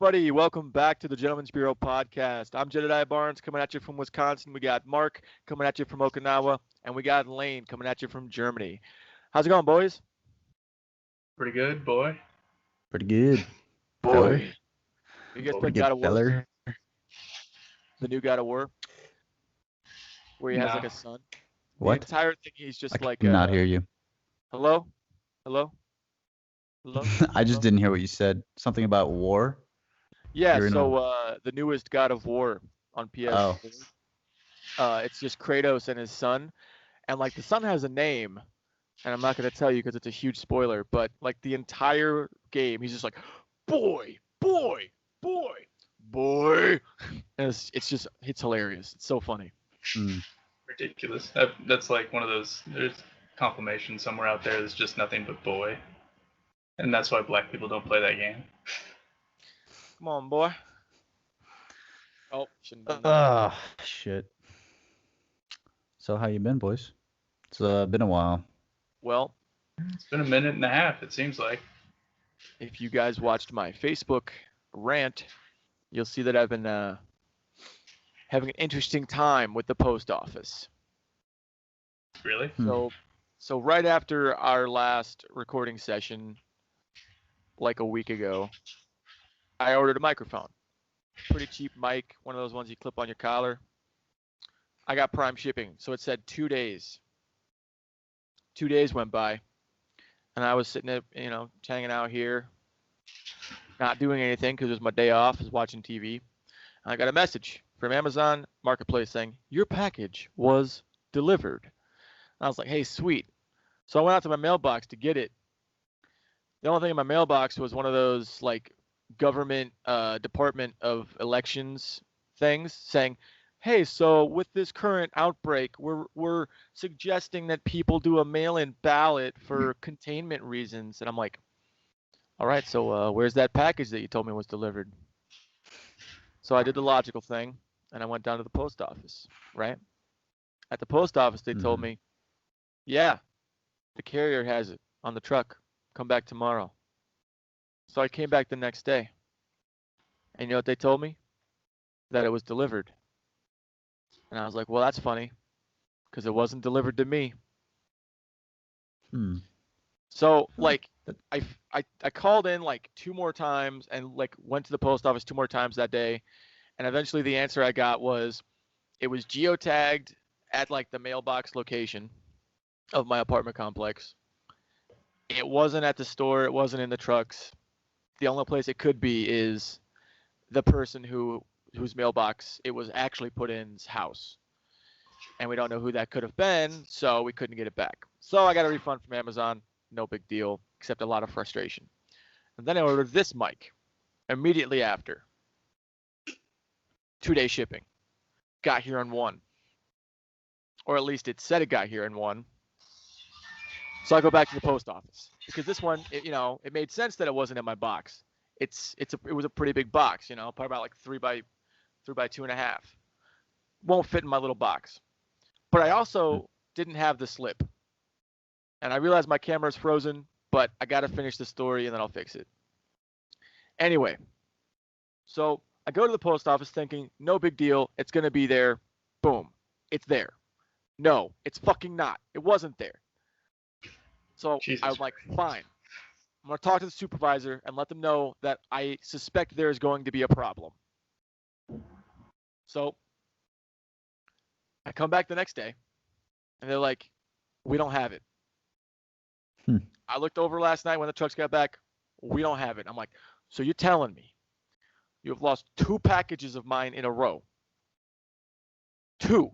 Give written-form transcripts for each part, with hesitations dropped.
everybody. Welcome back to the Gentleman's Bureau podcast. I'm Jedediah Barnes coming at you from Wisconsin. We got Mark coming at you from Okinawa, and we got Lane coming at you from Germany. How's it going, boys? Pretty good, boy. Pretty good. Boy. You guys played Pretty God good, of War? feller. The new God of War? Where he has No. like a son? What? The entire thing, he's just I like, cannot hear you. hello? Hello? Hello? I just Hello? didn't hear what you said. Something about war? Yeah, You're in so the newest God of War on PS4. It's just Kratos and his son. And like the son has a name, and I'm not going to tell you because it's a huge spoiler, but like the entire game, he's just like, boy, boy, boy, boy. And it's hilarious. It's so funny. Ridiculous. That's like one of those, there's confirmation somewhere out there that's just nothing but boy. And that's why black people don't play that game. Come on, boy. Oh, shouldn't have done that. Shit. So how you been, boys? It's been a while. Well, It's been a minute and a half, it seems like. if you guys watched my Facebook rant, you'll see that I've been having an interesting time with the post office. Really? So right after our last recording session, like a week ago, I ordered a microphone. Pretty cheap mic, one of those ones you clip on your collar. I got Prime shipping, so it said 2 days. 2 days went by, and I was sitting at, hanging out here, not doing anything because it was my day off. I was watching TV. And I got a message from Amazon Marketplace saying, your package was delivered. And I was like, hey, sweet. So I went out to my mailbox to get it. The only thing in my mailbox was one of those like government Department of Elections things saying, hey, so with this current outbreak, we're suggesting that people do a mail-in ballot for containment reasons. And I'm like, all right, so where's that package that you told me was delivered? So I did the logical thing, and I went down to the post office, right? At the post office, they told me, yeah, the carrier has it on the truck. Come back tomorrow. So I came back the next day. And you know what they told me? That it was delivered. And I was like, well, that's funny, because it wasn't delivered to me. So, like, I called in, like, 2 more times and, like, went to the post office 2 more times that day. And eventually the answer I got was it was geotagged at, like, the mailbox location of my apartment complex. It wasn't at the store. It wasn't in the trucks. The only place it could be is the person whose mailbox it was actually put in's house. And we don't know who that could have been, so we couldn't get it back. So I got a refund from Amazon. No big deal, except a lot of frustration. And then I ordered this mic immediately after. 2-day shipping. Got here in 1. Or at least it said it got here in 1. So I go back to the post office because this one, it made sense that it wasn't in my box. It was a pretty big box, probably about like 3 by 2.5. Won't fit in my little box. But I also didn't have the slip. And I realized my camera's frozen, but I got to finish the story and then I'll fix it. Anyway, so I go to the post office thinking, no big deal. It's going to be there. Boom. It's there. No, it's fucking not. It wasn't there. So I was like, fine. I'm going to talk to the supervisor and let them know that I suspect there is going to be a problem. So I come back the next day, and they're like, we don't have it. I looked over last night when the trucks got back. We don't have it. I'm like, so you're telling me you have lost 2 packages of mine in a row? 2.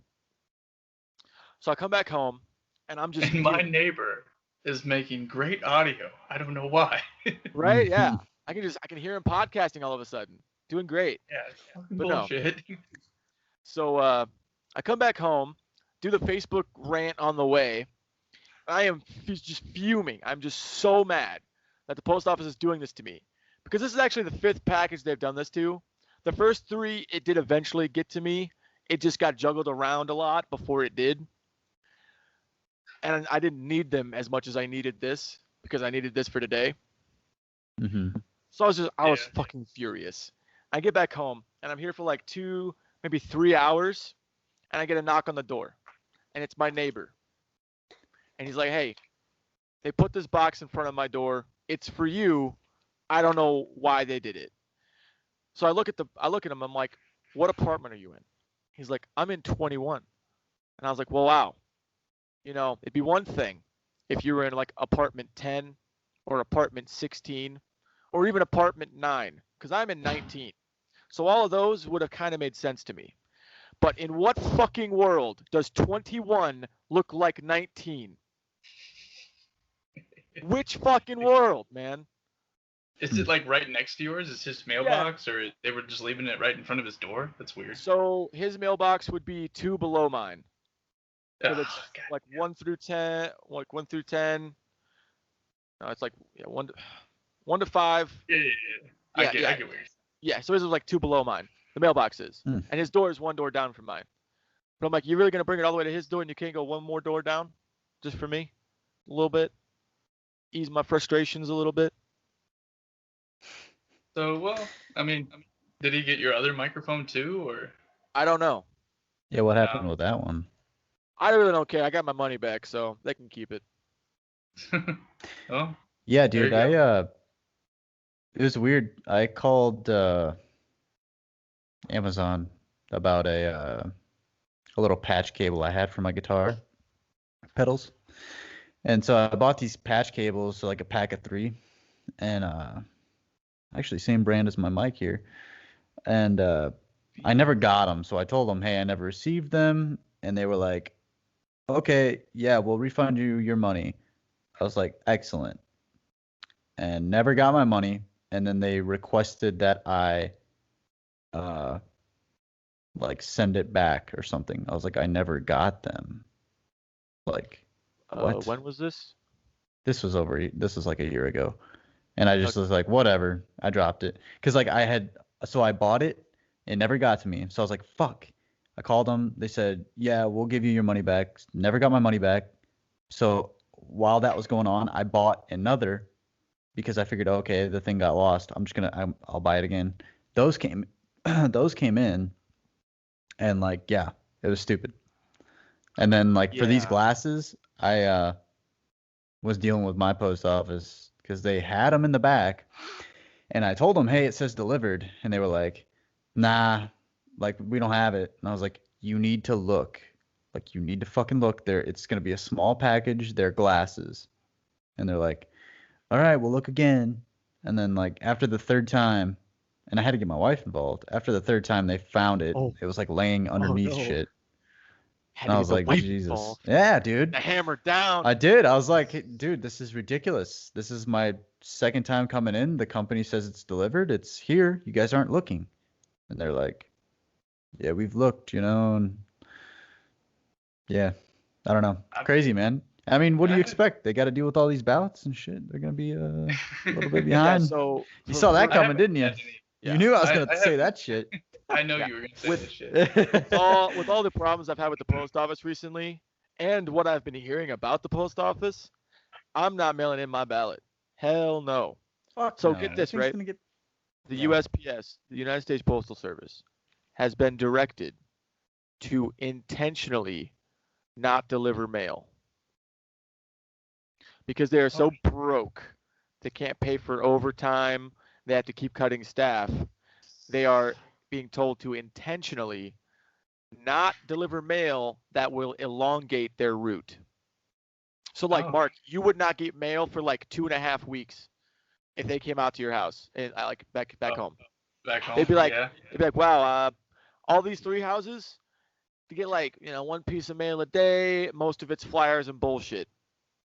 So I come back home, and I'm just... And my neighbor is making great audio. I don't know why. Right? Yeah. I can hear him podcasting all of a sudden. Doing great. Yeah, but bullshit. No. So I come back home, do the Facebook rant on the way. I am just fuming. I'm just so mad that the post office is doing this to me. Because this is actually the 5th package they've done this to. The first 3, it did eventually get to me. It just got juggled around a lot before it did. And I didn't need them as much as I needed this, because I needed this for today. Mm-hmm. So I was fucking furious. I get back home, and I'm here for like 2, maybe 3 hours, and I get a knock on the door, and it's my neighbor. And he's like, hey, they put this box in front of my door. It's for you. I don't know why they did it. So I look at him. I'm like, what apartment are you in? He's like, I'm in 21. And I was like, well, wow. It'd be one thing if you were in like apartment 10 or apartment 16 or even apartment 9, because I'm in 19. So all of those would have kind of made sense to me. But in what fucking world does 21 look like 19? Which fucking world, man? Is it like right next to yours? Is his mailbox, or they were just leaving it right in front of his door? That's weird. So his mailbox would be 2 below mine. So Oh, that's like 1 through 10, like 1 through 10. No, it's like 1 to 5. Yeah. I get what you're saying. Yeah, so his was like 2 below mine. The mailbox is, and his door is 1 door down from mine. But I'm like, you're really gonna bring it all the way to his door, and you can't go 1 more door down, just for me, a little bit, ease my frustrations a little bit. So, well, I mean, did he get your other microphone too, or? I don't know. Yeah, what happened with that one? I really don't care. I got my money back, so they can keep it. Oh. Yeah, dude, it was weird. I called Amazon about a little patch cable I had for my guitar pedals. And so I bought these patch cables, so like a pack of 3, and actually same brand as my mic here. And I never got them, so I told them, hey, I never received them, and they were like, okay, yeah, we'll refund you your money. I was like, excellent. And never got my money, and then they requested that I like send it back or something. I was like, I never got them. Like, what? When was this? This was like a year ago. And I just was like, whatever. I dropped it. Because like I bought it. It never got to me. So I was like, fuck. I called them. They said, yeah, we'll give you your money back. Never got my money back. So while that was going on, I bought another because I figured, okay, the thing got lost. I'll buy it again. Those came in, and like, yeah, it was stupid. And then like for these glasses, I was dealing with my post office because they had them in the back, and I told them, hey, it says delivered, and they were like, nah, like we don't have it. And I was like, you need to look, like you need to fucking look there. It's gonna be a small package. They're glasses, and they're like, all right, we'll look again. And then like after the 3rd time, and I had to get my wife involved. After the 3rd time, they found it. It was like laying underneath shit. And I was like, Jesus. Yeah, dude. The hammer down. I did. I was like, hey, dude, this is ridiculous. This is my 2nd time coming in. The company says it's delivered. It's here. You guys aren't looking. And they're like, yeah, we've looked, and yeah, I don't know. Crazy, man. I mean, what do you expect? They got to deal with all these ballots and shit. They're going to be a little bit behind. So you saw that coming, didn't you? Yeah. You knew I was going to say that shit. I know you were going to say that shit. With all the problems I've had with the post office recently, and what I've been hearing about the post office, I'm not mailing in my ballot. Hell no. So get this, right? The USPS, the United States Postal Service, has been directed to intentionally not deliver mail because they are so broke. They can't pay for overtime. They have to keep cutting staff. They are being told to intentionally not deliver mail that will elongate their route. So like Mark, you would not get mail for like 2.5 weeks if they came out to your house and like back home. Back home. They'd be like, wow, all these 3 houses, to get like 1 piece of mail a day. Most of it's flyers and bullshit.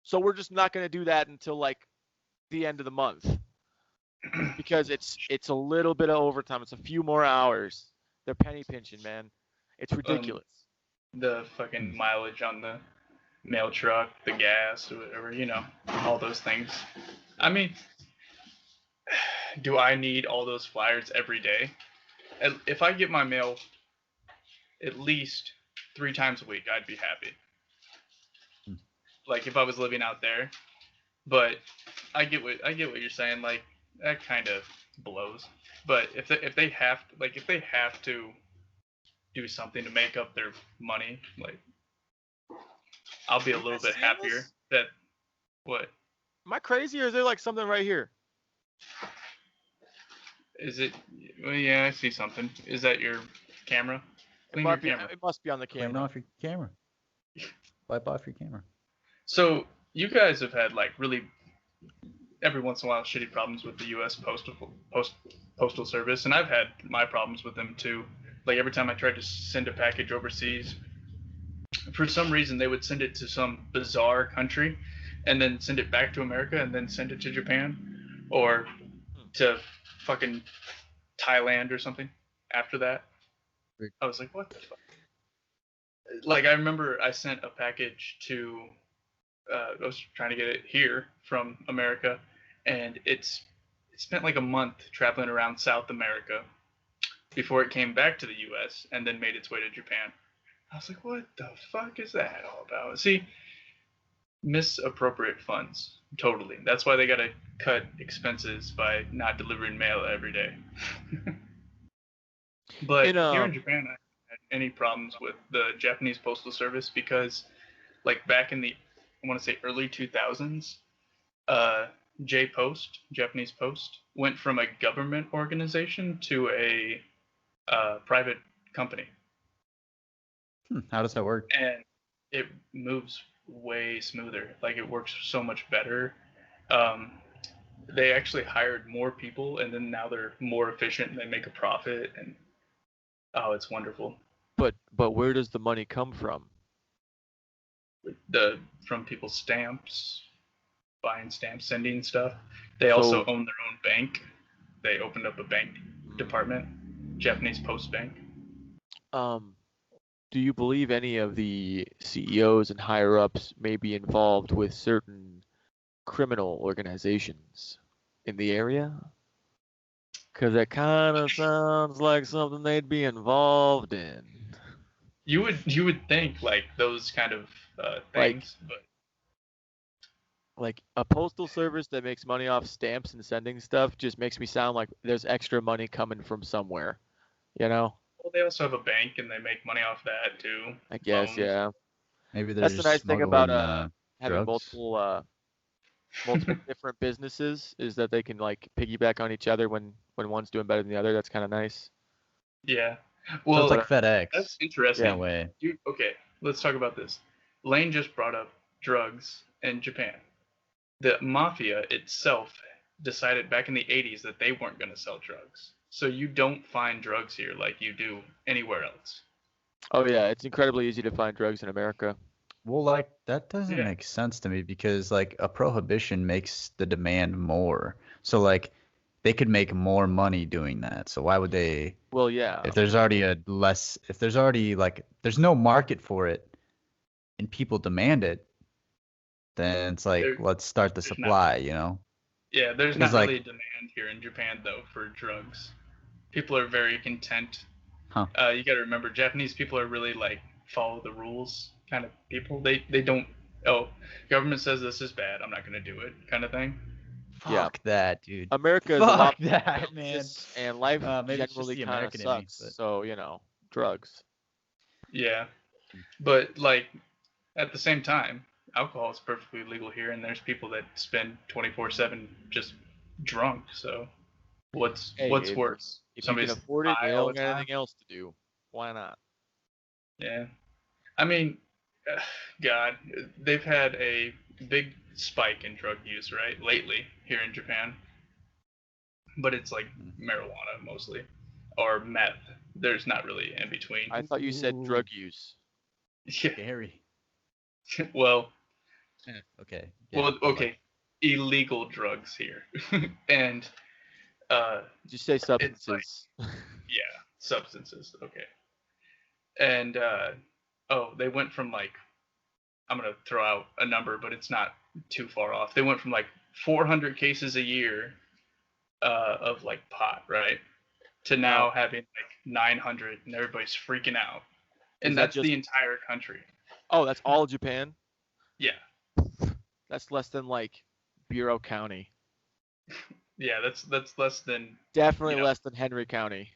So we're just not going to do that until like the end of the month because it's a little bit of overtime. It's a few more hours. They're penny pinching, man. It's ridiculous. The fucking mileage on the mail truck, the gas, or whatever, all those things. I mean, do I need all those flyers every day? If I get my mail at least 3 times a week, I'd be happy. Like if I was living out there. But I get what you're saying. Like that kind of blows. But if they have to do something to make up their money, like I'll be a little bit happier that what Am I crazy or is there like something right here? is it? Well, yeah, I see something. Is that your camera? Clean your camera. It must be on the Clean camera. off your camera. Wipe off your camera. So you guys have had like really every once in a while shitty problems with the U.S. Postal Service, and I've had my problems with them too. Like every time I tried to send a package overseas, for some reason they would send it to some bizarre country, and then send it back to America, and then send it to Japan, or to fucking Thailand or something. After that, I was like, what the fuck? Like I remember I sent a package to. I was trying to get it here from America, and it spent like a month traveling around South America before it came back to the U.S. and then made its way to Japan. I was like, what the fuck is that all about? See, misappropriate funds. Totally. That's why they got to cut expenses by not delivering mail every day. But here in Japan, I haven't had any problems with the Japanese Postal Service because, like, back in the, I want to say early 2000s, Japanese Post, went from a government organization to a private company. How does that work? And it moves way smoother. Like it works so much better. They actually hired more people, and then now they're more efficient and they make a profit. And oh, it's wonderful. But where does the money come from? From people's stamps, buying stamps, sending stuff. They also own their own bank. They opened up a bank department, Japanese Post Bank. Do you believe any of the CEOs and higher ups may be involved with certain criminal organizations in the area? Because it kind of sounds like something they'd be involved in. You would think like those kind of things, but like a postal service that makes money off stamps and sending stuff just makes me sound like there's extra money coming from somewhere, you know? Well, they also have a bank and they make money off that too. I guess, Loans. yeah. Maybe they're That's the nice thing about having drugs. multiple different businesses is that they can like piggyback on each other when one's doing better than the other. That's kind of nice. Yeah. Well, Well, it's like FedEx. That's interesting. In a way. Dude, okay, let's talk about this. Lane just brought up drugs in Japan. The Mafia itself decided back in the 80s that they weren't going to sell drugs. So you don't find drugs here like you do anywhere else. Oh yeah, it's incredibly easy to find drugs in America. Well, like that doesn't make sense to me because like a prohibition makes the demand more. So like they could make more money doing that. So why would they? Well, yeah. If there's already like there's no market for it and people demand it, then it's like let's start the supply, you know? Yeah, there's not really a demand here in Japan though for drugs. People are very content. Huh. You got to remember, Japanese people are really like follow the rules kind of people. They don't. Oh, government says this is bad, I'm not gonna do it, kind of thing. Fuck that, dude. America is Fuck a lot that, man. And life generally kind of sucks. So you know, drugs. Yeah, but like at the same time, alcohol is perfectly legal here, and there's people that spend 24/7 just drunk. So what's worse? If you can afford it, they don't got anything else to do. Why not? Yeah, I mean, God, they've had a big spike in drug use, right, lately here in Japan. But it's like marijuana mostly, or meth. There's not really in between. I thought you said drug use. Yeah. Scary. Well. Okay. Yeah, well, okay. Illegal drugs here, and. Did you say substances? Like, yeah, substances. Okay. And they went from like, I'm gonna throw out a number, but it's not too far off. They went from like 400 cases a year of like pot, right, to now having like 900, and everybody's freaking out. And that's the entire country. Oh, that's all Japan? Yeah. That's less than like Bureau County. Yeah, that's less than Definitely you know, less than Henry County.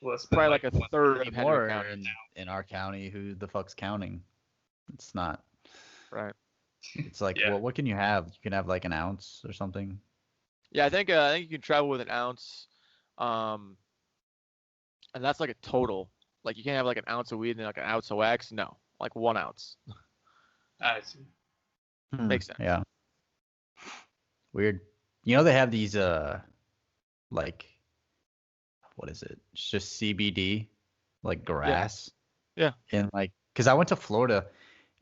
less than Probably like like a one. third of Henry More County. in our county. Who the fuck's counting? It's not. Right. It's like, Yeah. what can you have? You can have like an ounce or something. Yeah, I think you can travel with an ounce, um, and that's like a total. Like you can't have like an ounce of weed and like an ounce of wax. No, like 1 ounce. I see. Makes sense. Yeah. Weird. You know they have these like what is it? It's just CBD, like grass. Yeah. And like, cause I went to Florida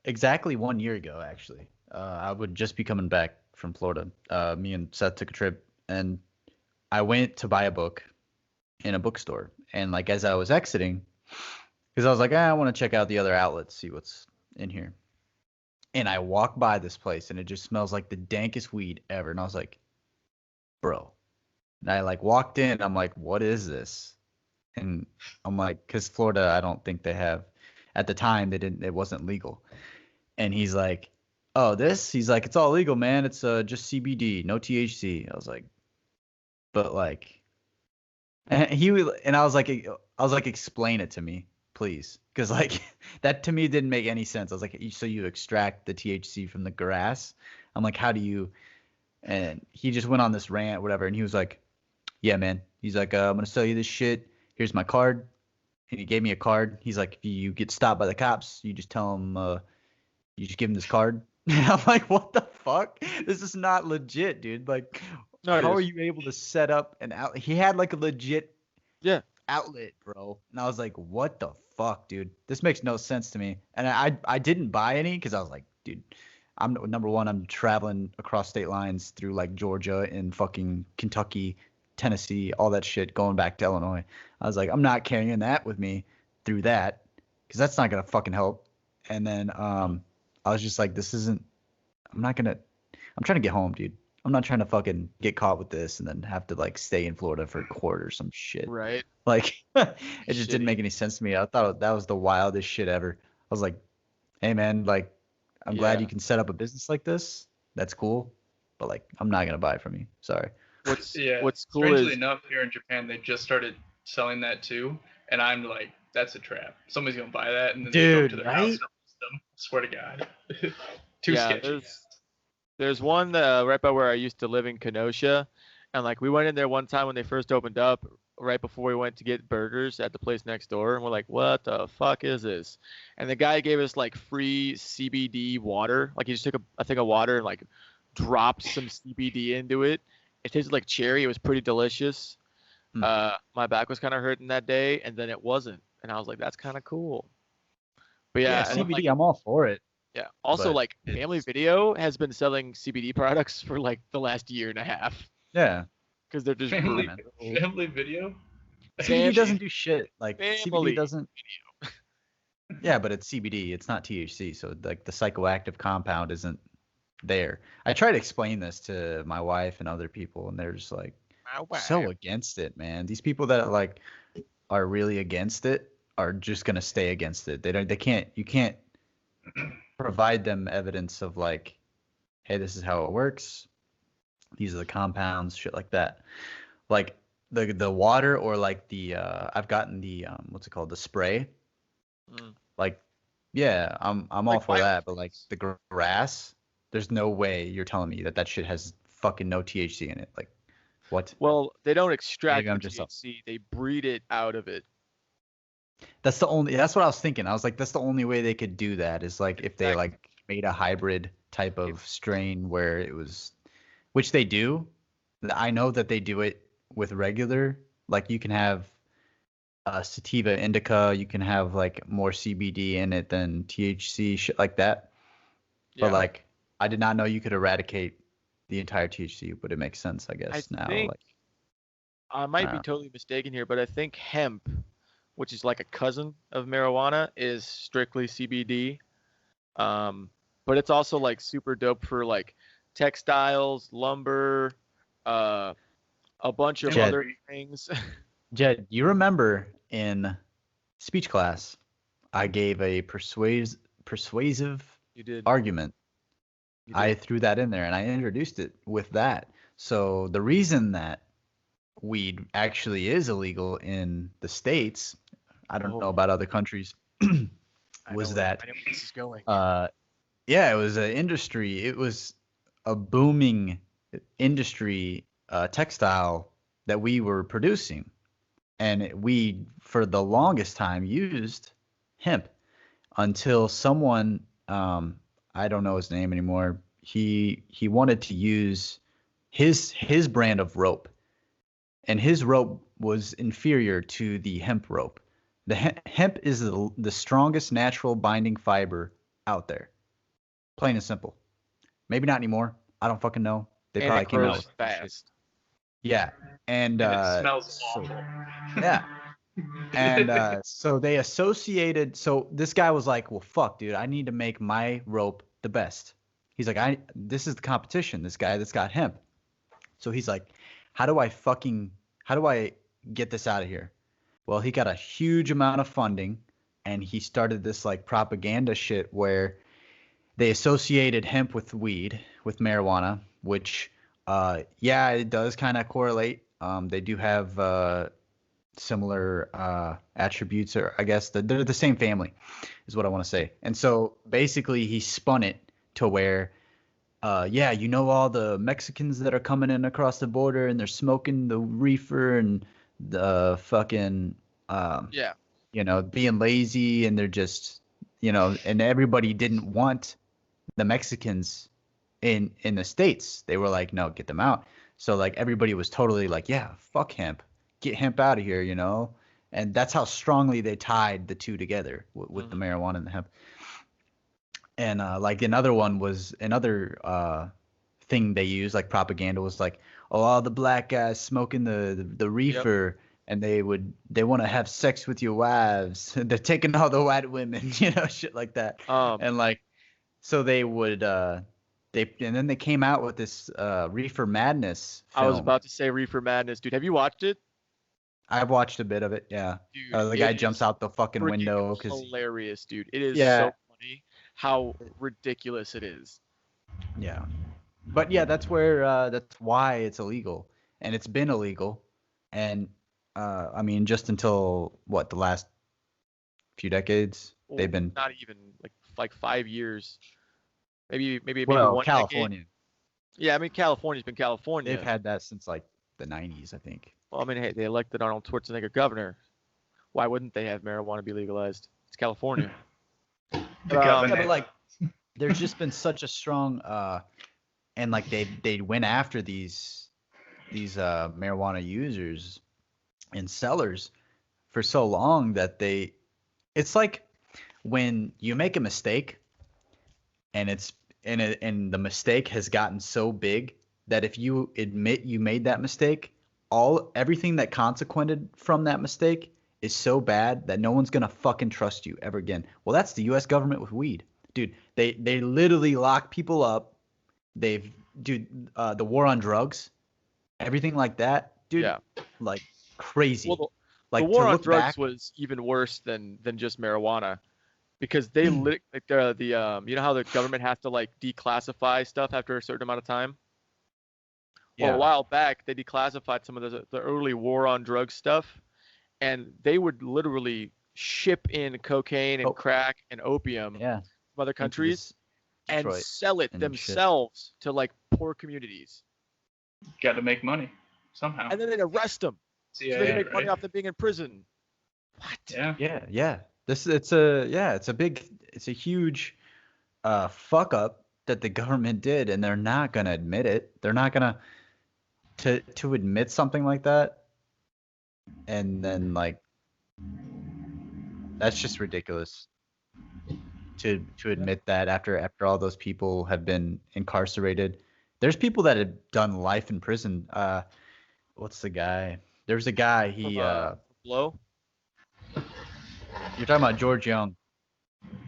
exactly 1 year ago actually. I would just be coming back from Florida. Me and Seth took a trip and I went to buy a book in a bookstore. And like as I was exiting, because I was like, I want to check out the other outlets, see what's in here. And I walk by this place and it just smells like the dankest weed ever. And I was like, bro. And I like walked in, I'm like, what is this? And I'm like, because Florida, I don't think they have, at the time, it wasn't legal. And he's like, oh, this? He's like, it's all legal, man. It's just CBD, no THC. I was like, but like, and I was like, explain it to me, please. Because like, that to me didn't make any sense. I was like, so you extract the THC from the grass? I'm like, how do you? And he just went on this rant, whatever. And he was like, yeah, man. He's like, I'm going to sell you this shit. Here's my card. And he gave me a card. He's like, if you get stopped by the cops, you just tell them, you just give him this card. And I'm like, what the fuck? This is not legit, dude. Like, No, it how are is. you able to set up an outlet? He had like a legit Yeah. outlet, bro. And I was like, what the fuck, dude? This makes no sense to me. And I didn't buy any because I was like, dude, I'm number one, I'm traveling across state lines through like Georgia and fucking Kentucky, Tennessee, all that shit, going back to Illinois. I was like, I'm not carrying that with me through that because that's not gonna fucking help. And then I was just like, this isn't. I'm not gonna. I'm trying to get home, dude. I'm not trying to fucking get caught with this and then have to like stay in Florida for a quarter or some shit. Right. Like, it just didn't Shitty. make any sense to me. I thought that was the wildest shit ever. I was like, hey man, like, I'm glad Yeah. you can set up a business like this. That's cool. But like, I'm not gonna buy it from you. Sorry. Yeah. What's cool Strangely is enough, here in Japan, they just started selling that too, and I'm like, that's a trap. Somebody's gonna buy that, and then they go up to Dude, their house right? and arrest them. Swear to God. Too yeah, sketchy. there's one right by where I used to live in Kenosha, and like we went in there one time when they first opened up, right before we went to get burgers at the place next door, and we're like, what the fuck is this? And the guy gave us like free CBD water. Like he just took a thing of water and like dropped some CBD into it. It tasted like cherry. It was pretty delicious. Hmm. My back was kind of hurting that day, and then it wasn't, and I was like, that's kind of cool. But Yeah, yeah, and then, CBD, like, I'm all for it. yeah. Also, But like Family it's Video has been selling CBD products for like the last year and a half yeah. because they're just Family brutal. family video. CBD doesn't do shit. Like CBD Family doesn't. Yeah, but it's CBD. It's not THC. So like the psychoactive compound isn't there. I try to explain this to my wife and other people, and they're just like so against it, man. These people that like are really against it are just gonna stay against it. They can't. You can't provide them evidence of like, hey, this is how it works. These are the compounds, shit like that. Like the water or like the I've gotten the what's it called, the spray. Mm. Like, yeah, I'm all Like for that, but like biotics. the grass, there's no way you're telling me that that shit has fucking no THC in it. Like, what? Well, they don't extract Maybe the I'm just up. THC; they breed it out of it. That's the only. That's what I was thinking. I was like, that's the only way they could do that is like if they Exactly. like made a hybrid type of strain where it was, which they do. I know that they do it with regular. Like you can have sativa indica, you can have like more CBD in it than THC, shit like that. But Yeah, like, I did not know you could eradicate the entire THC, but it makes sense, I I guess, now. think Like, I I might don't be know. totally mistaken here, but I think hemp, which is like a cousin of marijuana, is strictly CBD. Um, but it's also like super dope for like textiles, lumber, uh, a bunch of Jed, other things. Jed, you remember in speech class, I gave a persuasive You did. argument. You I did. threw that in there and I introduced it with that. So the reason that weed actually is illegal in the States, I don't know about other countries, was that I know where this is going. yeah, it was an industry. It was a booming industry, textile that we were producing, and we for the longest time used hemp until someone, I don't know his name anymore. He wanted to use his brand of rope, and his rope was inferior to the hemp rope. The hemp is the strongest natural binding fiber out there. Plain and simple. Maybe not anymore. I don't fucking know. They And probably it came out grows with shit. fast. Yeah, and And it smells so awful. yeah, and so they associated. So this guy was like, "Well, fuck, dude, I need to make my rope the best." He's like, This is the competition. This guy that's got hemp. So he's like, how do I get this out of here? Well, he got a huge amount of funding, and he started this like propaganda shit where they associated hemp with weed, with marijuana, which, yeah, it does kind of correlate. They do have similar attributes, or I guess they're the same family, is what I want to say. And so basically, he spun it to where, yeah, all the Mexicans that are coming in across the border and they're smoking the reefer and the fucking, Yeah. being lazy, and they're just, and everybody didn't want the Mexicans in the States. They were like, no, get them out. So like everybody was totally like, yeah, fuck hemp, get hemp out of here, and that's how strongly they tied the two together with the marijuana and the hemp. And like another thing they use, like propaganda, was like, oh, all the black guys smoking the reefer, and they want to have sex with your wives. They're taking all the white women, shit like that. And like, so they would and then they came out with this Reefer Madness film. I was about to say Reefer Madness, dude. Have you watched it? I've watched a bit of it, yeah. Dude, The guy jumps out the fucking window because hilarious, dude. It is so funny how ridiculous it is. Yeah. But yeah, that's why it's illegal, and it's been illegal, and I mean, just until the last few decades, they've been not even like 5 years, maybe well, one California. Decade. Yeah, I mean California's been California. They've had that since like the 90s, I think. Well, I mean, hey, they elected Arnold Schwarzenegger governor. Why wouldn't they have marijuana be legalized? It's California. But like, there's just been such a strong and like they went after these marijuana users and sellers for so long that it's like when you make a mistake and and the mistake has gotten so big that if you admit you made that mistake, everything that consequented from that mistake is so bad that no one's gonna fucking trust you ever again. Well, that's the U.S. government with weed, dude. They literally lock people up. The war on drugs, everything like that, dude. Yeah. Like crazy. Well, the war on drugs was even worse than just marijuana, because they you know how the government has to like declassify stuff after a certain amount of time. Well, a while back, they declassified some of the early war on drugs stuff, and they would literally ship in cocaine and crack and opium from other countries and sell it themselves to like poor communities. Got to make money somehow. And then they'd arrest them so they can make money off them being in prison. What? Yeah. It's a huge fuck up that the government did, and they're not gonna admit it. They're not gonna to admit something like that, and then like that's just ridiculous to admit that after all those people have been incarcerated. There's people that have done life in prison. What's the guy? There's a guy, Blow? You're talking about George Young.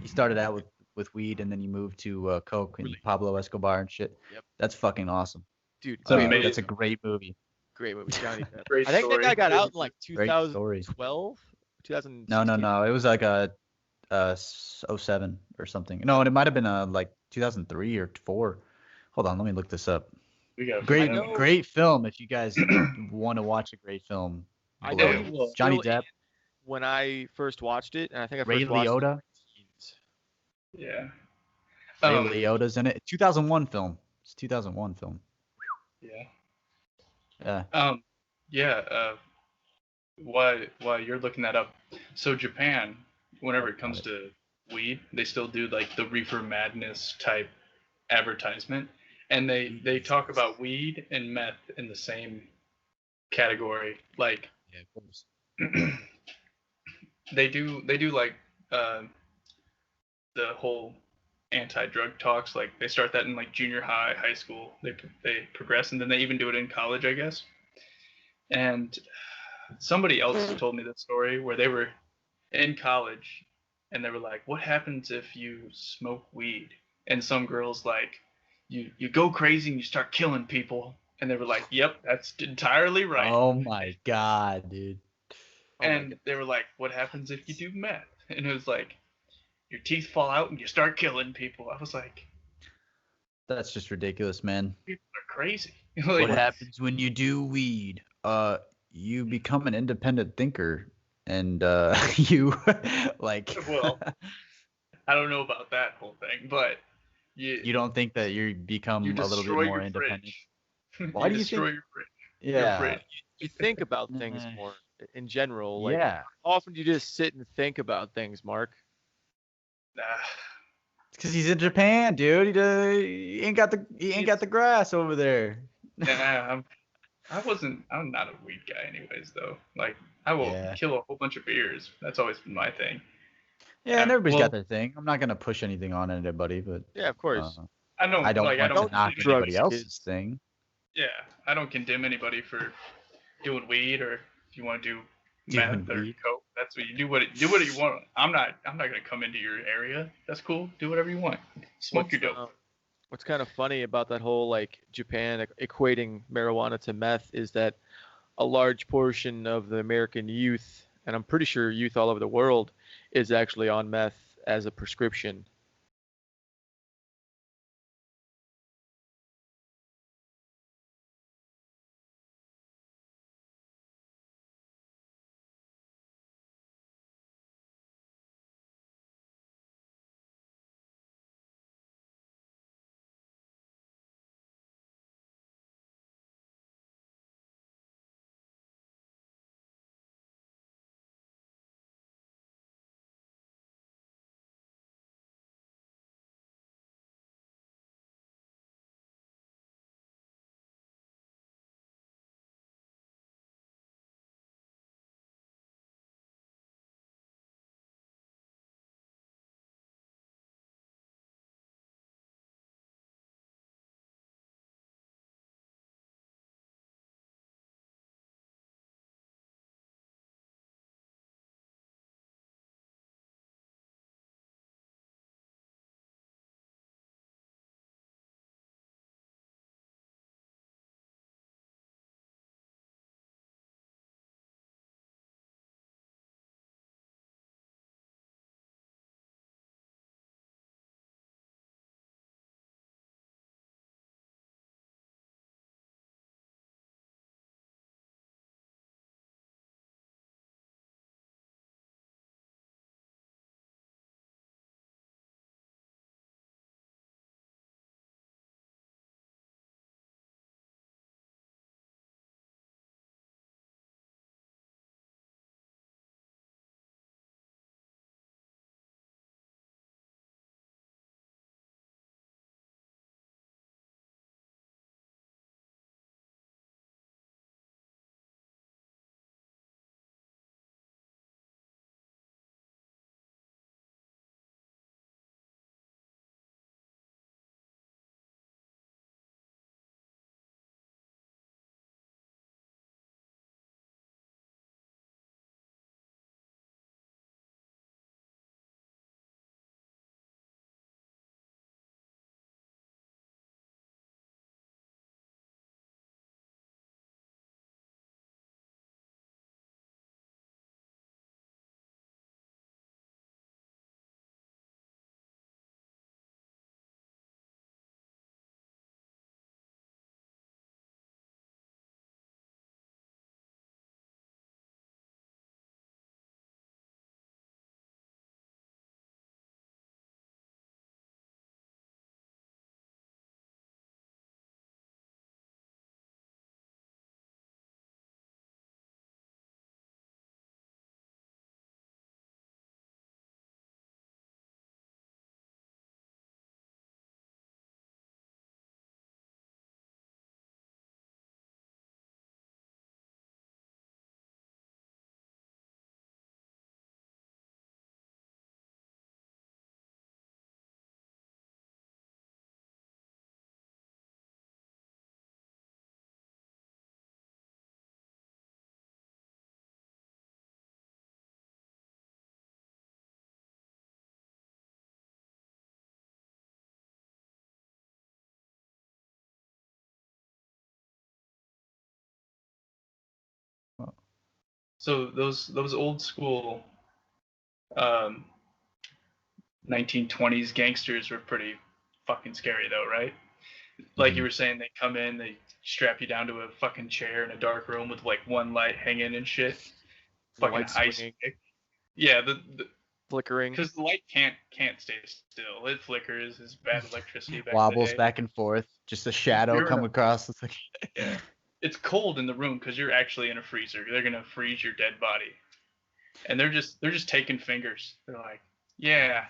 He started out with weed, and then he moved to coke and Pablo Escobar and shit. Yep. That's fucking awesome. Dude, that's a great movie. Great movie, Johnny. Great I think story. that guy got out in like 2012, 2016. No. It was like a 07 or something. No, it might have been like 2003 or 4. Hold on, let me look this up. We got Great, know- great film. If you guys want to watch a great film, I Blue. know Yeah, he was well, Johnny still in Depp, when I first watched it, and I think I Ray first watched it in Liotta. my teens. yeah. Ray Um, Liotta's in it. 2001 film. It's 2001 film. yeah. Yeah. Yeah. While you're looking that up, so Japan, whenever it comes to weed, they still do like the reefer madness type advertisement, and they talk about weed and meth in the same category. Like Yeah, of course. they do like uh, the whole anti-drug talks. Like they start that in like junior high, high school. They progress, and then they even do it in college, I guess. And somebody else told me this story where they were in college and they were like, what happens if you smoke weed? And some girls like, you go crazy and you start killing people. And they were like, yep, that's entirely right. Oh my god, dude. Oh my And God. they were like, what happens if you do meth? And it was like, your teeth fall out and you start killing people. I was like, That's just ridiculous, man. people are crazy. What Like, happens when you do weed? You become an independent thinker, and you like. well, I don't know about that whole thing, but You don't think that you become you a little bit destroy more your independent? fridge. Why do you destroy think? your fridge. Your Yeah. fridge. You think about things Nah. more in general. Like, Yeah. how often do you just sit and think about things, Mark? Nah. Because he's in Japan, dude. He ain't got the grass over there. Nah, I'm not a weed guy anyways though. Like I will Yeah. kill a whole bunch of beers. That's always been my thing. Yeah, and everybody's well, got their thing. I'm not gonna push anything on anybody, but Yeah, of course. I don't I don't like I want to don't knock drugs, anybody else's kids. thing. yeah, I don't condemn anybody for doing weed or if you want to do Doing meth or weed. coke. That's what you do what you want. I'm not gonna come into your area. That's cool. Do whatever you want. Smoke your dope. What's kind of funny about that whole like Japan equating marijuana to meth is that a large portion of the American youth, and I'm pretty sure youth all over the world, is actually on meth as a prescription. So those old school 1920s gangsters were pretty fucking scary though, right? Like you Mhm. were saying, they come in, they strap you down to a fucking chair in a dark room with like one light hanging and shit. The Fucking light high swinging, stick. Yeah, flickering. because the light can't stay still. It flickers. It's bad electricity back in the Wobbles day. back and forth. Just a shadow You're in come a, across. It's like, yeah. It's cold in the room because you're actually in a freezer. They're gonna freeze your dead body, and they're just taking fingers. They're like, yeah,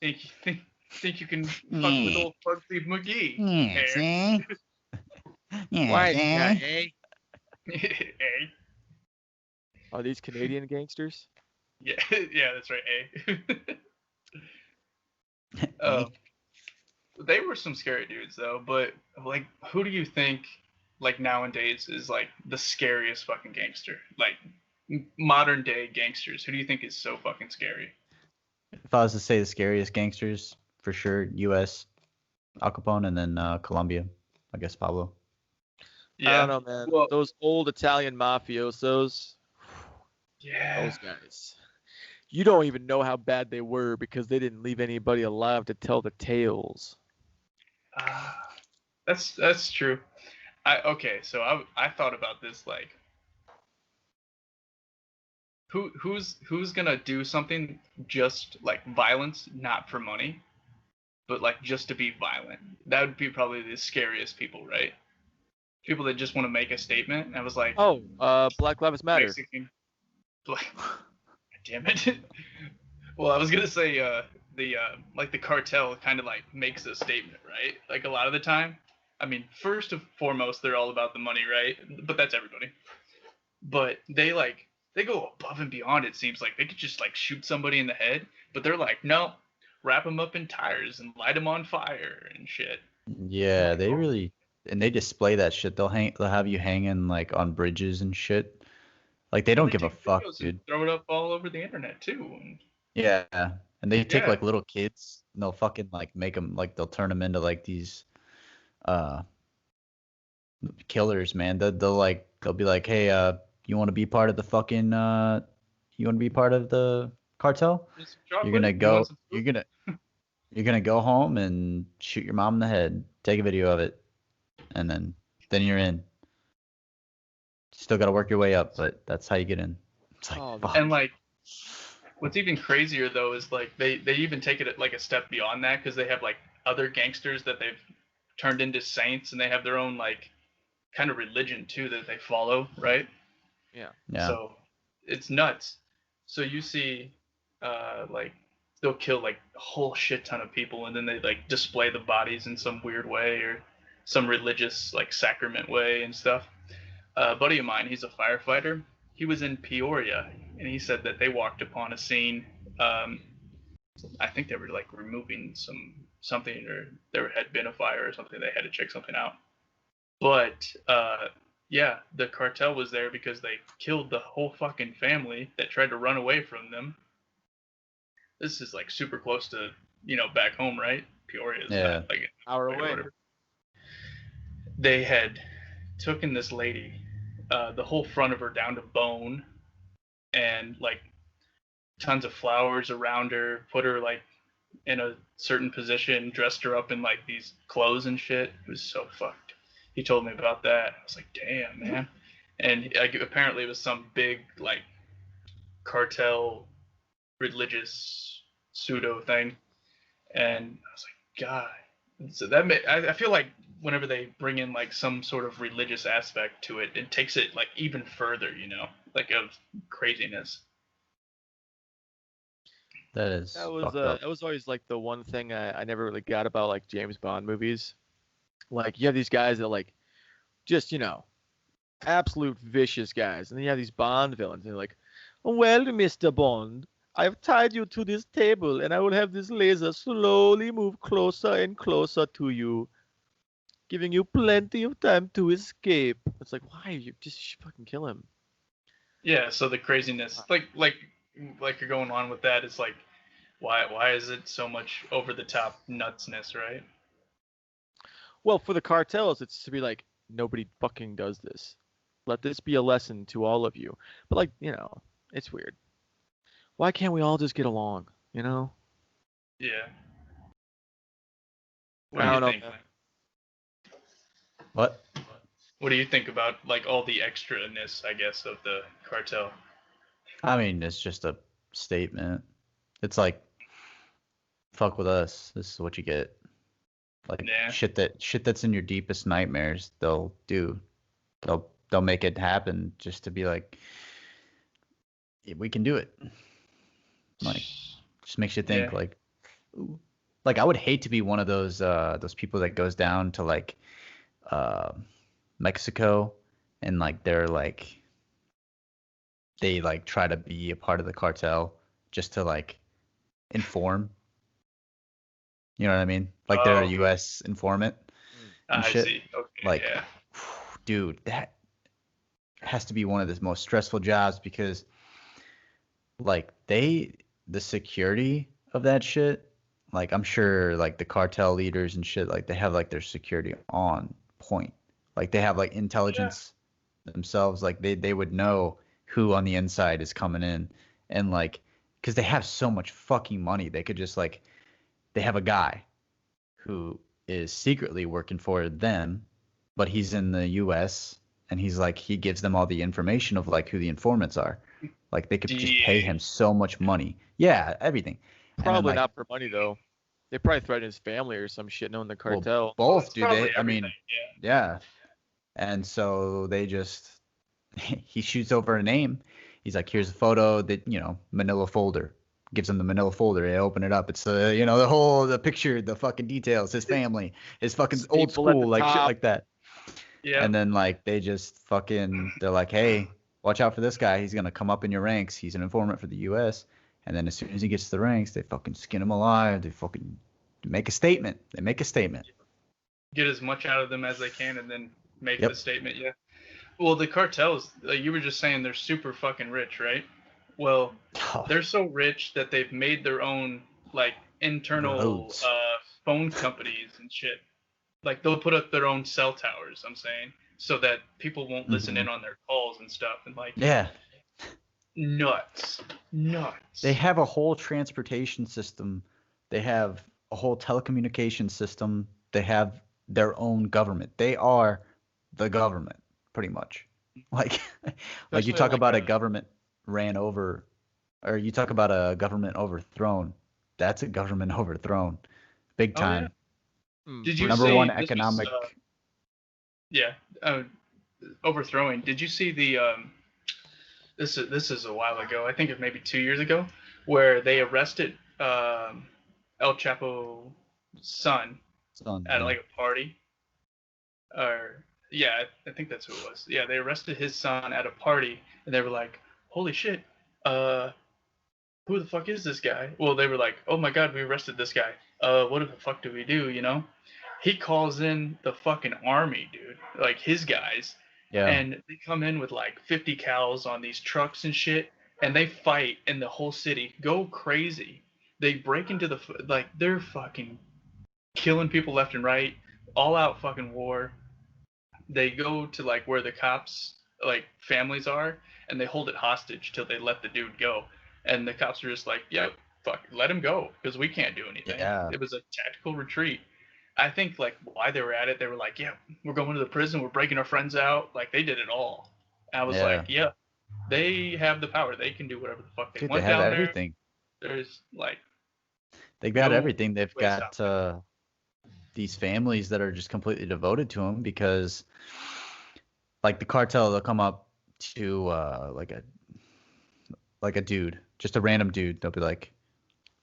think you can fuck with yeah, old Bugsy McGee? yeah, Eh. see? Yeah, Why, see? CIA? Eh. Are these Canadian gangsters? Yeah, yeah, that's right. Eh. Eh? um, they were some scary dudes though. But like, who do you think like nowadays is like the scariest fucking gangster? Like modern day gangsters. Who do you think is so fucking scary? If I was to say the scariest gangsters, for sure, U.S. Al Capone, and then Colombia, I guess Pablo. I Yeah. don't know, man. Well, Those old Italian mafiosos, yeah. those guys. You don't even know how bad they were because they didn't leave anybody alive to tell the tales. Uh, that's true. So I thought about this like who's gonna do something just like violence, not for money, but like just to be violent. That would be probably the scariest people, right? People that just want to make a statement. And I was like, Oh, Black Lives Matter. Mexican, like, damn it. Well, I was gonna say the like the cartel kind of like makes a statement, right? Like a lot of the time. I mean, first and foremost, they're all about the money, right? But that's everybody. But they go above and beyond. It seems like they could just like shoot somebody in the head, but they're like, no, wrap them up in tires and light them on fire and shit. I'm Yeah, like, they oh, really, and they display that shit. They'll have you hanging like on bridges and shit. Like they well, don't they give a take fuck, videos and dude. throw it up all over the internet too. And Yeah, and they take yeah, like little kids and they'll fucking like make them like they'll turn them into like these uh killers, man. They'll be like, hey, you want to be part of the fucking you want to be part of the cartel? want some You're gonna chocolate? You want go. some food? You're gonna go home and shoot your mom in the head. Take a video of it, and then you're in. Still gotta work your way up, but that's how you get in. It's like Oh, fuck. And like, what's even crazier though is like they even take it like a step beyond that because they have like other gangsters that they've turned into saints and they have their own like kind of religion too that they follow, right? yeah. Yeah. So it's nuts. So you see, like they'll kill like a whole shit ton of people, and then they like display the bodies in some weird way or some religious like sacrament way and stuff. A buddy of mine, he's a firefighter. He was in Peoria, and he said that they walked upon a scene. Um, I think they were like removing something, or there had been a fire or something. They had to check something out. But yeah, the cartel was there because they killed the whole fucking family that tried to run away from them. This is like super close to back home, right? Peoria is Yeah. not like Hour or away. whatever. They had taken this lady, the whole front of her down to bone, and like tons of flowers around her, put her like in a certain position, dressed her up in like these clothes and shit. It was so fucked. He told me about that. I was like, damn, man. And like, apparently it was some big like cartel religious pseudo thing. And I was like, God. So I feel like whenever they bring in like some sort of religious aspect to it, it takes it like even further, like of craziness. That is fucked up. That was always like the one thing I never really got about like James Bond movies. Like you have these guys that like just absolute vicious guys, and then you have these Bond villains, and they're like, well, Mr. Bond, I've tied you to this table, and I will have this laser slowly move closer and closer to you, giving you plenty of time to escape. It's like, why? You just fucking kill him. Yeah, so the craziness, like you're going on with that, it's like, why is it so much over the top nutsness, right? Well, for the cartels, it's to be like, nobody fucking does this. Let this be a lesson to all of you. But like, it's weird. Why can't we all just get along? Yeah. What I do don't you know, think? man. What? What do you think about like all the extra-ness, I guess, of the cartel? I mean, it's just a statement. It's like, fuck with us. This is what you get. Like Yeah. shit that's in your deepest nightmares, they'll do. They'll make it happen just to be like, "Yeah, we can do it." Like, just makes you think Yeah. like, ooh. Like I would hate to be one of those people that goes down to like uh Mexico and like they like try to be a part of the cartel just to like inform. You know what I mean? Like they're a Oh, U.S. informant and I shit. see. Okay. Like, Yeah. dude, that has to be one of the most stressful jobs because like the security of that shit, like I'm sure like the cartel leaders and shit, like they have like their security on point. Like they have like Yeah. intelligence themselves, like they would know who on the inside is coming in and like because they have so much fucking money, they could just like they have a guy who is secretly working for them, but he's in the US and he's like he gives them all the information of like who the informants are. Like they could just pay him DEA. so much money. Yeah, everything. And then Probably like, not for money though. They probably threatened his family or some shit knowing the well, cartel. Well, both it's do probably they? I everything. mean, Yeah. yeah. And so they just he shoots over a name. He's like, here's a photo that, Manila folder. Gives him the Manila folder. They open it up. It's the picture, the fucking details, his family, his fucking old Staple at the school, like shit top. like that. Yeah. And then like they just they're like, hey, watch out for this guy. He's gonna come up in your ranks. He's an informant for the U.S. And then as soon as he gets to the ranks, they fucking skin him alive. They fucking make a statement. They make a statement. Get as much out of them as they can, and then make Yep. the statement. Yeah. Well, the cartels, like you were just saying, they're super fucking rich, right? Well, they're so rich that they've made their own like internal Roads. phone companies and shit. Like they'll put up their own cell towers. I'm saying so that people won't listen Mhm. in on their calls and stuff. And like Yeah. nuts. They have a whole transportation system. They have a whole telecommunication system. They have their own government. They are the government, pretty much. Like, like you Especially talk like about a government ran over, or you talk about a government overthrown. That's a government overthrown, big Oh yeah. time. Did you Number one see this was economic. yeah overthrowing? Did you see the this is a while ago. I think it maybe 2 years ago, where they arrested El Chapo's son Son, at yeah. like a party. Or yeah, I think that's who it was. Yeah, they arrested his son at a party, and they were like, "Holy shit, uh, who the fuck is this guy?" Well, they were like, "Oh my god, we arrested this guy. What the fuck do we do?" You know? He calls in the fucking army, dude, like his guys, Yeah. and they come in with like 50 cows on these trucks and shit, and they fight in the whole city, go crazy. They break into the like they're fucking killing people left and right, all out fucking war. They go to like where the cops like families are, and they hold it hostage till they let the dude go. And the cops are just like, "Yep, fuck, let him go because we can't do anything." Yeah. It was a tactical retreat. I think like why they were at it, they were like, "Yeah, we're going to the prison, we're breaking our friends out." Like they did it all. And I was like, Yeah. "Yeah, they have the power. They can do whatever the fuck they Dude, they want have down there. everything. There's like They've got no everything. They've way stopping got them." these families that are just completely devoted to him because like the cartel, they'll come up to like a dude, just a random dude. They'll be like,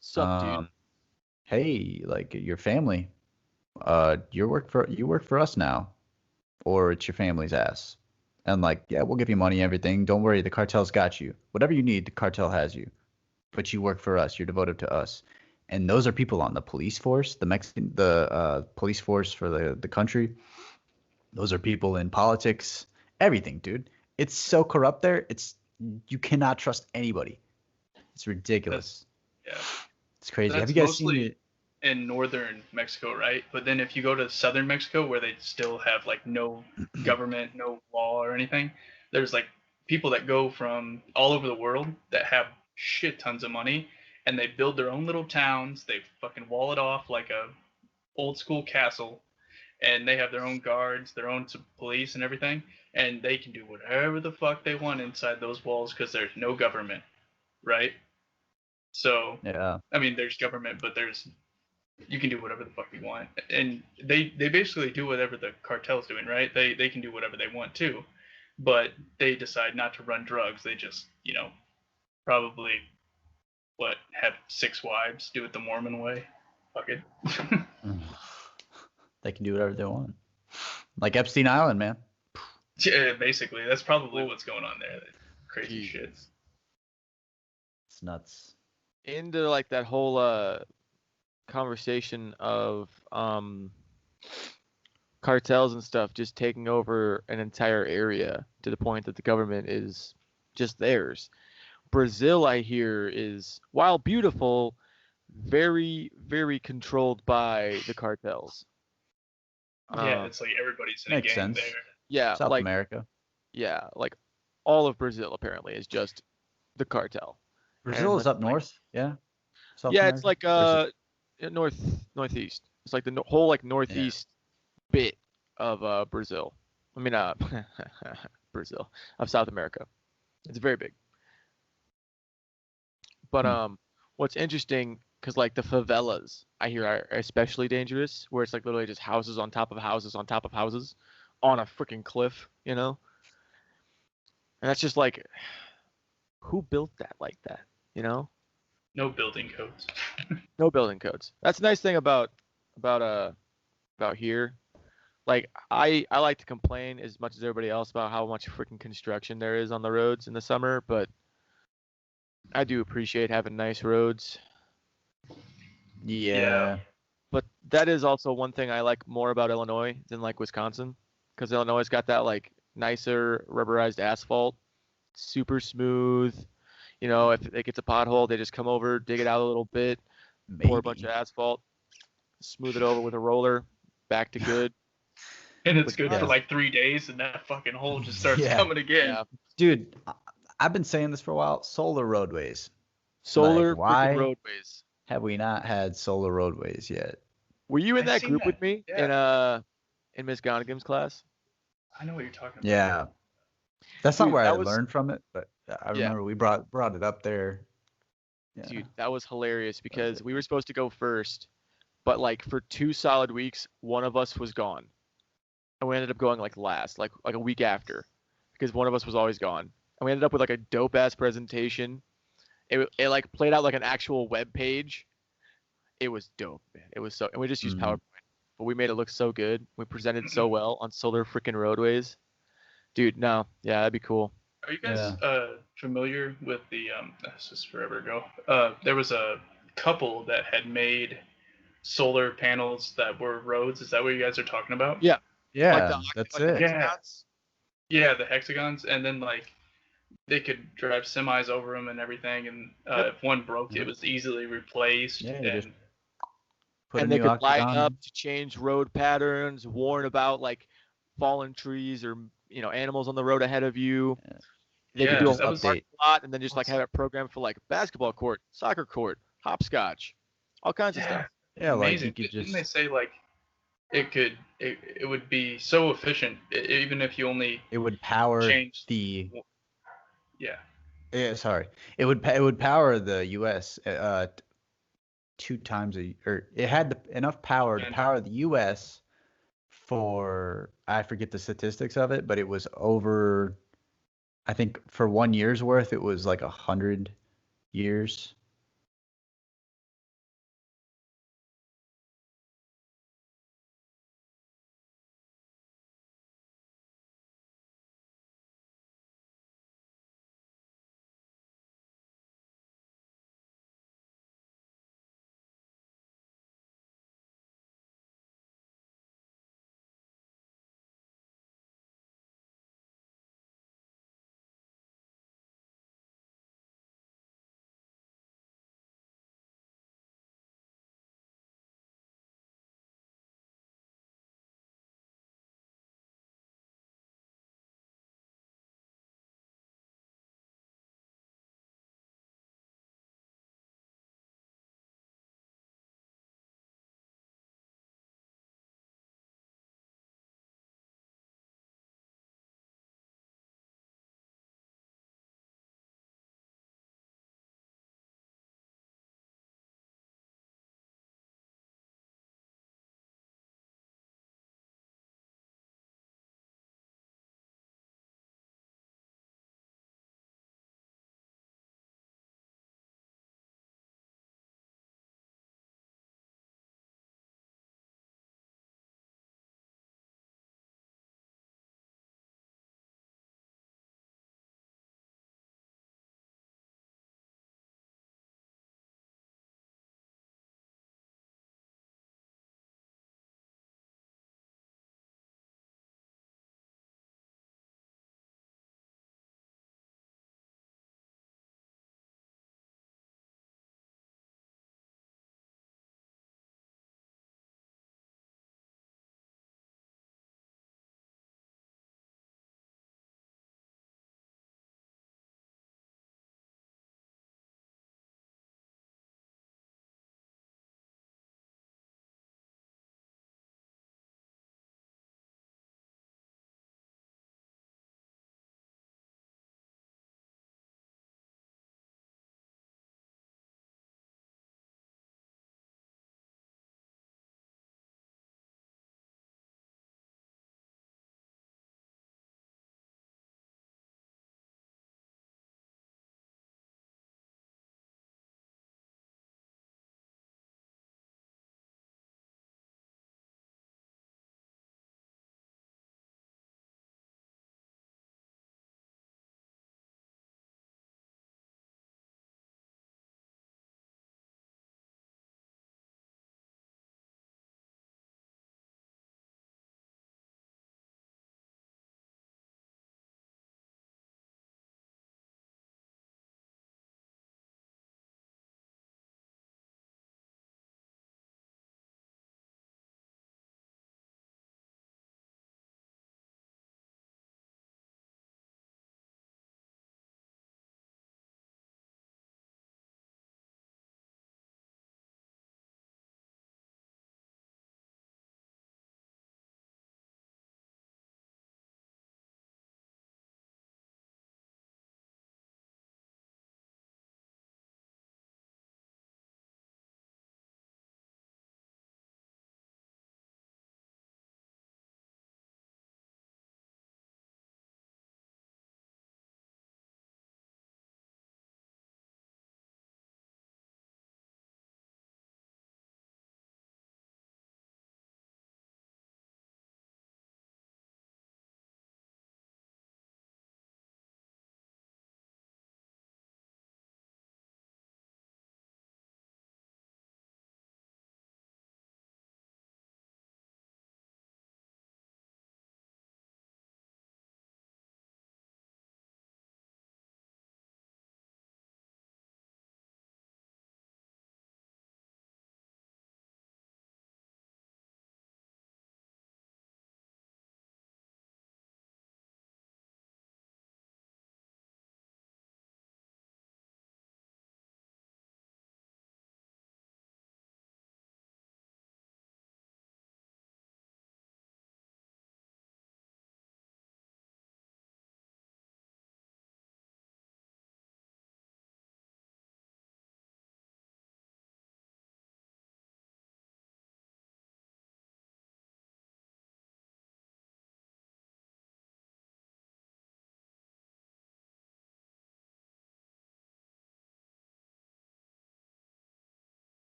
sup, dude. hey, like your family, you work for us now, or it's your family's ass. And like, yeah, we'll give you money, everything. Don't worry, the cartel's got you. Whatever you need, the cartel has you. But you work for us. You're devoted to us. And those are people on the police force, the police force for the country. Those are people in politics, everything, dude. It's so corrupt there. You cannot trust anybody. It's That's ridiculous. yeah. It's crazy. Have That's you guys seen mostly the? in northern Mexico, right? But then if you go to southern Mexico, where they still have like no government, no law or anything, there's like people that go from all over the world that have shit tons of money, and they build their own little towns. They fucking wall it off like a old school castle, and they have their own guards, their own police and everything, and they can do whatever the fuck they want inside those walls because there's no government, right? So, Yeah. I mean, there's government, but you can do whatever the fuck you want, and they basically do whatever the cartel's doing, right? They can do whatever they want too, but they decide not to run drugs. They just probably have 6 wives, do it the Mormon way. Fuck it. They can do whatever they want. Like Epstein Island, man. Yeah, basically, that's probably what's going on there. That crazy shit. It's nuts. Into like that whole conversation of cartels and stuff just taking over an entire area to the point that the government is just theirs. Brazil, I hear, is, while beautiful, very, very controlled by the cartels. Yeah, it's like everybody's in a Makes gang sense. there. Yeah, South like America. yeah, like all of Brazil apparently is just the cartel. Brazil And is up like, north, yeah. South yeah, America? it's like northeast. It's like the whole like northeast bit of Brazil. I mean Brazil, of South America. It's very big. But what's interesting, because like the favelas I hear are especially dangerous, where it's like literally just houses on top of houses on top of houses on a freaking cliff, And that's just like, who built that like that, No building codes. No building codes. That's the nice thing about here. Like I like to complain as much as everybody else about how much freaking construction there is on the roads in the summer, but I do appreciate having nice roads. Yeah. But that is also one thing I like more about Illinois than like Wisconsin, because Illinois got that like nicer rubberized asphalt, super smooth. If it gets a pothole, they just come over, dig it out a little bit, pour a bunch of asphalt, smooth it over with a roller, back to good. And it's good for like 3 days, and that fucking hole just starts coming again. Yeah. Dude, I've been saying this for a while. Solar roadways. Solar why freaking roadways. Have we not had solar roadways yet? Were you in that group with me Yeah. in Miss Gonigam's class? I know what you're talking about. Yeah. That's Dude, not where I learned from it, but I Yeah. remember we brought it up there. Yeah. Dude, that was hilarious because we were supposed to go first, but like for 2 solid weeks, one of us was gone. And we ended up going like last, like a week after, because one of us was always gone. And we ended up with like a dope ass presentation. It like played out like an actual web page. It was dope, man. It was so, and we just used PowerPoint, but we made it look so good. We presented so well on solar freaking roadways. Dude, no, yeah, that'd be cool. Are you guys familiar with the this is forever ago. There was a couple that had made solar panels that were roads. Is that what you guys are talking about? Yeah. Yeah, like that's like it. The hexagons? Yeah, the hexagons, and then like they could drive semis over them and everything, and if one broke, it was easily replaced. Yeah, and they could light up to change road patterns, warn about like fallen trees or animals on the road ahead of you. They could do a whole parking lot and then just like have it programmed for like basketball court, soccer court, hopscotch, all kinds of stuff. Yeah, amazing. Like you could Didn't they say like it would be so efficient even if you only would power change the yeah sorry it would power the U.S. 2 times it had enough power to power the U.S. for, I forget the statistics of it, but it was over, I think for 1 year's worth it was like 100 years.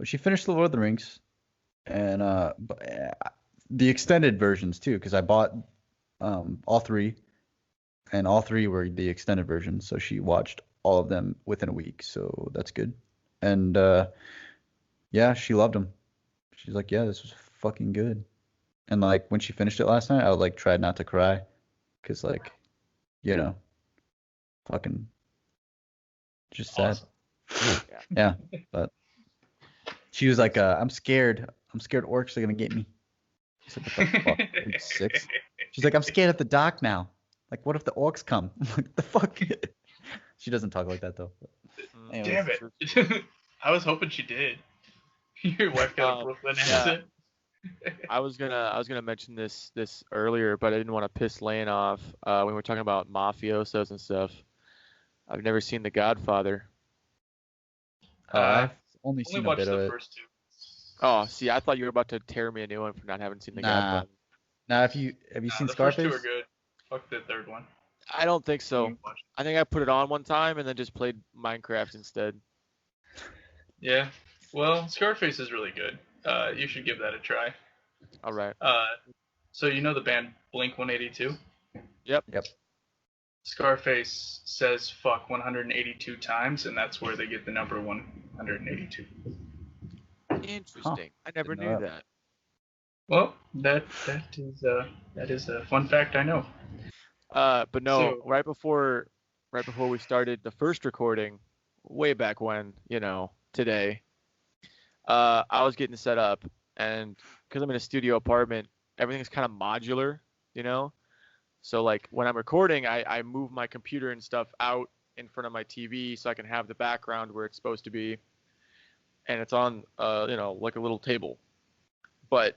But she finished the Lord of the Rings, and the extended versions too, because I bought all three, and all three were the extended versions. So she watched all of them within a week. So that's good. And yeah, she loved them. She's like, yeah, this was fucking good. And like when she finished it last night, I like tried not to cry, cause like, you know, fucking just sad. Awesome. Yeah, but she was like, I'm scared. I'm scared orcs are gonna get me. I said, what the fuck? Are you 6? She's like, I'm scared at the dock now. Like, what if the orcs come? I'm like, the fuck? She doesn't talk like that though. Anyways. Damn it. I was hoping she did. Your wife got a Brooklyn accent. I was gonna mention this earlier, but I didn't want to piss Lane off. When we were talking about mafiosos and stuff. I've never seen The Godfather. I've only seen a watched bit of the it. first 2. Oh, see, I thought you were about to tear me a new one for not having seen The Godfather. Now, have you seen the Scarface? first 2 are good. Fuck the third one. I don't think so. I think I put it on one time and then just played Minecraft instead. Yeah. Well, Scarface is really good. You should give that a try. All right. So you know the band Blink-182? Yep. Scarface says fuck 182 times, and that's where they get the number 182. Interesting. I never knew that. Well, that is a fun fact I know. But no, So- right before we started the first recording, way back when, today, I was getting set up, and because I'm in a studio apartment, everything's kind of modular, So like when I'm recording, I move my computer and stuff out in front of my TV so I can have the background where it's supposed to be, and it's on, like a little table. But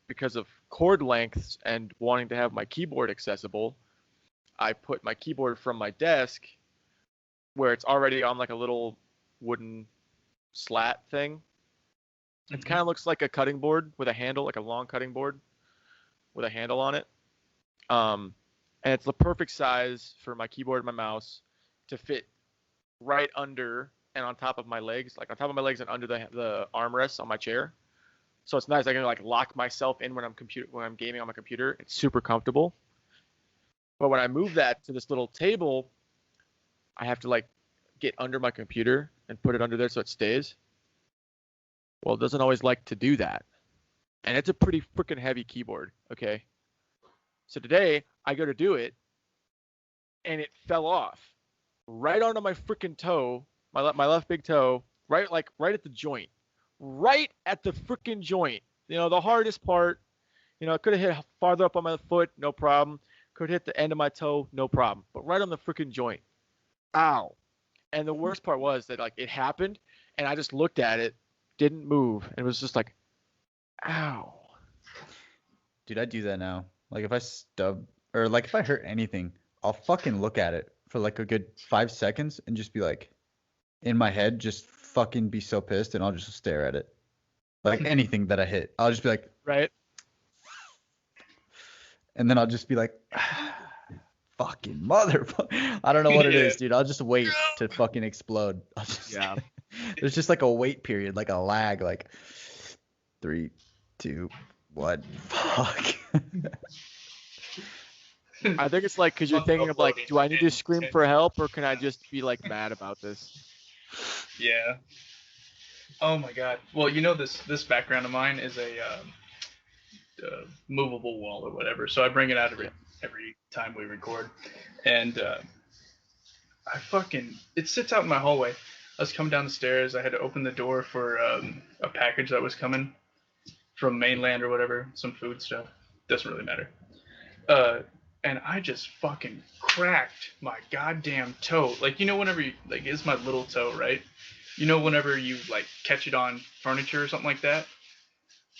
because of cord lengths and wanting to have my keyboard accessible, I put my keyboard from my desk where it's already on like a little wooden slat thing. It kind of looks like a cutting board with a handle, like a long cutting board with a handle on it. And it's the perfect size for my keyboard and my mouse to fit right under and on top of my legs, like on top of my legs and under the armrests on my chair. So it's nice. I can like lock myself in when I'm gaming on my computer. It's super comfortable. But when I move that to this little table, I have to like get under my computer and put it under there so it stays. Well, it doesn't always like to do that. And it's a pretty freaking heavy keyboard, okay? So today, I go to do it, and it fell off right onto my freaking toe, my left big toe, right at the joint. Right at the freaking joint. The hardest part. It could have hit farther up on my foot, no problem. Could hit the end of my toe, no problem. But right on the freaking joint. Ow. And the worst part was that like it happened, and I just looked at it, didn't move, and it was just like, ow. Dude, I do that now. Like if I stub or like if I hurt anything, I'll fucking look at it for like a good 5 seconds and just be like, in my head, just fucking be so pissed, and I'll just stare at it. Like anything that I hit, I'll just be like, right. And then I'll just be like, fucking motherfucker. I don't know what it is, dude. I'll just wait to fucking explode. Yeah. There's just like a wait period, like a lag, like 3, 2, 1. Fuck. I think it's like because you're thinking of like, do I need to scream for help or can I just be like mad about this? Yeah. Oh my god. Well, this background of mine is a movable wall or whatever, so I bring it out every time we record, and it sits out in my hallway. I was coming down the stairs. I had to open the door for a package that was coming from mainland or whatever, some food stuff. Doesn't really matter. And I just fucking cracked my goddamn toe. Like, whenever you, like, it's my little toe, right? Whenever you, like, catch it on furniture or something like that.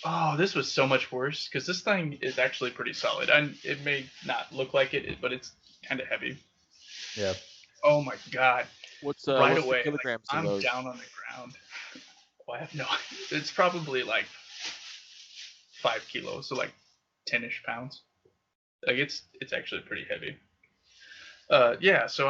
Oh, this was so much worse, because this thing is actually pretty solid. And it may not look like it, but it's kind of heavy. Yeah. Oh my god. What's right what's away, the kilograms like, of I'm those? down on the ground. Oh, I have no idea. It's probably like 5 kilos, so like 10-ish pounds. Like it's actually pretty heavy. Yeah, so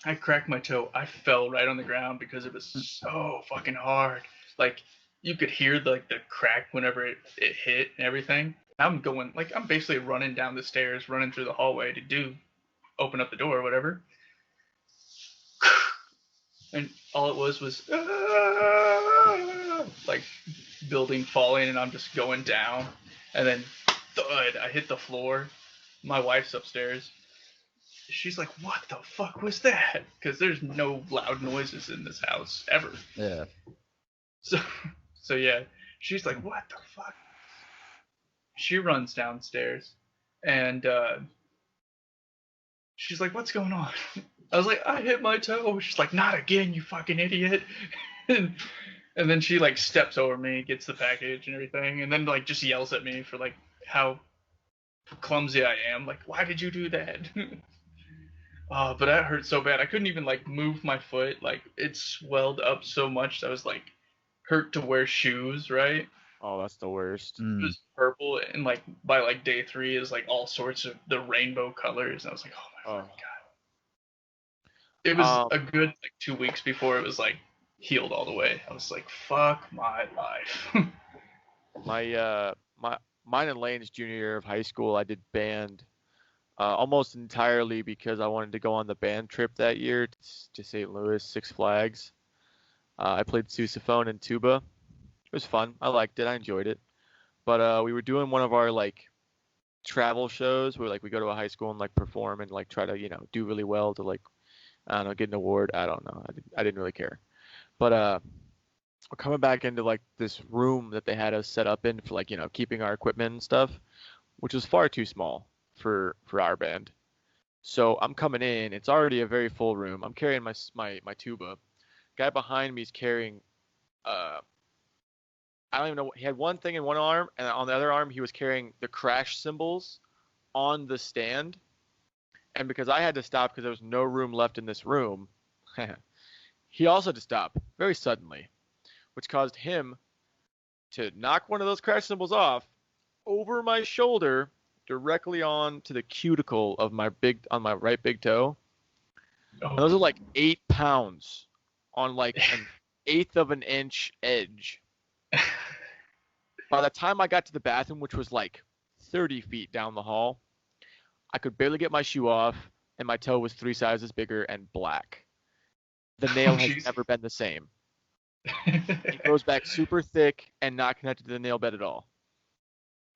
I cracked my toe. I fell right on the ground because it was so fucking hard. Like you could hear the crack whenever it hit and everything. I'm going like I'm basically running down the stairs, running through the hallway to open up the door or whatever. And all it was like building falling, and I'm just going down, and then thud, I hit the floor. My wife's upstairs. She's like, "What the fuck was that?" Because there's no loud noises in this house ever. Yeah. So, so yeah, she's like, "What the fuck?" She runs downstairs, and she's like, "What's going on?" I was like, "I hit my toe." She's like, "Not again, you fucking idiot." and, and then she like steps over me, gets the package and everything, and then like just yells at me for like how clumsy I am. Like, why did you do that? Oh, but that hurt so bad. I couldn't even like move my foot. Like it swelled up so much that I was like hurt to wear shoes, right? Oh, that's the worst. It was purple, and like by like day 3 is like all sorts of the rainbow colors. And I was like, oh my fucking god. It was a good like 2 weeks before it was like healed all the way. I was like, fuck my life. Mine and Lane's junior year of high school, I did band almost entirely because I wanted to go on the band trip that year to St. Louis, Six Flags. I played sousaphone and tuba. It was fun. I liked it. I enjoyed it. But we were doing one of our like travel shows where like we go to a high school and like perform and like try to do really well to like I don't know get an award. I don't know. I didn't really care. But we're coming back into like this room that they had us set up in for like keeping our equipment and stuff, which was far too small for our band. So I'm coming in. It's already a very full room. I'm carrying my tuba. Guy behind me is carrying I don't even know. He had one thing in one arm, and on the other arm he was carrying the crash cymbals on the stand. And because I had to stop because there was no room left in this room, he also had to stop very suddenly, which caused him to knock one of those crash cymbals off over my shoulder directly on to the cuticle of my right big toe. And those are like 8 pounds on like an eighth of an inch edge. By the time I got to the bathroom, which was like 30 feet down the hall, I could barely get my shoe off, and my toe was 3 sizes bigger and black. The nail has never been the same. It goes back super thick and not connected to the nail bed at all.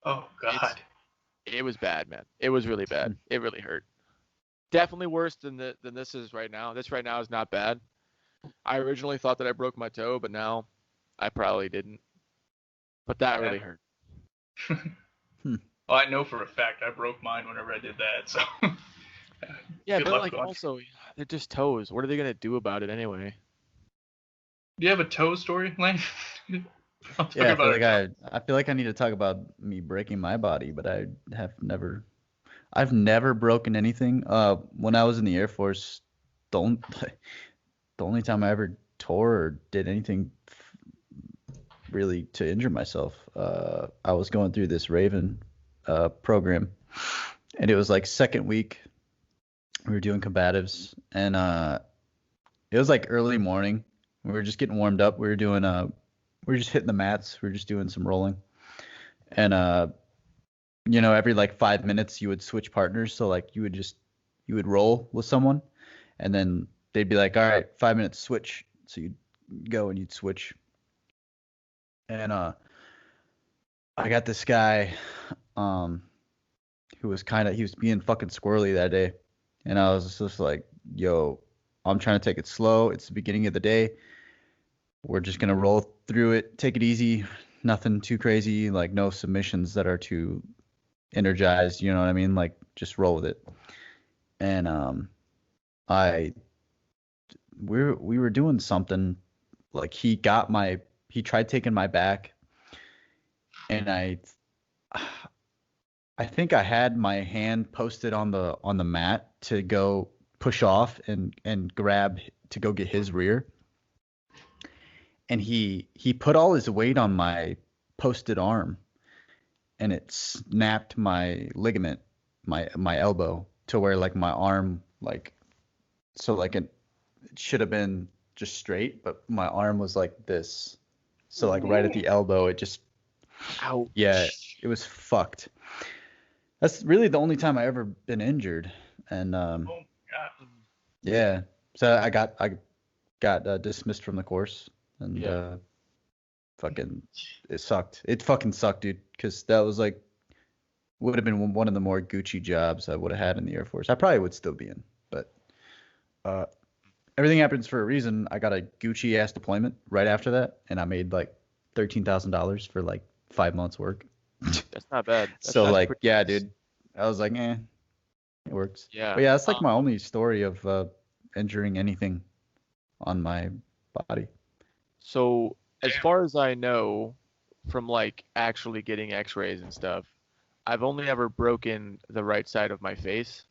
Oh god. It was bad, man. It was really bad. It really hurt. Definitely worse than this is right now. This right now is not bad. I originally thought that I broke my toe, but now I probably didn't. But that really hurt. Well, I know for a fact I broke mine whenever I did that. So yeah, but like also they're just toes. What are they gonna do about it anyway? Do you have a toe story, Lane? Yeah, I feel like I need to talk about me breaking my body, but I've never broken anything. When I was in the Air Force, the only time I ever tore or did anything really to injure myself, I was going through this Raven program, and it was like second week. We were doing combatives, and it was like early morning. We were just getting warmed up. We were just hitting the mats. We were just doing some rolling, and every like 5 minutes you would switch partners. So like you would roll with someone, and then they'd be like, all right, 5 minutes switch. So you'd go and you'd switch. And I got this guy who was he was being fucking squirrely that day. And I was just like, yo, I'm trying to take it slow. It's the beginning of the day. We're just going to roll through it. Take it easy. Nothing too crazy. Like no submissions that are too energized. You know what I mean? Like just roll with it. And we were doing something. Like he tried taking my back. And I think I had my hand posted on the mat to go push off and grab to go get his rear. And he put all his weight on my posted arm, and it snapped my ligament, my elbow, to where like my arm like it should have been just straight, but my arm was like this. So like right at the elbow, it just, Ouch. yeah, it was fucked. That's really the only time I ever been injured. And Oh my god. yeah, so I got dismissed from the course, and Yeah. fucking it sucked. It fucking sucked, dude, because that was like would have been one of the more Gucci jobs I would have had in the Air Force. I probably would still be in, but everything happens for a reason. I got a Gucci ass deployment right after that, and I made like $13,000 for like 5 months work. That's not bad. So that's like, pretty yeah, nice. dude, I was like, it works. Yeah. But yeah, that's like my only story of injuring anything on my body. So as Damn. far as I know, from like actually getting X-rays and stuff, I've only ever broken the right side of my face.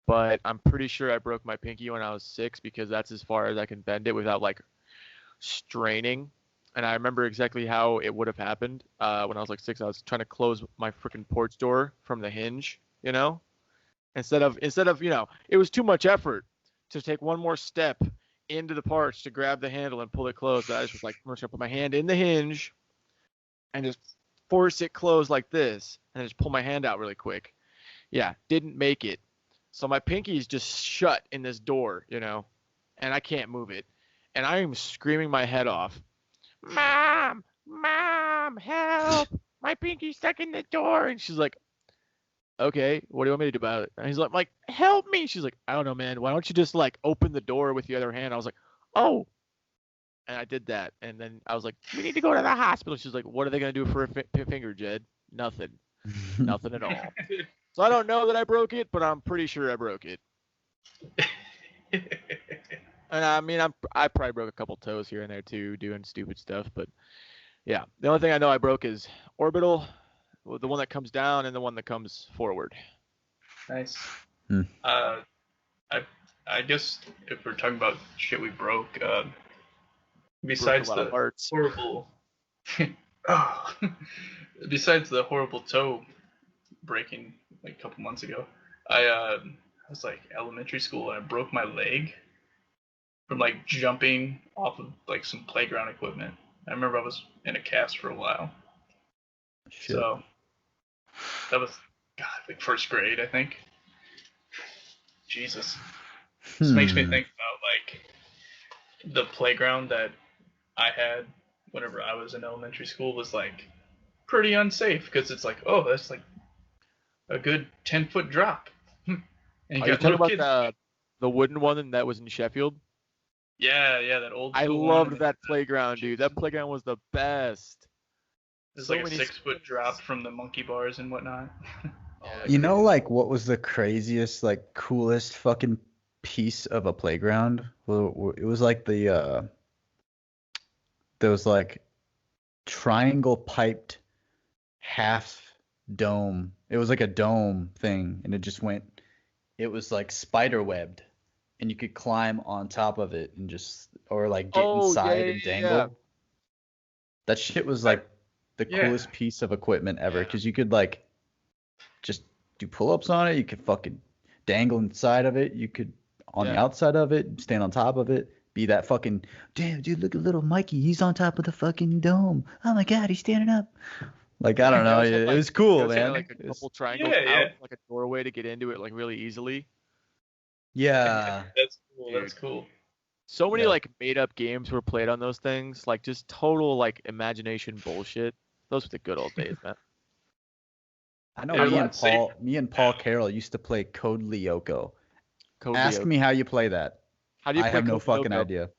But I'm pretty sure I broke my pinky when I was 6 because that's as far as I can bend it without like straining. And I remember exactly how it would have happened. When I was like 6, I was trying to close my freaking porch door from the hinge, you know? Instead of, it was too much effort to take one more step into the porch to grab the handle and pull it closed. But I just was like, I'm just gonna put my hand in the hinge and just force it closed like this, and just pull my hand out really quick. Yeah, didn't make it. So my pinky's just shut in this door, and I can't move it. And I am screaming my head off. Mom, help! My pinky's stuck in the door. And she's like, okay, what do you want me to do about it? And he's like, help me. She's like, I don't know, man. Why don't you just like open the door with the other hand? I was like, oh. And I did that. And then I was like, we need to go to the hospital. She's like, what are they going to do for a finger, Jed? Nothing. Nothing at all. So I don't know that I broke it, but I'm pretty sure I broke it. And I mean, I probably broke a couple toes here and there too, doing stupid stuff. But yeah, the only thing I know I broke is orbital, the one that comes down and the one that comes forward. Nice. Hmm. I guess if we're talking about shit we broke, besides Broke a lot of the hearts. horrible, oh, besides the horrible toe breaking like a couple months ago, I was like elementary school and I broke my leg from like jumping off of like some playground equipment. I remember I was in a cast for a while. Shit. So that was like first grade, I think. Jesus. This makes me think about like the playground that I had whenever I was in elementary school was like pretty unsafe because it's like, oh, that's like a good 10-foot drop. And you Are you got talking little about kids. the wooden one that was in Sheffield? Yeah, that old I school loved one. that playground, dude. That playground was the best. It's So like a many 6-foot swings. drop from the monkey bars and whatnot. Yeah, You know, like what was the craziest, like coolest fucking piece of a playground? Well, it was like those like triangle piped half dome. It was like a dome thing, and it was like spider webbed, and you could climb on top of it and or like get inside and dangle. Yeah. That shit was like the Yeah. coolest piece of equipment ever, because you could like just do pull-ups on it. You could fucking dangle inside of it. You could on the outside of it, stand on top of it, be that fucking, damn, dude, look at little Mikey. He's on top of the fucking dome. Oh my God, he's standing up. Like, I don't know. It was cool, man. Like a couple triangles out, like a doorway to get into it, like really easily. Yeah. That's cool. Dude. That's cool. So many like made up games were played on those things, like just total like imagination bullshit. Those were the good old days, man. I know Yeah, me and Paul Carroll used to play Code Lyoko. Code Ask Lyoko. me how you play that. How do you I play have no Code fucking Lyoko? idea.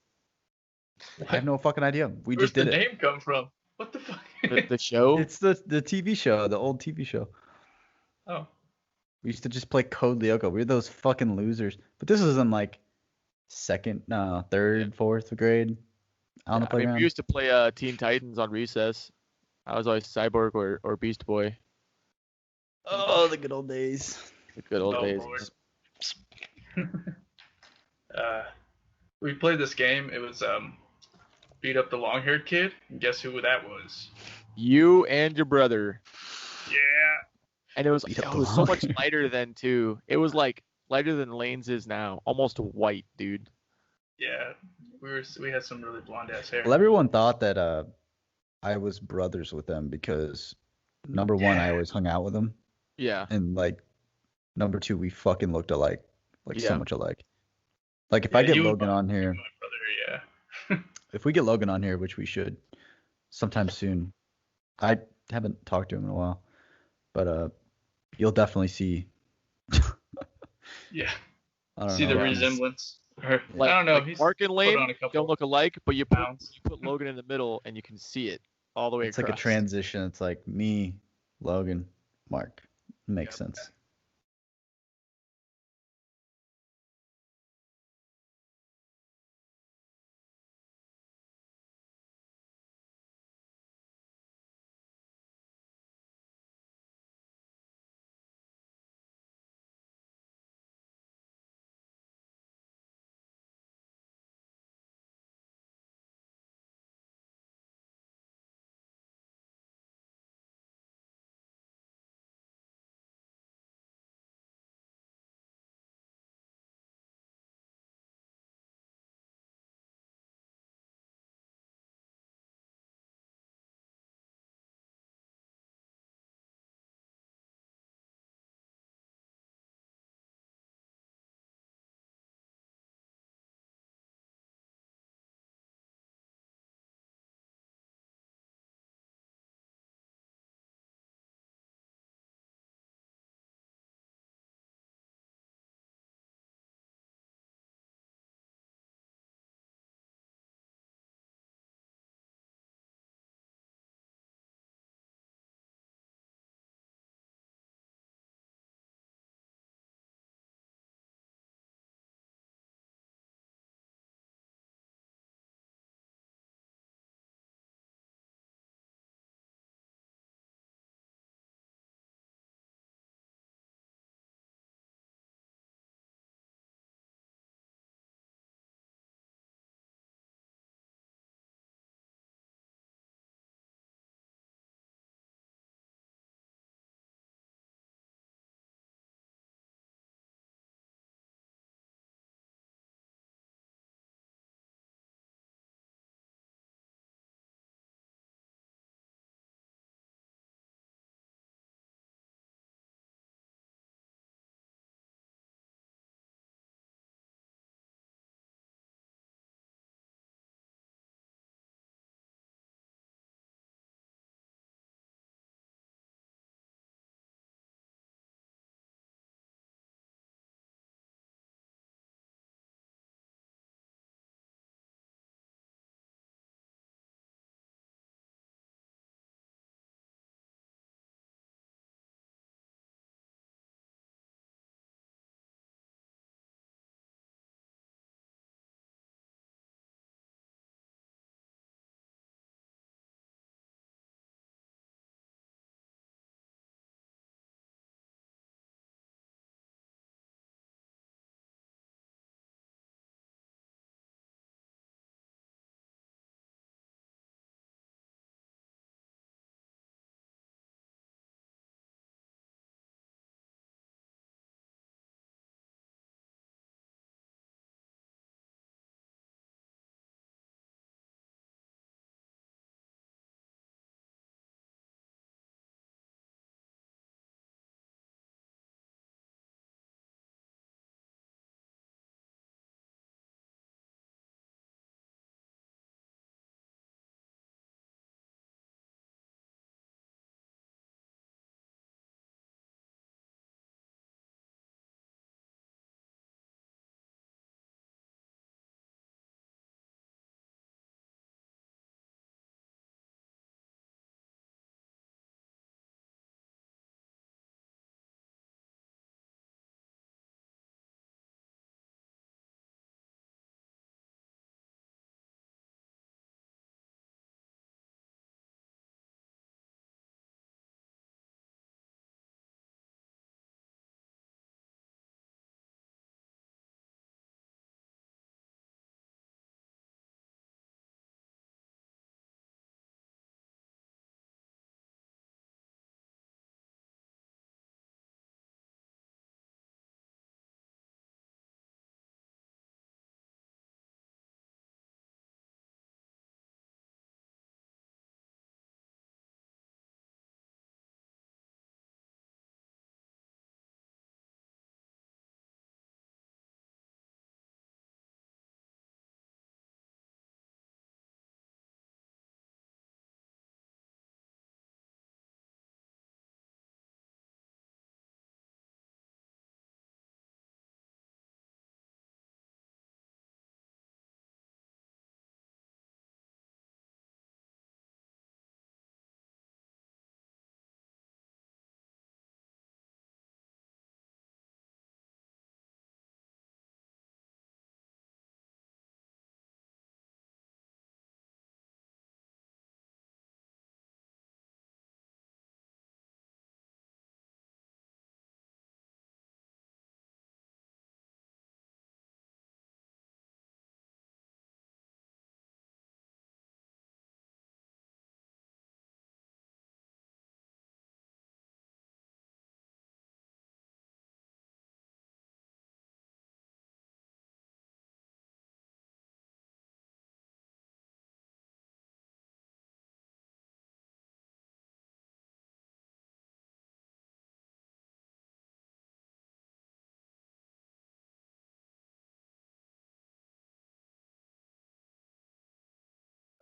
I have no fucking idea. We Where's just did the it. name come from? What the fuck? The show? It's the TV show, the old TV show. Oh. We used to just play Code Lyoko. We were those fucking losers. But this was in like third, fourth grade on the playground. We used to play Teen Titans on recess. I was always Cyborg or Beast Boy. Oh, the good old days. The good old days. Lord. We played this game. It was beat up the long-haired kid. And guess who that was? You and your brother. Yeah. And it was so much lighter than too. It was like lighter than Lane's is now. Almost white, dude. Yeah, we had some really blonde ass hair. Well, everyone thought that I was brothers with them because number one, I Yeah. always hung out with them, Yeah. and like number two, we fucking looked alike, like so Yeah. much alike. Like if Yeah, I get you would Logan on be here, my brother. Yeah. if we get Logan on here, which we should sometime soon, I haven't talked to him in a while, but you'll definitely see. Yeah. I don't See know. the Yeah. resemblance. Or, Like I don't know. like He's Mark and put Lane on a don't couple look alike, but you pounds. put Logan in the middle and you can see it all the way It's like a across. transition. It's like me, Logan, Mark. Makes Yep. sense.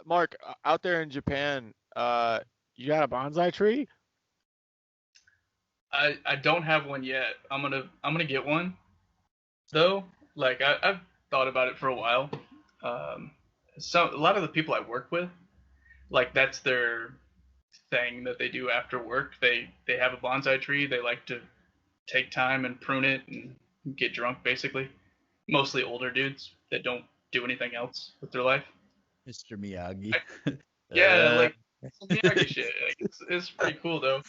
Mark, out there in Japan, you got a bonsai tree? I don't have one yet. I'm gonna get one though. Like I've thought about it for a while. Um, so a lot of the people I work with, like that's their thing that they do after work. They have a bonsai tree. They like to take time and prune it and get drunk basically. Mostly older dudes that don't do anything else with their life. Mr. Miyagi. I, yeah, like Uh, some Miyagi shit. Like, it's pretty cool though.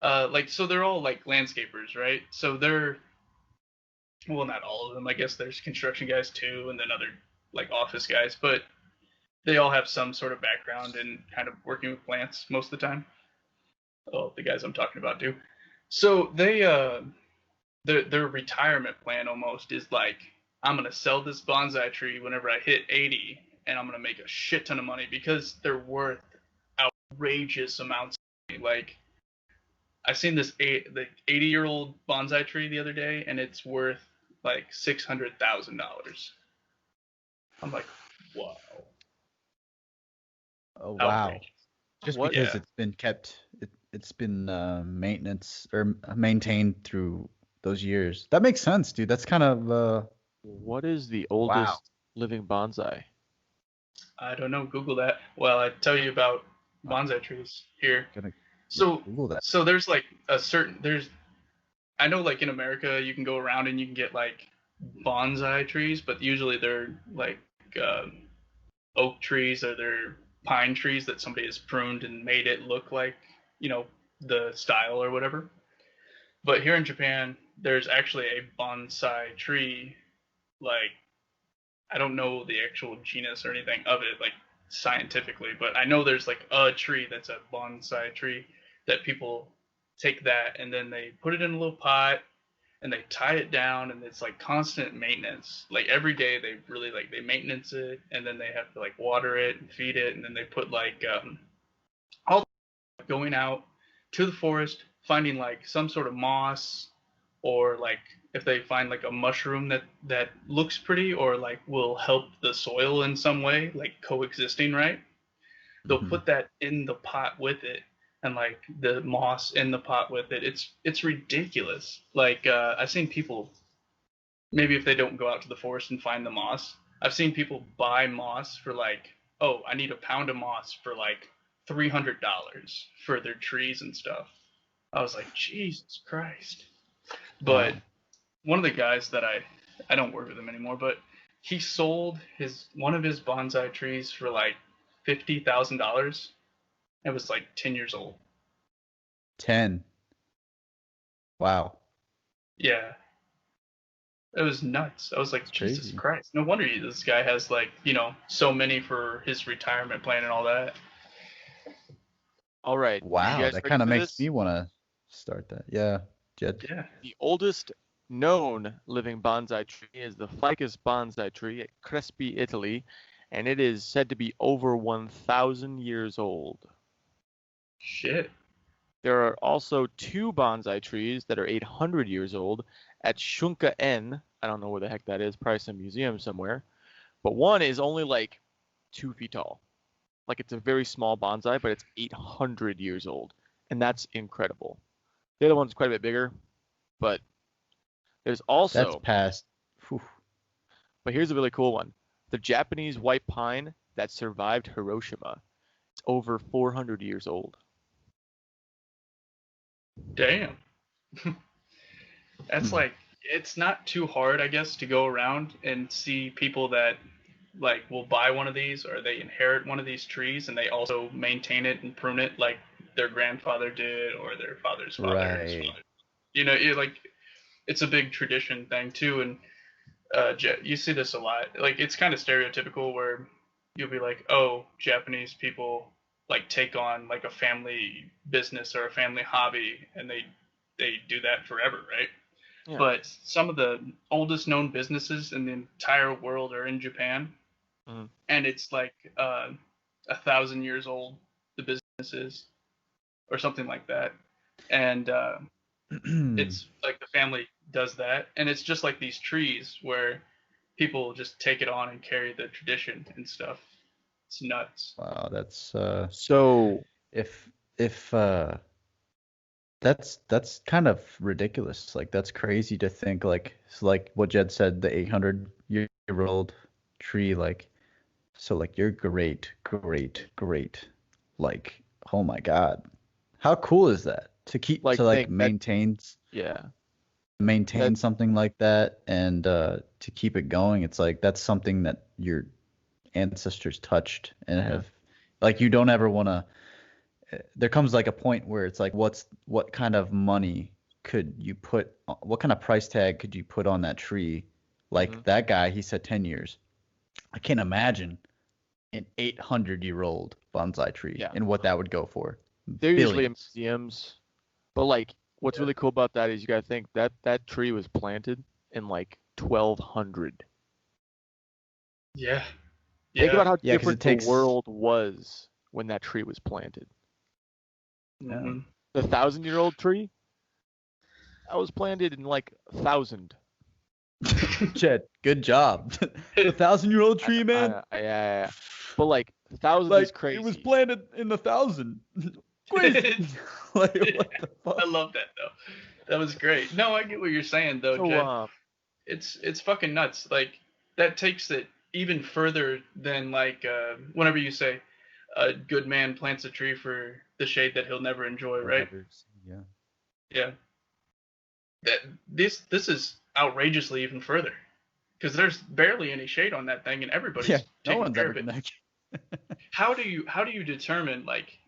Like so they're all like landscapers, right? So they're well, not all of them. I guess there's construction guys too, and then other like office guys, but they all have some sort of background in kind of working with plants most of the time. Oh, the guys I'm talking about do. So they their retirement plan almost is like I'm gonna sell this bonsai tree whenever I hit 80, and I'm gonna make a shit ton of money because they're worth outrageous amounts of money. Like I seen the 80-year-old bonsai tree the other day, and it's worth like $600,000. I'm like, wow, oh wow. outrageous. Just What? because Yeah. it's been kept, it's been maintenance or maintained through those years. That makes sense, dude. That's kind of What is the wow. oldest living bonsai? I don't know. Google that. Well, I tell you about bonsai trees here. Gonna So, Google that. so there's like a certain there's I know like in America you can go around and you can get like bonsai trees, but usually they're like uh, oak trees or they're pine trees that somebody has pruned and made it look like you know the style or whatever. But here in Japan, there's actually a bonsai tree. Like I don't know the actual genus or anything of it, like scientifically, but I know there's like a tree that's a bonsai tree that people take that and then they put it in a little pot and they tie it down and it's like constant maintenance. Like every day they really like they maintenance it and then they have to like water it and feed it and then they put like all going out to the forest, finding like some sort of moss or like if they find like a mushroom that looks pretty or like will help the soil in some way, like coexisting, right? They'll Hmm. put that in the pot with it and like the moss in the pot with it. It's ridiculous. Like I've seen people maybe if they don't go out to the forest and find the moss, I've seen people buy moss for like, oh, I need a pound of moss for like $300 for their trees and stuff. I was like, Jesus Christ. But Wow. one of the guys that I don't work with him anymore, but he sold his one of his bonsai trees for like $50,000. It was like 10 years old. 10. Wow. Yeah, it was nuts. I was like, It's Jesus crazy. Christ. No wonder this guy has like, so many for his retirement plan and all that. All right, you Wow, guys that ready kind of for makes this? me want to start that. Yeah, Jed. Yeah. The oldest known living bonsai tree is the ficus bonsai tree at Crespi, Italy, and it is said to be over 1,000 years old. Shit. There are also two bonsai trees that are 800 years old at Shunka N. I don't know where the heck that is, probably some museum somewhere. But one is only like 2 feet tall. Like it's a very small bonsai, but it's 800 years old. And that's incredible. The other one's quite a bit bigger, but there's That's also, past. Whew. but here's a really cool one. The Japanese white pine that survived Hiroshima. It's over 400 years old. Damn. That's Hmm. like it's not too hard, I guess, to go around and see people that like will buy one of these or they inherit one of these trees and they also maintain it and prune it like their grandfather did or their father's father's Right. father. Like it's a big tradition thing too, and you see this a lot. Like it's kind of stereotypical where you'll be like, oh, Japanese people like take on like a family business or a family hobby, and they do that forever, right? Yeah. But some of the oldest known businesses in the entire world are in Japan, Mhm. and it's like 1,000 years old. The business is, or something like that, and it's like the family does that, and it's just like these trees where people just take it on and carry the tradition and stuff. It's nuts. Wow, that's So if that's kind of ridiculous. Like that's crazy to think like what Jed said, the 800-year-old tree, like so like you're great. Like, oh my God. How cool is that? To keep like to like think that maintain that something like that and to keep it going. It's like that's something that your ancestors touched and have like you don't ever want to there comes like a point where it's like what kind of money could you put what kind of price tag could you put on that tree like that guy he said 10 years. I can't imagine an 800-year-old bonsai tree yeah. and what that would go for. They're usually in Billions. museums, but like what's really cool about that is you gotta think that that tree was planted in like 1200. Yeah. Think about Yeah. how Yeah, because it different the takes world was when that tree was planted. hmm The 1,000-year-old tree that was planted in like 1,000. Chet, good job. The 1,000-year-old tree, man. Yeah. But like 1,000 is Like it was crazy. planted in the 1,000. Crazy. Like what the I fuck? love that though. That was great. No, I get what you're saying though, So Jed. It's fucking nuts. Like that takes it even further than like whenever you say a good man plants a tree for the shade that he'll never enjoy, right? Yeah. Yeah. That this is outrageously even further because there's barely any shade on that thing and Yeah. everybody's No taking one's care ever of it. been that. How do you determine like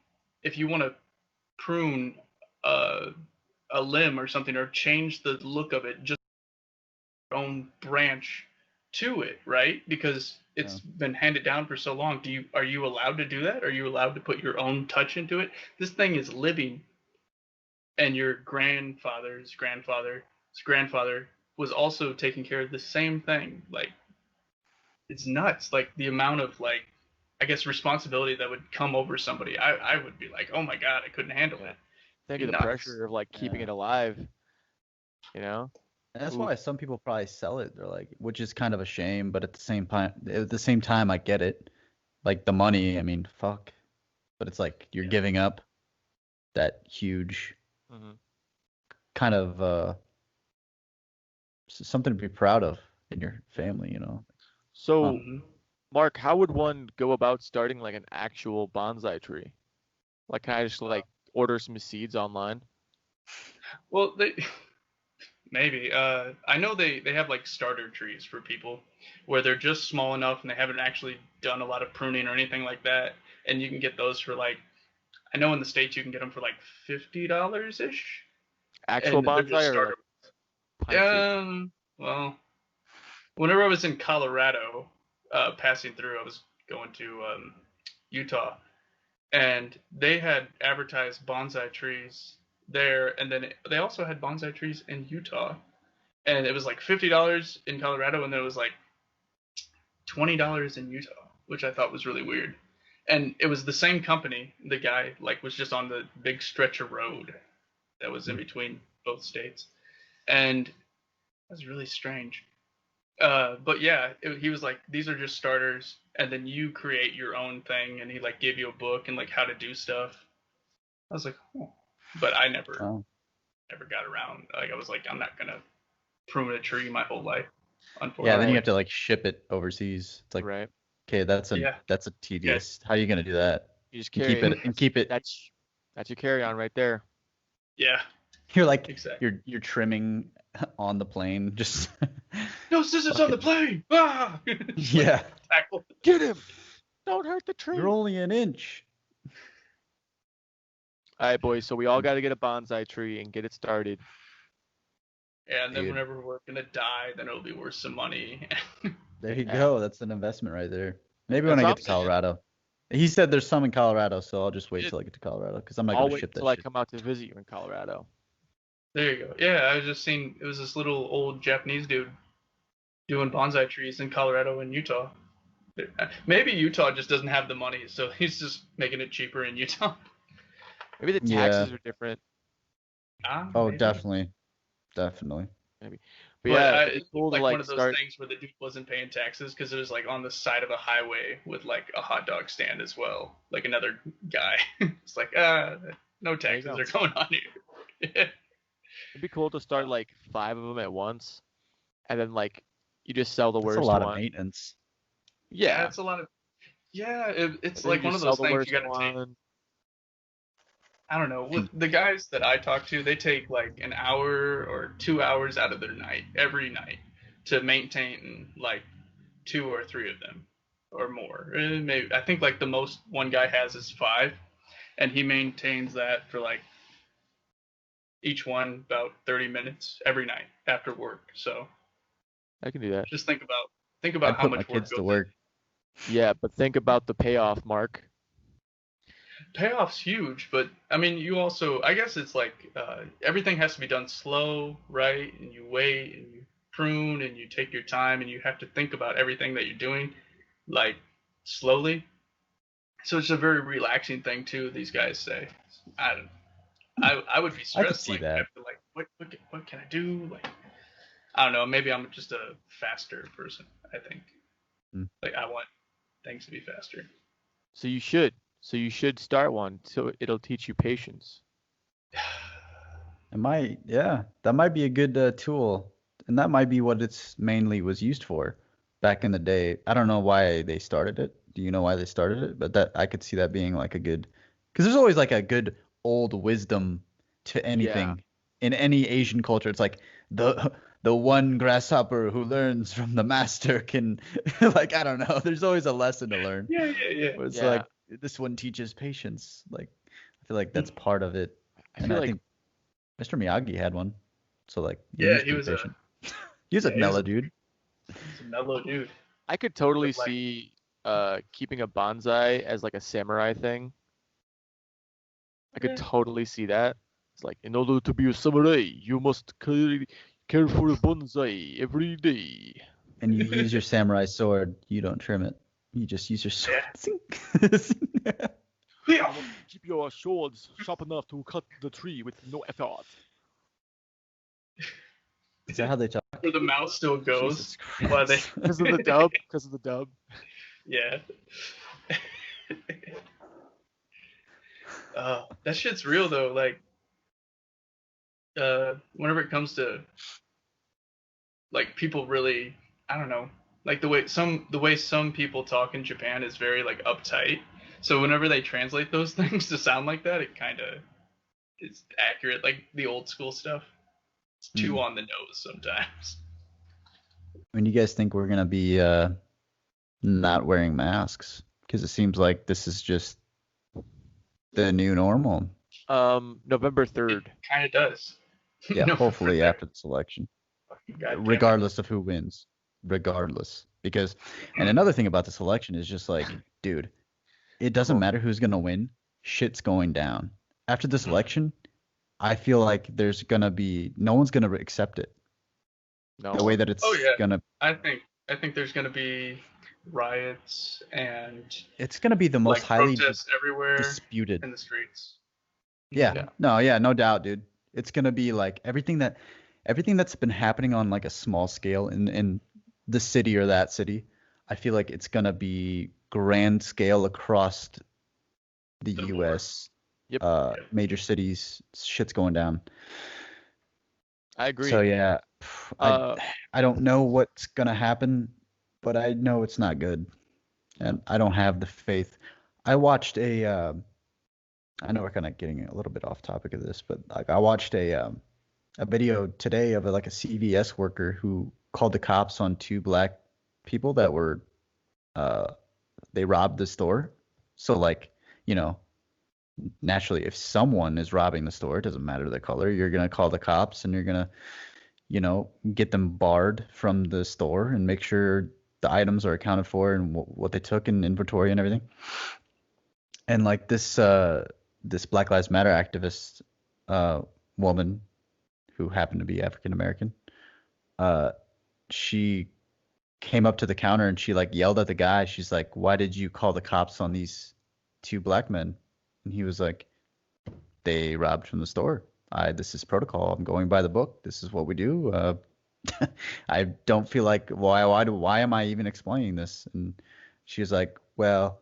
if you want to prune uh, a limb or something or change the look of it just your own branch to it, right? Because Yeah. it's been handed down for so long. Are you allowed to do that? Are you allowed to put your own touch into it? This thing is living, and your grandfather's grandfather was also taking care of the same thing. Like it's nuts. Like the amount of like I guess responsibility that would come over somebody. I would be like, oh my god, I couldn't handle yeah, it. think Be of the nuts. pressure of like keeping Yeah. it alive, you know? And that's Oof. why some people probably sell it. They're like, which is kind of a shame, but at the same time, I get it. Like the money, I mean, fuck. But it's like you're Yeah. giving up that huge Mhm. kind of something to be proud of in your family, you know. Huh. So, hmm Mark, how would one go about starting like an actual bonsai tree? Like, can I just like order some seeds online? Well, they maybe. I know they have like starter trees for people where they're just small enough and they haven't actually done a lot of pruning or anything like that, and you can get those for like I know in the States you can get them for like $50 ish, Actual and they're just bonsai or starter. like pine tree? Well, whenever I was in Colorado, passing through, I was going to Utah, and they had advertised bonsai trees there, and then they also had bonsai trees in Utah, and it was like $50 in Colorado, and then it was like $20 in Utah, which I thought was really weird. And it was the same company. The guy like was just on the big stretch of road that was in between both states, and it was really strange. But yeah, he was like, these are just starters, and then you create your own thing, and he like gave you a book and like how to do stuff. I was like, oh. But I Oh. never got around. Like I was like, I'm not gonna prune a tree my whole life, Yeah, then you unfortunately. have to like ship it overseas. It's like, Right. okay, that's a Yeah, that's a yeah, tedious. How are you gonna do that? You just And keep carry it and keep it. that's your carry on right there. yeah, You're like exactly. you're trimming on the plane, just No scissors on the fucking plane. Ah! Just like yeah. tackle. Get him! Don't hurt the You're tree. only an inch. All right, boys. So we all got to get a bonsai tree and get it started. Yeah, and then Dude, whenever we're gonna die, then it'll be worth some money. there you Yeah. go. That's an investment right there. Maybe when That's I all get I'm to saying. Colorado. He said there's some in Colorado, so I'll just wait It, till I get to Colorado because I'm not I'll gonna wait ship until that I shit. come out to visit you in Colorado. There you go. Yeah, I was just seeing it was this little old Japanese dude doing bonsai trees in Colorado and Utah. Maybe Utah just doesn't have the money, so he's just making it cheaper in Utah. Maybe the Yeah. taxes are different. Oh, Maybe. definitely. maybe. But yeah, it's it'd be cool to like one of those start. things where the dude wasn't paying taxes because it was like on the side of a highway with like a hot dog stand as well, like another guy. It's like no There you taxes go. are going on here. It'd be cool to start like 5 of them at once, and then like you just sell the That's a worst lot of one. maintenance. Yeah, it's a lot of it's then you like one of just sell those the things worst you gotta take. one. I don't know. With the guys that I talk to, they take like an hour or 2 hours out of their night every night to maintain like 2 or 3 of them or more. Maybe I think like the most one guy has is 5, and he maintains that for like each one about 30 minutes every night after work. So I can do that. just think I about how put my much work kids to goes work. Yeah, but think about the payoff, Mark. payoff's huge, but I mean, you also, I guess it's like everything has to be done slow, right? And you wait and you prune and you take your time and you have to think about everything that you're doing, like slowly. So it's a very relaxing thing too. These guys say, I don't, I would be I could stressed. see Like, that. after, like, what can I do? Like, I don't know. Maybe I'm just a faster person. I think, Mm. like, I want things to be faster. So you should. So you should start one. So it'll teach you patience. That might be a good tool, and that might be what it's mainly was used for back in the day. I don't know why they started it. Do you know why they started it? But that I could see that being like a good, because there's always like a good old wisdom to anything in any Asian culture. It's like the one grasshopper who learns from the master can, like, I don't know. There's always a lesson to learn. Yeah. But it's Yeah. like this one teaches patience. Like I feel like that's part of it. I And feel I like think Mr. Miyagi had one. So like Yeah, used he to be was patient. He was a yeah, he was mellow a- dude. he's a mellow dude. I could totally But, like, see keeping a bonsai as like a samurai thing. I could Yeah. totally see that. It's like in order to be a samurai, you must care for a bonsai every day. And you use your samurai sword. You don't trim it. You just use your sword. Yeah. Keep your swords sharp enough to cut the tree with no effort. Is that how they talk? Where the mouth still goes. Jesus While they, Christ. Because of the dub. Because of the dub. yeah. That shit's real though. Like, whenever it comes to like people really, I don't know, like the way some people talk in Japan is very like uptight. So whenever they translate those things to sound like that, it kind of is accurate. Like the old school stuff. It's too on the nose sometimes. When you guys think we're gonna be not wearing masks? Because it seems like this is just the new normal. November 3rd. Kind of does. Yeah, No, hopefully after this election, goddamn it. regardless of who wins, regardless. Because, and another thing about this election is just like, dude, it doesn't matter who's gonna win. Shit's going down. After this election, I feel like there's gonna be no one's gonna accept it. No. The way that it's Oh, yeah. gonna, I think there's gonna be riots and it's gonna be the most like highly protests everywhere disputed. in the streets. Yeah. No doubt, dude. It's gonna be like everything that's been happening on like a small scale in the city or that city. I feel like it's gonna be grand scale across the The U.S. Yep. Major cities. Shit's going down. I agree. So yeah, Uh, I don't know what's gonna happen, but I know it's not good, and I don't have the faith. I watched I know we're kind of getting a little bit off topic of this, but like I watched a video today of like a CVS worker who called the cops on 2 black people that were they robbed the store. So like, you know, naturally if someone is robbing the store, it doesn't matter the color, you're gonna call the cops and you're gonna, you know, get them barred from the store and make sure the items are accounted for and what they took in inventory and everything. And like this Black Lives Matter activist woman who happened to be African American, she came up to the counter and she like yelled at the guy. She's like, "Why did you call the cops on these 2 black men?" And he was like, "They robbed from the store. This is protocol. I'm going by the book. This is what we do. I don't feel like why am I even explaining this? And she was like, well,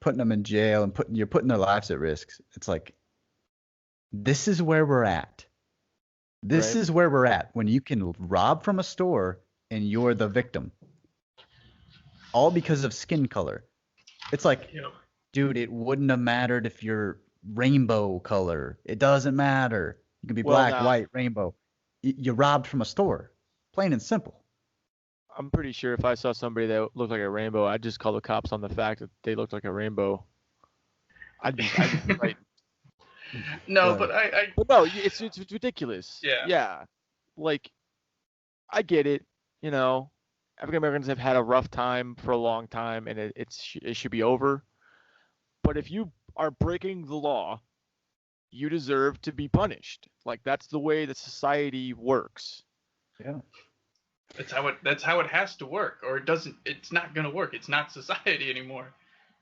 putting them in jail and you're putting their lives at risk. It's like, this is where we're at. This Right. is where we're at when you can rob from a store and you're the victim, all because of skin color. It's like, Yep. dude, it wouldn't have mattered if you're rainbow color. It doesn't matter. You can be Well, black, now white, rainbow. You robbed from a store, plain and simple. I'm pretty sure if I saw somebody that looked like a rainbow, I'd just call the cops on the fact that they looked like a rainbow. I'd be frightened. No, Go but ahead. But no, it's ridiculous. Yeah. Yeah. Like, I get it. African Americans have had a rough time for a long time, and it should be over. But if you are breaking the law, you deserve to be punished. Like, that's the way that society works. Yeah. That's how it has to work, or it's not gonna work. It's not society anymore.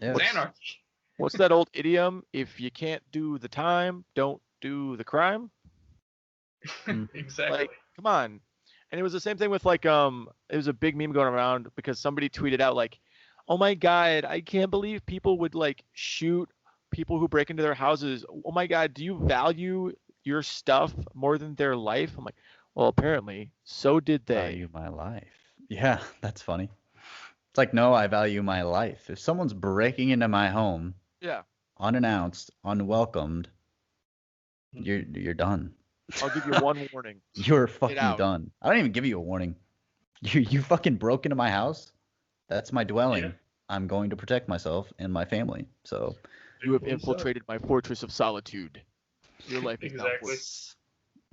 Yeah. It's anarchy. What's that old idiom? If you can't do the time, don't do the crime. Exactly. Like, come on. And it was the same thing with like it was a big meme going around because somebody tweeted out like, "Oh my God, I can't believe people would like shoot people who break into their houses. Oh my God, do you value your stuff more than their life?" I'm like, well, apparently, so did they. Value my life. Yeah, that's funny. It's like, no, I value my life. If someone's breaking into my home Yeah. unannounced, unwelcomed, you're done. I'll give you one warning. You're fucking out. done. I don't even give you a warning. You fucking broke into my house. That's my dwelling. Yeah. I'm going to protect myself and my family. So You have infiltrated my fortress of solitude. Your life is Exactly. now worse.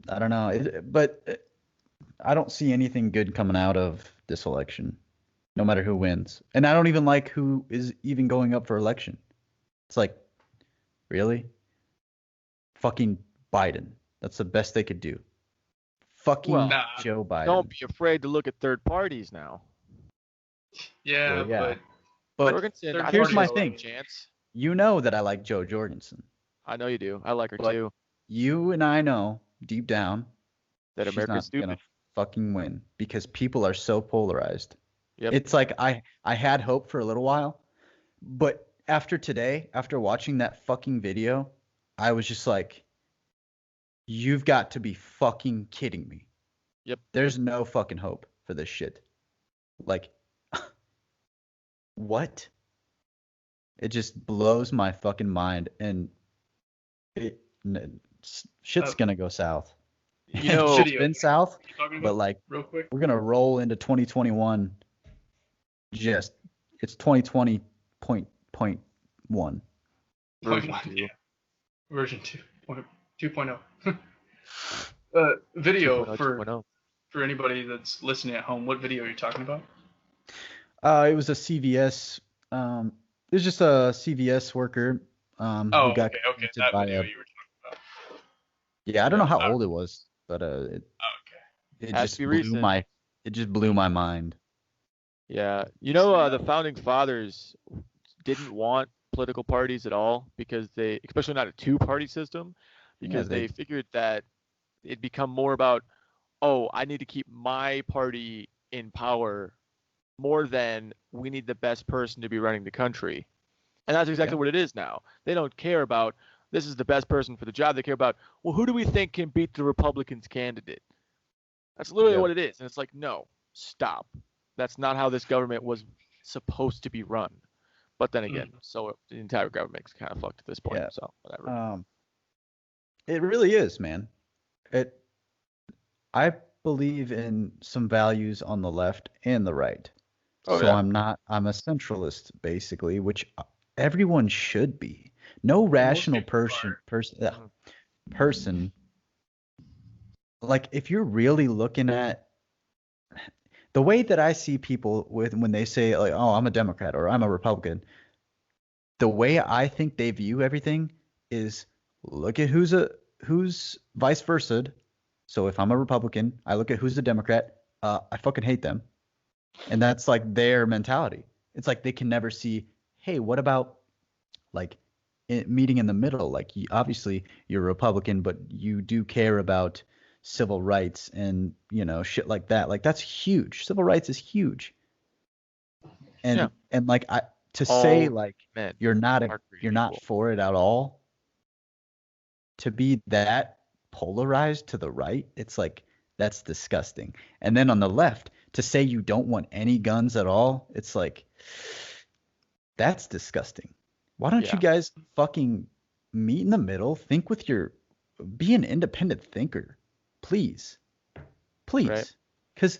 I don't know, but I don't see anything good coming out of this election, no matter who wins. And I don't even like who is even going up for election. It's like, really? Fucking Biden. That's the best they could do. Fucking Well, Joe Biden. Don't be afraid to look at third parties now. Yeah, Well, yeah. but Jorgensen, third I here's think my has a thing. Chance. You know that I like Joe Jorgensen. I know you do. I like her But too. you and I know deep down That she's America's not stupid. gonna fucking win because people are so polarized. Yep. It's like I had hope for a little while, but after today, after watching that fucking video, I was just like, you've got to be fucking kidding me. Yep. There's no fucking hope for this shit. Like, what? It just blows my fucking mind, and shit's gonna go south. You know, It's been south, talking but about like real quick. we're gonna roll into 2021. Just it's 2020.1. version Point 2. one, yeah. Version 2.0. Video 2.0, for 2.0. for anybody that's listening at home. What video are you talking about? It was a CVS. It was just a CVS worker. Who got Okay, convicted that by video a. you were talking about. Yeah, I don't know how Oh. old it was, but Okay. it Has just to be blew recent. my mind. Yeah. Yeah. The founding fathers didn't want political parties at all because especially not a two-party system, because they- they figured that it'd become more about, oh, I need to keep my party in power more than we need the best person to be running the country. And that's exactly Yeah. what it is now. They don't care about this is the best person for the job. They care about, well, who do we think can beat the Republicans' candidate? That's literally Yeah. what it is. And it's like, no, stop. That's not how this government was supposed to be run. But then again, so the entire government's kind of fucked at this point. Yeah. So whatever. It really is, man. I believe in some values on the left and the right. Oh, So yeah. I'm a centralist basically, which everyone should be. No rational people person like if you're really looking at the way that I see people when they say like, oh, I'm a Democrat or I'm a Republican, the way I think they view everything is look at who's vice versa. So if I'm a Republican, I look at who's a Democrat, I fucking hate them. And that's like their mentality. It's like they can never see, hey, what about like meeting in the middle? Like obviously you're a Republican, but you do care about civil rights and, shit like that. Like, that's huge. Civil rights is huge. And like, to say All like men you're not are created you're not equal. for it at all, to be that polarized to the right, it's like, that's disgusting. And then on the left, to say you don't want any guns at all, it's like, that's disgusting. Why don't you Yeah. guys fucking meet in the middle? Be an independent thinker, please, Right. please, because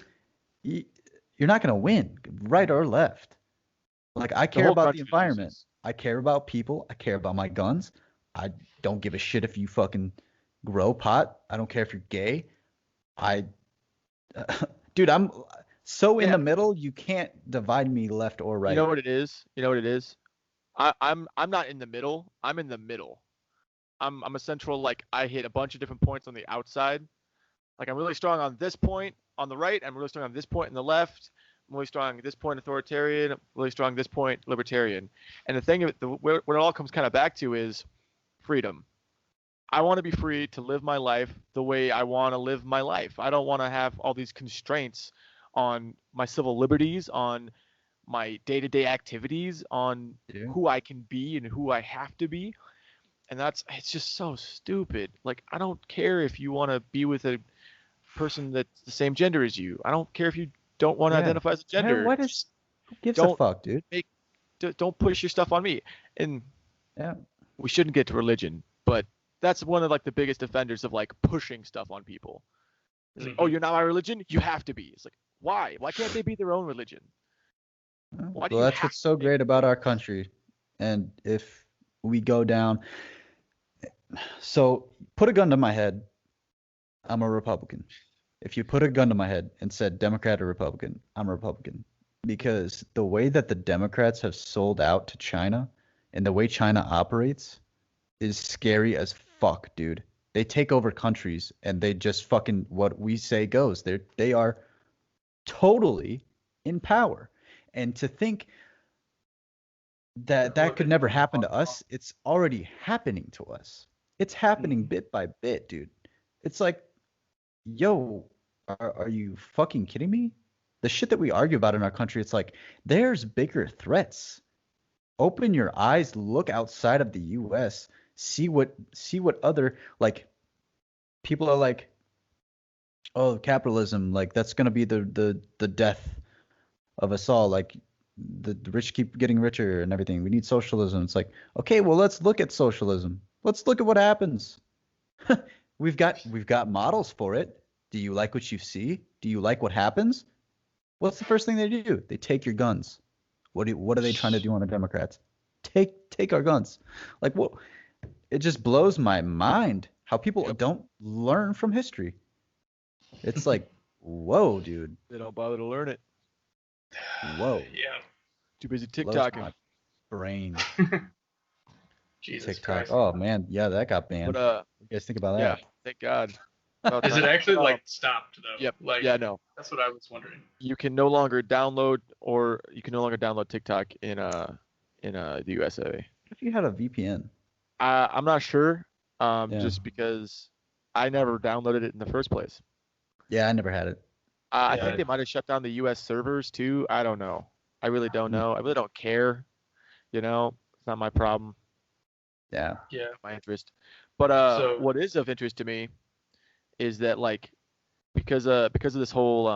you're not gonna win, right or left. Like, I The care whole about the country environment. loses. I care about people. I care about my guns. I don't give a shit if you fucking grow pot. I don't care if you're gay. I, dude, I'm so in Yeah. the middle. You can't divide me left or You know right. what it is? You know what it is? I'm not in the middle. I'm in the middle. I'm a central, like I hit a bunch of different points on the outside. Like I'm really strong on this point on the right. I'm really strong on this point on the left. I'm really strong at this point authoritarian. I'm really strong at this point libertarian. And the thing, what it all comes kind of back to is freedom. I want to be free to live my life the way I want to live my life. I don't want to have all these constraints on my civil liberties, on my day-to-day activities, on Dude. who I can be and who I have to be. And it's just so stupid. Like I don't care if you want to be with a person that's the same gender as you. I don't care if you don't want to Yeah. identify as a gender. Who gives a Don't fuck, dude? don't push your stuff on me. And Yeah. we shouldn't get to religion, but that's one of like the biggest offenders of like pushing stuff on people. It's like, oh, you're not my religion, you have to be. It's like, why? Why can't they be their own religion? Why do Well, you that's have what's so to make great about our rules? country. And if we go down, so put a gun to my head, I'm a Republican. If you put a gun to my head and said Democrat or Republican, I'm a Republican. Because the way that the Democrats have sold out to China and the way China operates is scary as fuck, dude. They take over countries and they just fucking what we say goes. They are totally in power. And to think that that could never happen to us, it's already happening to us. It's happening bit by bit, dude. It's like, yo, are you fucking kidding me? The shit that we argue about in our country, it's like, there's bigger threats. Open your eyes, look outside of the US, see what other, like, people are like, oh, capitalism, like that's gonna be the death of us all. Like, the rich keep getting richer and everything. We need socialism. It's like, okay, well, let's look at socialism. Let's look at what happens. We've got models for it. Do you like what you see? Do you like what happens? What's the first thing they do? They take your guns. What are they trying to do on the Democrats? Take our guns. Like, what? It just blows my mind how people don't learn from history. It's like, whoa, dude. They don't bother to learn it. Whoa. Yeah. Too busy Blows TikToking. my brain. Jesus TikTok. Christ. Oh man, yeah, that got banned. But What do you guys think about yeah, that? thank God. About Is it time. actually like stopped though? Yep. Like, Yeah, no. that's what I was wondering. You can no longer download TikTok in the USA. What if you had a VPN? I'm not sure. Yeah. Just because I never downloaded it in the first place. Yeah, I never had it. I think they might have shut down the US servers too. I don't know. I really don't know. I really don't care. It's not my problem. Yeah. Yeah. My interest. But So- what is of interest to me is that like because of this whole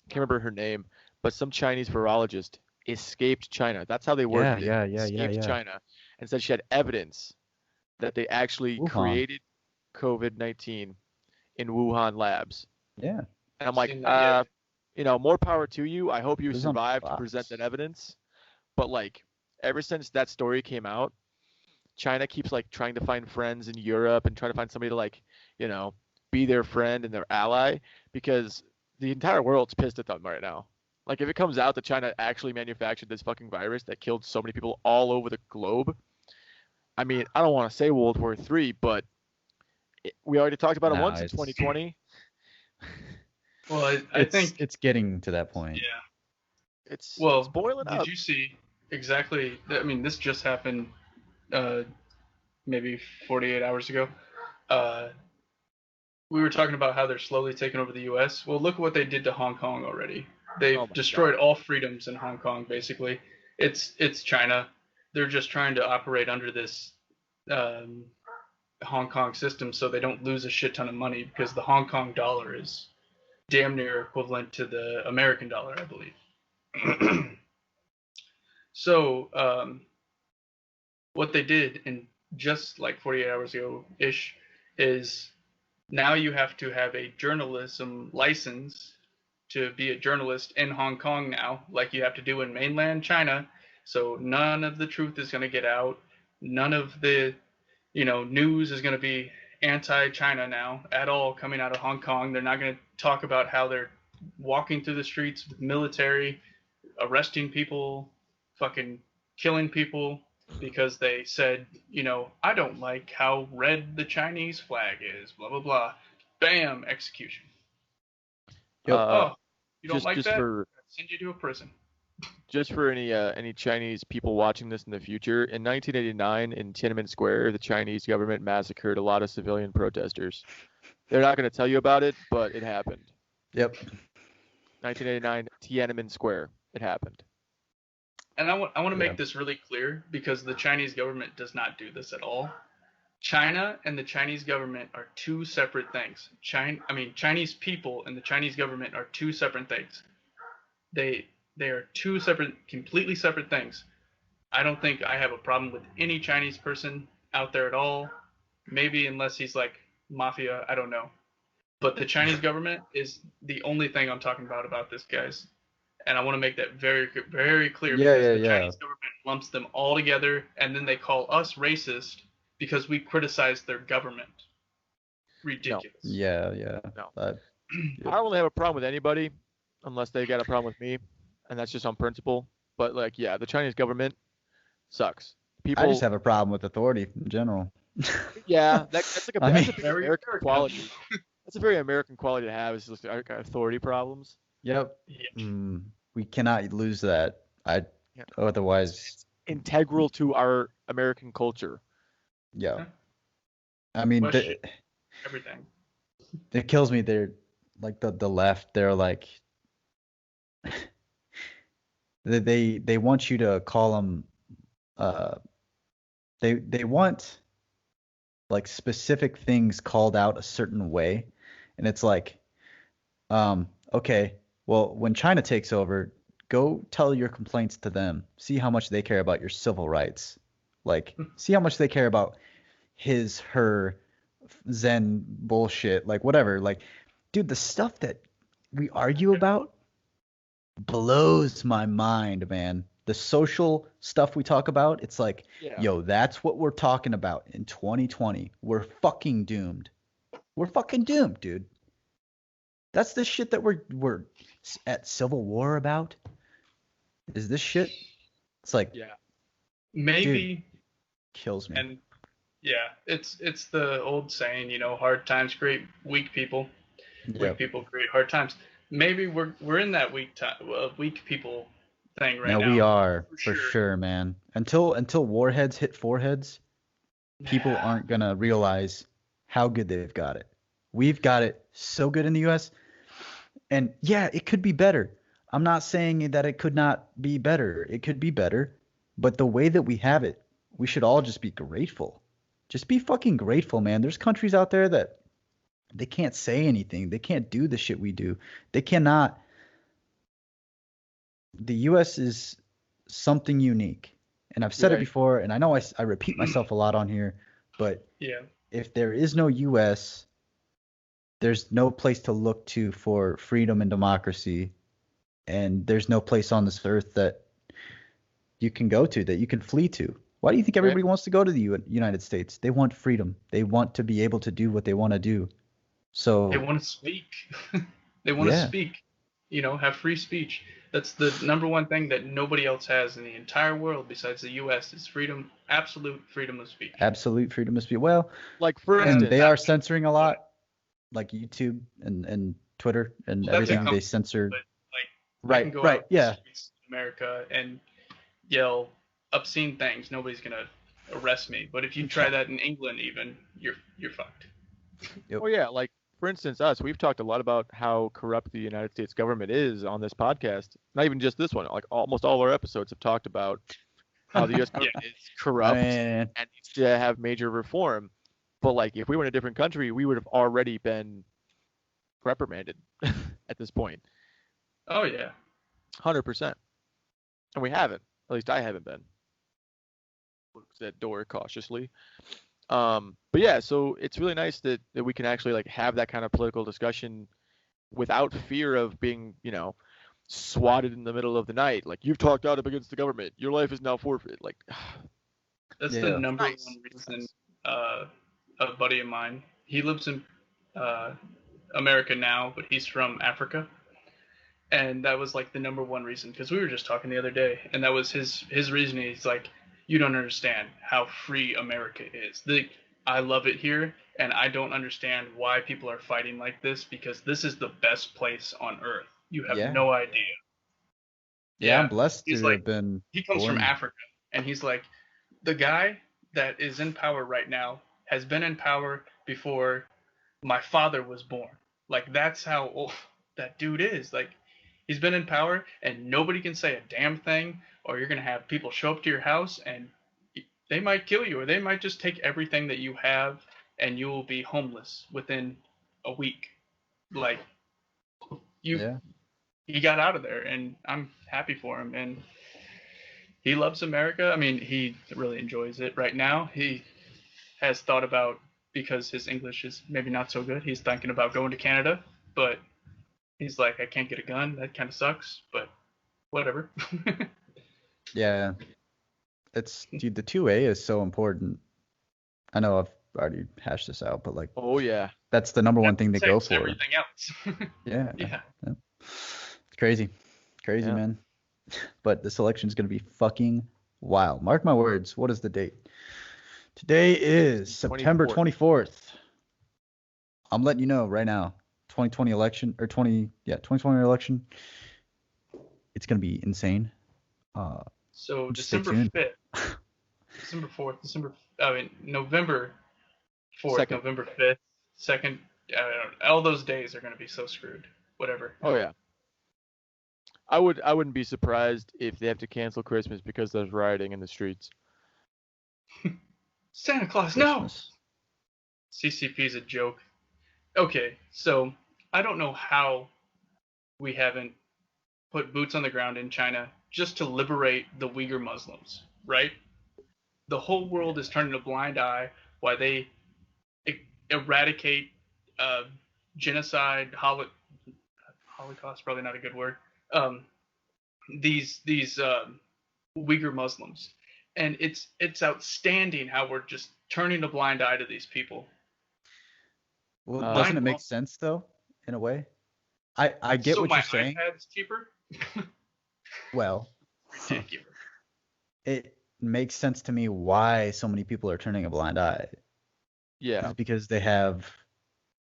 can't remember her name, but some Chinese virologist escaped China. That's how they worded Yeah, it. yeah, Escaped China and said she had evidence that they actually Wuhan. created COVID-19 in Wuhan labs. Yeah. And I'm like, Seen that, more power to you. I hope you It was on survive to Fox. present that evidence. But like, ever since that story came out, China keeps like trying to find friends in Europe and trying to find somebody to like, be their friend and their ally because the entire world's pissed at them right now. Like if it comes out that China actually manufactured this fucking virus that killed so many people all over the globe, I mean, I don't want to say World War III, but we already talked about it once in 2020. Well, I think it's getting to that point. yeah. It's Well, boiling up. did you see exactly? I mean, this just happened maybe 48 hours ago. we were talking about how they're slowly taking over the U.S. Well, look at what they did to Hong Kong already. They've Oh my destroyed God. all freedoms in Hong Kong, basically. It's China. They're just trying to operate under this um, Hong Kong system so they don't lose a shit ton of money because the Hong Kong dollar is damn near equivalent to the American dollar, I believe. So what they did in just like 48 hours ago ish is now you have to have a journalism license to be a journalist in Hong Kong now, like you have to do in mainland China. So none of the truth is going to get out. None of the, news is going to be anti-China now at all coming out of Hong Kong. They're not going to talk about how they're walking through the streets with military, arresting people, fucking killing people because they said, I don't like how red the Chinese flag is, blah, blah, blah. Bam, execution. Yep. Oh, you don't just like just that? for Send you to a prison. just for any Chinese people watching this in the future, in 1989 in Tiananmen Square, the Chinese government massacred a lot of civilian protesters. They're not going to tell you about it, but it happened. Yep. 1989 Tiananmen Square. It happened. And I want to Yeah. make this really clear because the Chinese government does not do this at all. China and the Chinese government are two separate things. Chinese people and the Chinese government are two separate things. They are two separate, completely separate things. I don't think I have a problem with any Chinese person out there at all. Maybe unless he's like Mafia, I don't know. But the Chinese government is the only thing I'm talking about this, guys. And I want to make that very, very clear Yeah, because the yeah. Chinese government lumps them all together, and then they call us racist because we criticize their government. Ridiculous. Yeah. No. Yeah. I don't really have a problem with anybody unless they got a problem with me, and that's just on principle. But like, yeah, the Chinese government sucks. People. I just have a problem with authority in general. Yeah, that's like a, I that's mean- a big Very American American. quality. That's a very American quality to have is just authority problems. Yep. Yeah. We cannot lose that. Yeah. Otherwise, Integral to our American culture. yeah. Huh? I mean, Question everything. it kills me. They're like the left. They're like they want you to call them. They want like specific things called out a certain way, and it's like, okay, well, when China takes over, go tell your complaints to them. See how much they care about your civil rights. Like, see how much they care about her Zen bullshit. Like, whatever. Like, dude, the stuff that we argue about blows my mind, man. The social stuff we talk about, it's like, Yeah. yo, that's what we're talking about in 2020. We're fucking doomed. We're fucking doomed, dude. That's the shit that we're at civil war about. Is this shit? It's like, Yeah. Maybe, kills me. and yeah, it's the old saying, hard times create weak people. Weak Yep. people create hard times. Maybe we're in that weak people thing right now. No, we are For for sure, man. Until warheads hit foreheads, people aren't gonna realize how good they've got it. We've got it so good in the U.S. And yeah, it could be better. I'm not saying that it could not be better. It could be better, but the way that we have it, we should all just be grateful. Just be fucking grateful, man. There's countries out there that they can't say anything. They can't do the shit we do. They cannot. The U.S. is something unique. And I've said it Right. before, and I know I repeat myself a lot on here, but Yeah. if there is no U.S., there's no place to look to for freedom and democracy, and there's no place on this earth that you can go to, that you can flee to. Why do you think everybody wants to go to the United States? They want freedom. They want to be able to do what they want to do. So They want to speak. They want to Yeah. speak. Have free speech. That's the number one thing that nobody else has in the entire world besides the U.S. is freedom, absolute freedom of speech. absolute freedom of speech. Well, Like for And and instance, they are censoring a lot, like YouTube and Twitter and Well, that's a everything. They company, censor. but I Right, can go right, out yeah. in the streets of America and yell obscene things. Nobody's gonna arrest me. But if you try that in England, even you're fucked. oh yeah, like for instance, we've talked a lot about how corrupt the United States government is on this podcast. Not even just this one. Like almost all our episodes have talked about how the U.S. government is corrupt Man. and needs to have major reform. But like, if we were in a different country, we would have already been reprimanded at this point. Oh yeah. 100%. And we haven't. At least I haven't been. Looks at door cautiously. But yeah, so it's really nice that we can actually like have that kind of political discussion without fear of being, swatted in the middle of the night. Like, you've talked out up against the government. Your life is now forfeit. Like, That's Yeah. the number Nice. one reason. A buddy of mine, he lives in America now, but he's from Africa, and that was like the number one reason, because we were just talking the other day, and that was his reasoning. He's like, you don't understand how free America is. I love it here, and I don't understand why people are fighting like this, because this is the best place on earth. You have Yeah. no idea. Yeah, I'm blessed to He's have like, been he comes from born- Africa, and he's like, the guy that is in power right now has been in power before my father was born. Like, that's how old that dude is. Like, he's been in power, and nobody can say a damn thing, or you're gonna have people show up to your house, and they might kill you, or they might just take everything that you have, and you will be homeless within a week. Like, Yeah. he got out of there, and I'm happy for him. And he loves America. I mean, he really enjoys it right now. He has thought about, because his English is maybe not so good, he's thinking about going to Canada, but he's like, I can't get a gun. That kind of sucks, but whatever. Yeah. Dude, the 2A is so important. I know I've already hashed this out, but like, oh yeah. that's the number one thing to go Takes for. everything else. Yeah. Yeah. It's crazy. Crazy, Yeah. man. But this election is going to be fucking wild. Mark my words. What is the date? Today is September 24th. I'm letting you know right now. 2020 election, or 2020 election. It's going to be insane. So Just stay December tuned. 5th, December 4th, November 4th, Second. November 5th, 2nd, all those days are going to be so screwed. Whatever. Oh yeah. I wouldn't be surprised if they have to cancel Christmas because there's rioting in the streets. Santa Claus, no! Christmas. CCP is a joke. Okay, so I don't know how we haven't put boots on the ground in China just to liberate the Uyghur Muslims, right? The whole world is turning a blind eye while they eradicate genocide, Holocaust, probably not a good word. These Uyghur Muslims, and it's outstanding how we're just turning a blind eye to these people. Well, Uh, doesn't it Mind make sense though, in a way? I get so what my you're saying. iPad's cheaper. Well, Ridiculous. it makes sense to me why so many people are turning a blind eye. Yeah. Is because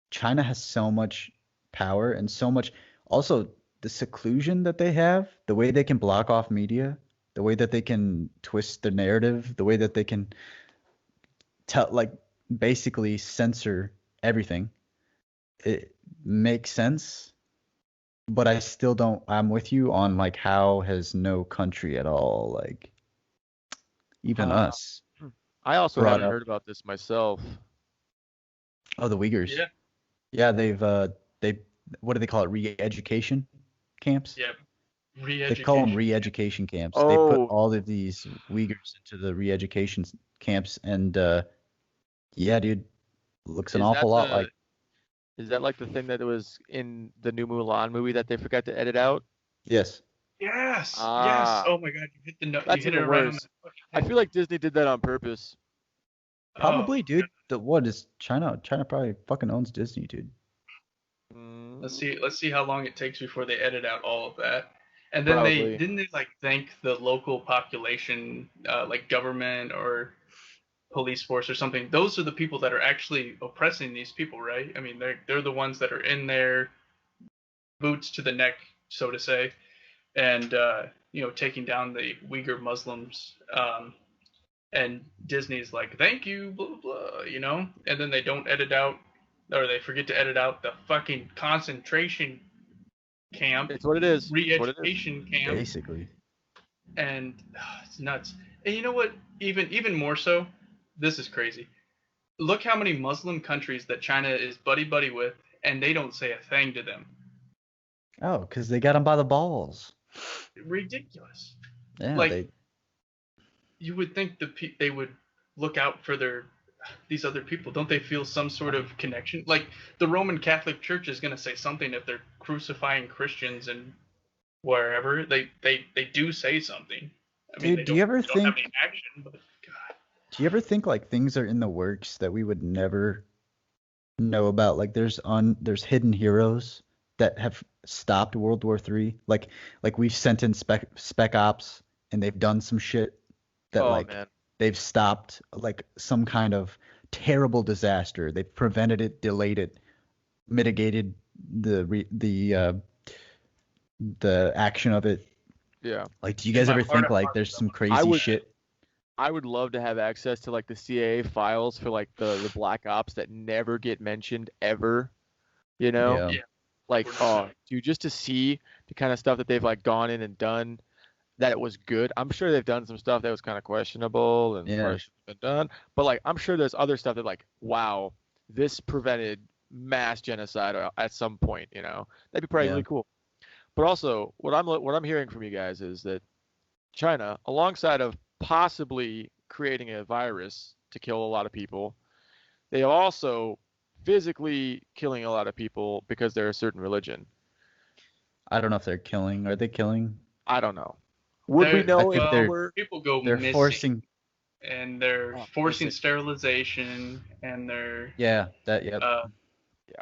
China has so much power and so much, also the seclusion that they have, the way they can block off media, the way that they can twist the narrative, the way that they can basically censor everything. It makes sense, but I still don't. I'm with you on like, how has no country at all, like even us, I also brought haven't up- heard about this myself. Oh, the Uyghurs. Yeah. Yeah, they what do they call it? Re-education camps. Yeah. They call them re-education camps. They Oh. put all of these Uyghurs into the re-education camps, and yeah, dude, looks an Is awful that lot the- like. Is that like the thing that was in the new Mulan movie that they forgot to edit out? Yes. Yes. Ah. Yes. Oh my God, you hit the note. That's You hit it even right on worse. the fucking I head. feel like Disney did that on purpose. Probably, Oh, dude. What is China? China probably fucking owns Disney, dude. Mm, Let's see how long it takes before they edit out all of that. And then Probably. didn't they like thank the local population, like government or police force or something. Those are the people that are actually oppressing these people, right? I mean, they're the ones that are in their boots to the neck, so to say, and taking down the Uyghur Muslims. And Disney's like, thank you, blah blah blah, and then they don't edit out or they forget to edit out the fucking concentration camp, It's what it is. It's what it is. re-education camp, Basically. and it's nuts. And you know what? Even more so, this is crazy. Look how many Muslim countries that China is buddy with, and they don't say a thing to them. Oh, because they got them by the balls. Ridiculous. Yeah, Like, you would think they would look out for these other people. Don't they feel some sort of connection? Like, the Roman Catholic Church is going to say something if they're crucifying Christians and wherever. They do say something. I mean, dude, do you ever they don't have think? any action, but God. Do you ever think like things are in the works that we would never know about? Like there's hidden heroes that have stopped World War III. Like we've sent in spec ops and they've done some shit that Man. they've stopped like some kind of terrible disaster. They've prevented it, delayed it, mitigated the action of it. Yeah. Like, do you guys ever think like there's some crazy shit? I would love to have access to like the CIA files for like the black ops that never get mentioned ever. You know? Yeah. Like, dude, just to see the kind of stuff that they've like gone in and done that it was good. I'm sure they've done some stuff that was kind of questionable and been done, but like I'm sure there's other stuff that like, wow, this prevented mass genocide at some point, you know. That'd be probably really cool. But also, what I'm hearing from you guys is that China, alongside of possibly creating a virus to kill a lot of people, they are also physically killing a lot of people because they're a certain religion. I don't know if they're killing. Are they killing? I don't know. Would we know if people go they're missing, forcing, and they're forcing sterilization, and they're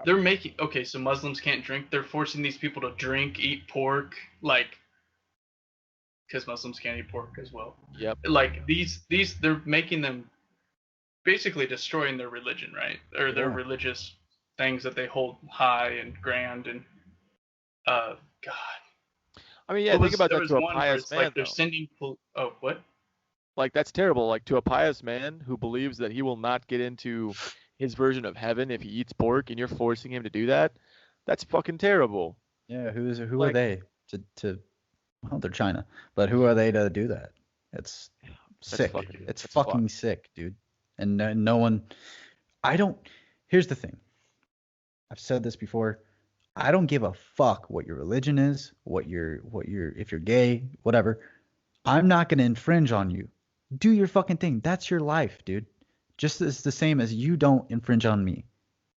they're making so Muslims can't drink. They're forcing these people to drink, eat pork, like because Muslims can't eat pork as well. Yep. Like these they're making them basically destroying their religion, right? Or their religious things that they hold high and grand and God. I mean, yeah, think about that to a pious man. Like they're sending what? Like that's terrible. Like to a pious man who believes that he will not get into his version of heaven if he eats pork, and you're forcing him to do that. That's fucking terrible. Yeah, who are they to? Well, they're China, but who are they to do that? It's sick. It's fucking sick, dude. And no one. Here's the thing. I've said this before. I don't give a fuck what your religion is, if you're gay, whatever. I'm not gonna infringe on you. Do your fucking thing. That's your life, dude. Just as the same as you don't infringe on me.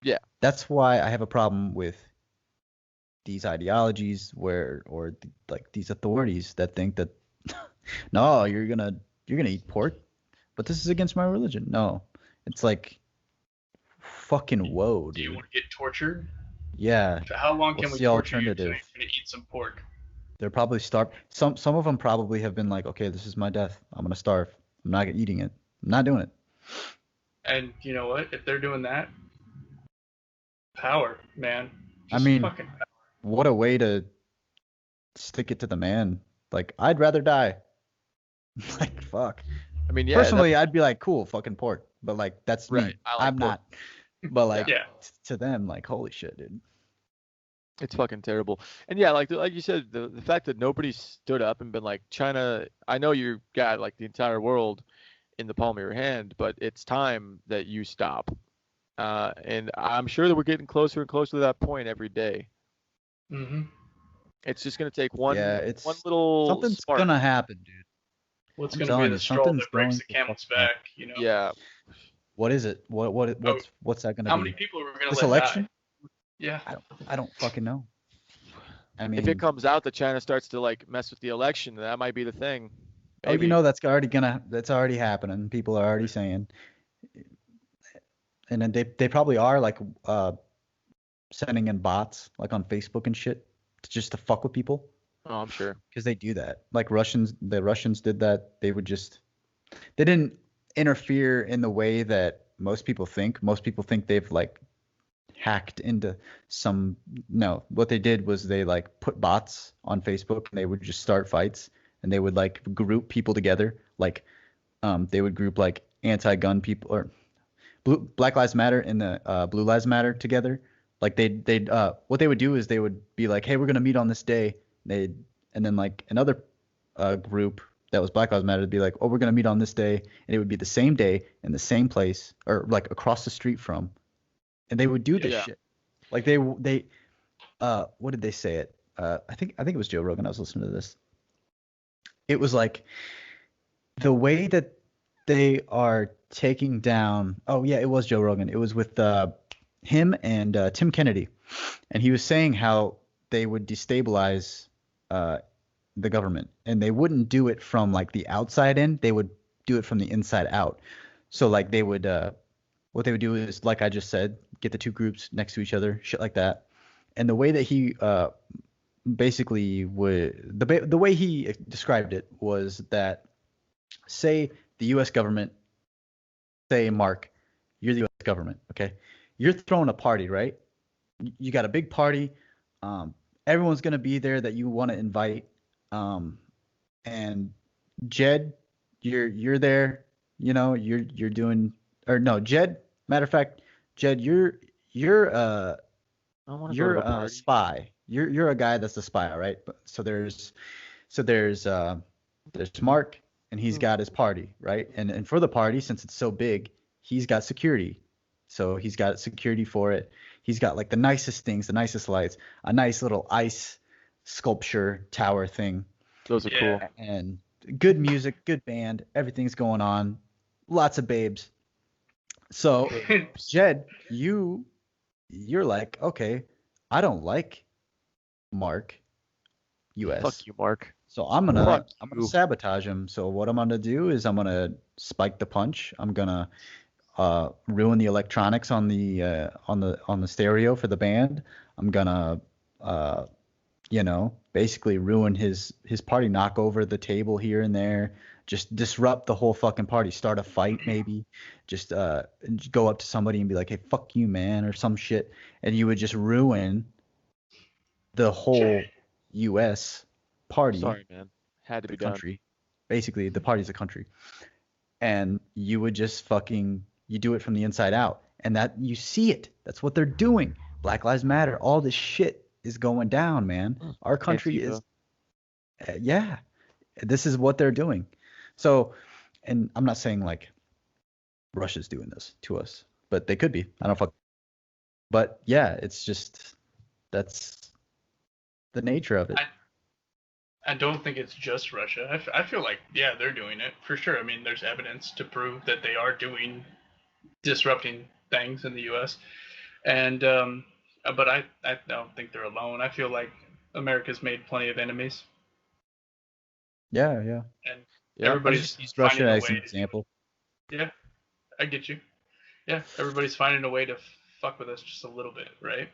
Yeah. That's why I have a problem with these ideologies or these authorities that think that no, you're gonna eat pork, but this is against my religion. No, it's like fucking whoa, dude. Do you want to get tortured? Yeah. So how long can we torture you until you're gonna eat some pork? They're probably starved. Some of them probably have been like, okay, this is my death. I'm gonna starve. I'm not eating it. I'm not doing it. And you know what? If they're doing that, power, man. I mean, what a way to stick it to the man. Like, I'd rather die. Like, fuck. I mean, yeah. Personally, I'd be like, cool, fucking pork. But like, that's me. I'm pork. not. But like, to them, like, holy shit, dude. It's fucking terrible. And yeah, like you said, the fact that nobody stood up and been like, China, I know you got like the entire world in the palm of your hand, but it's time that you stop. And I'm sure that we're getting closer and closer to that point every day. Mm-hmm. It's just gonna take one little something's spark. Gonna happen, dude. What's gonna be the straw that breaks the camel's back? You know. Yeah. What is it? What's that gonna be? How many people are we gonna this let election? die? Yeah. I don't fucking know. I mean, if it comes out that China starts to like mess with the election, that might be the thing. Maybe. You know that's already happening. People are already saying, and then they probably are like sending in bots like on Facebook and shit just to fuck with people. Oh, I'm sure. Because they do that. Like the Russians did that. They didn't interfere in the way that most people think. Most people think they've like hacked into what they did was they like put bots on Facebook and they would just start fights and they would like group people together. Like they would group like anti-gun people or Black Lives Matter and the Blue Lives Matter together. Like they'd what they would do is they would be like, hey, we're gonna meet on this day. And then like another group that was Black Lives Matter would be like, oh, we're gonna meet on this day, and it would be the same day in the same place or like across the street from, and they would do this Yeah. shit. Like they what did they say it? I think it was Joe Rogan. I was listening to this. It was like the way that they are taking down. Oh yeah, it was Joe Rogan. It was with him and Tim Kennedy, and he was saying how they would destabilize the government, and they wouldn't do it from like the outside in. They would do it from the inside out. So like they would, what they would do is like I just said, get the two groups next to each other, shit like that. And the way that he basically would the way he described it was that say the U.S. government, say Mark, you're the U.S. government, okay? You're throwing a party, right? You got a big party. Everyone's gonna be there that you want to invite. And Jed, you're there. You know, you're doing or no, Jed. Matter of fact, Jed, you're I want to go to you're the a party. spy. You're a guy that's a spy, right? So there's Mark, and he's got his party, right? And for the party, since it's so big, he's got security. So he's got security for it. He's got like the nicest things, the nicest lights, a nice little ice sculpture tower thing, Those are cool. and good music, good band, everything's going on, lots of babes. So Jed, you're like, okay, I don't like Mark US. Fuck you, Mark. So Fuck I'm gonna you. sabotage him. So what I'm gonna do is I'm gonna spike the punch. I'm gonna ruin the electronics on the stereo for the band. I'm gonna basically ruin his party, knock over the table here and there, just disrupt the whole fucking party, start a fight maybe, just go up to somebody and be like, hey, fuck you, man, or some shit, and you would just ruin the whole U.S. party, Sorry, man. Had to the be done. country. Basically, the party's a country, and you would just fucking you do it from the inside out, and that you see it. That's what they're doing. Black Lives Matter. All this shit is going down, man. Our country is, yeah. This is what they're doing. So, and I'm not saying like Russia's doing this to us, but they could be. I don't fuck. But yeah, it's just that's the nature of it. I don't think it's just Russia. I feel like, yeah, they're doing it for sure. I mean, there's evidence to prove that they are disrupting things in the U.S. And but I don't think they're alone. I feel like America's made plenty of enemies, Yeah. and Yeah. I everybody's just used Russia finding a as way an to example. yeah, I get you. Yeah, everybody's finding a way to fuck with us just a little bit, right?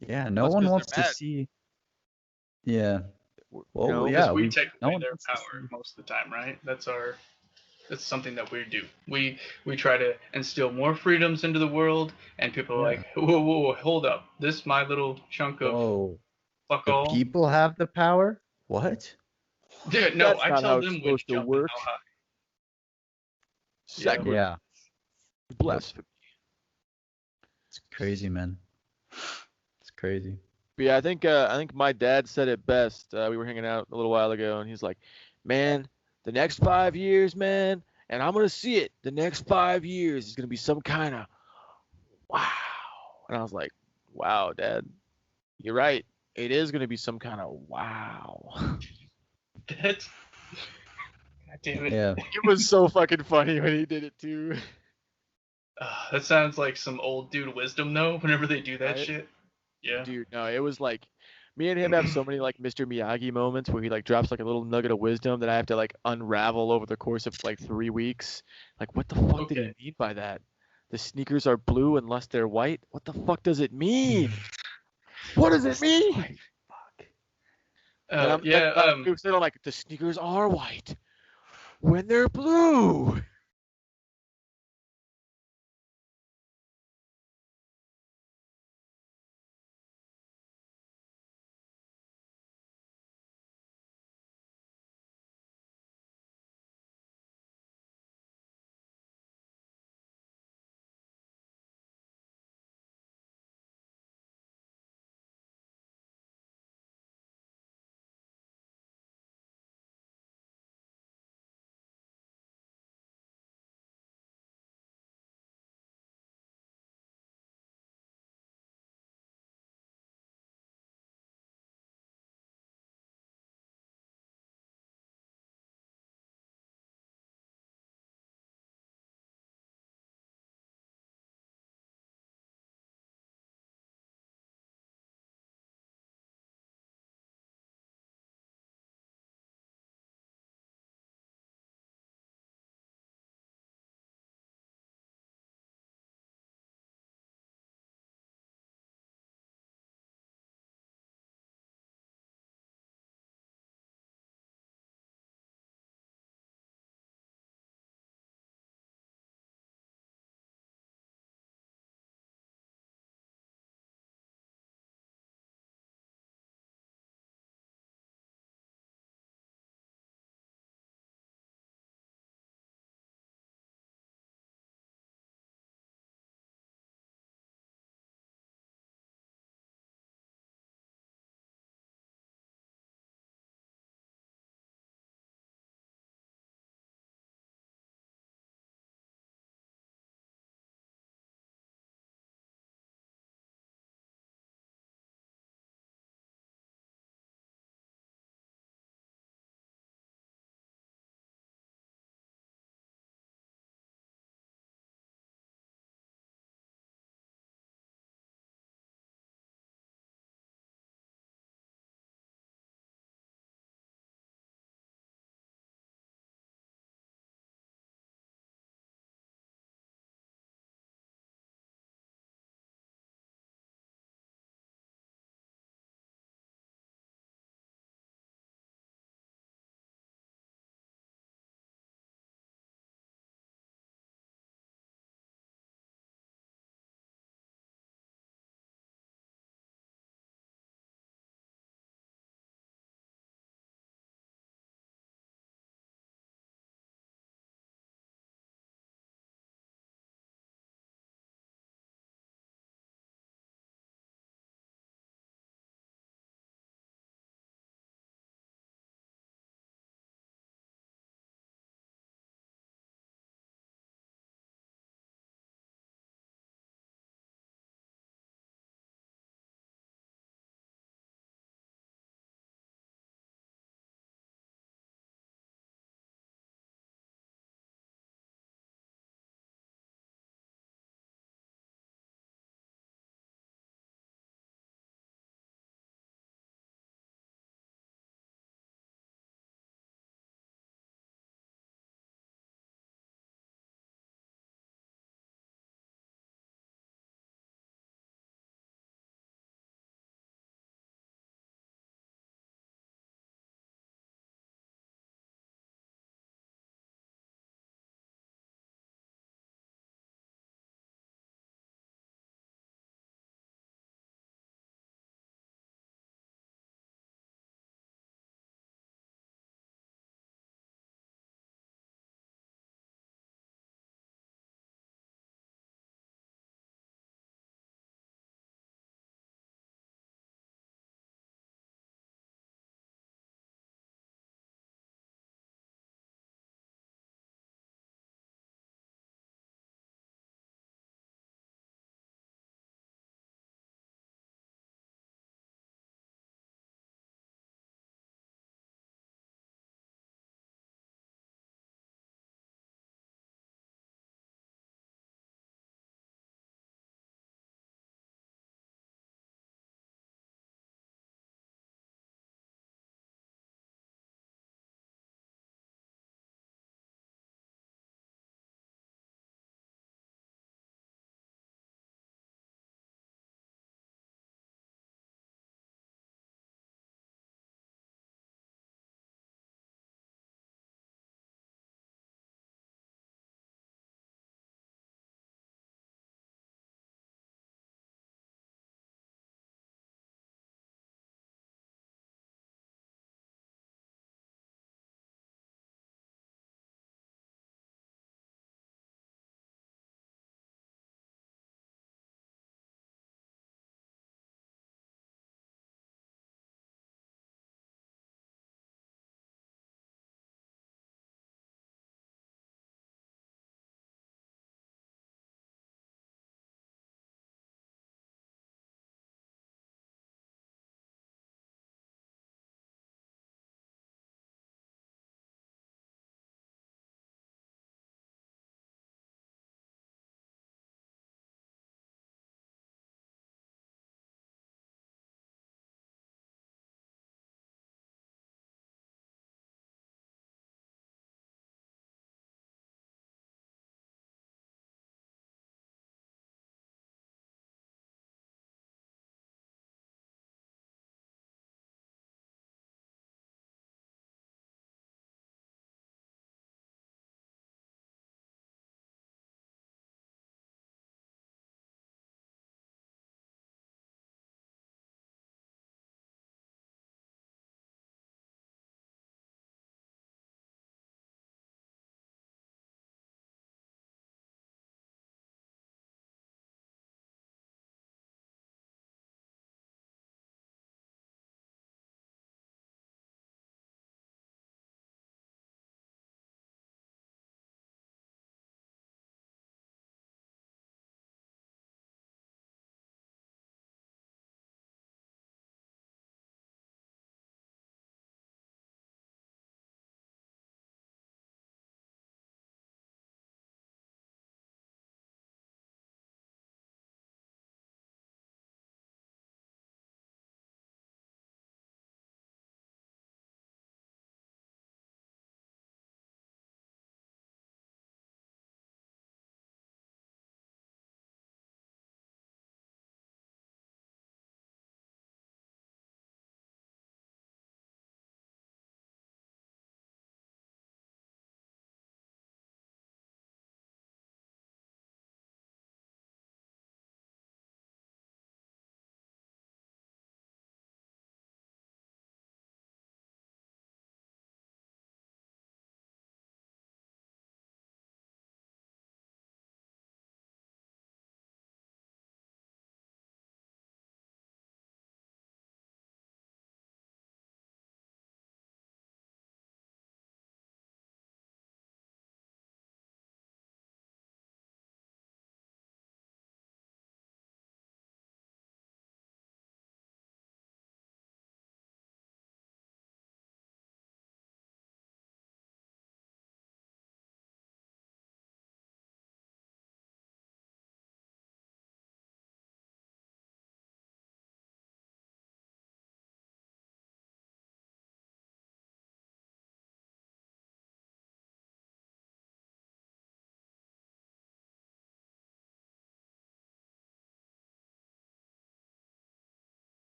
Yeah, no That's one 'cause wants they're to mad. see. Yeah. Well, know, yeah, Because we no technically one their wants to power see. most of the time, right? That's something that we do. We try to instill more freedoms into the world, and people are Yeah. like, whoa, hold up, this my little chunk of Whoa. fuck The all. people have the power? What? Yeah, no, That's I not how tell it's them when to supposed to jump and work. how high. Sacrilege. Yeah. Blasphemy. It's crazy, man. It's crazy. But yeah, I think my dad said it best. We were hanging out a little while ago, and he's like, "Man, the next 5 years, man, and I'm gonna see it. The next 5 years is gonna be some kind of wow." And I was like, "Wow, Dad, you're right. It is gonna be some kind of wow." That's God damn it. Yeah. It was so fucking funny when he did it too. That sounds like some old dude wisdom though. Whenever they do that Right? shit. Yeah. Dude, no, it was like me and him have so many like Mr. Miyagi moments where he like drops like a little nugget of wisdom that I have to like unravel over the course of like 3 weeks. Like, what the fuck did he Okay. mean by that? The sneakers are blue unless they're white? What the fuck does it mean? What does it mean? Fuck. And we were still like, the sneakers are white when they're blue.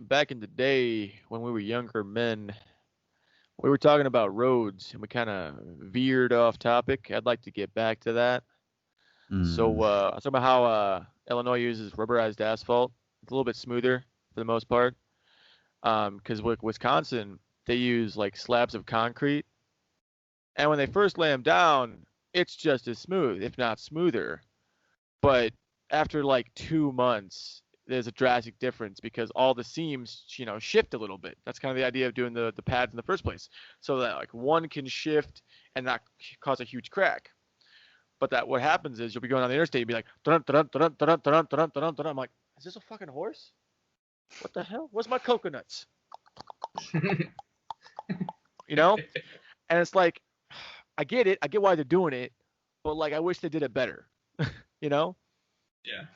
back in the day when we were younger men, we were talking about roads and we kind of veered off topic. I'd like to get back to that. So I was talking about how Illinois uses rubberized asphalt. It's a little bit smoother for the most part. Because with Wisconsin, they use like slabs of concrete, and when they first lay them down, it's just as smooth, if not smoother. But after like 2 months, there's a drastic difference because all the seams, shift a little bit. That's kind of the idea of doing the pads in the first place, so that like one can shift and not cause a huge crack. But that what happens is you'll be going on the interstate and be like, dun, dun, dun, dun, dun, dun, dun, dun, dun. I'm like, is this a fucking horse? What the hell? Where's my coconuts? And it's like, I get it. I get why they're doing it, but like, I wish they did it better. Yeah.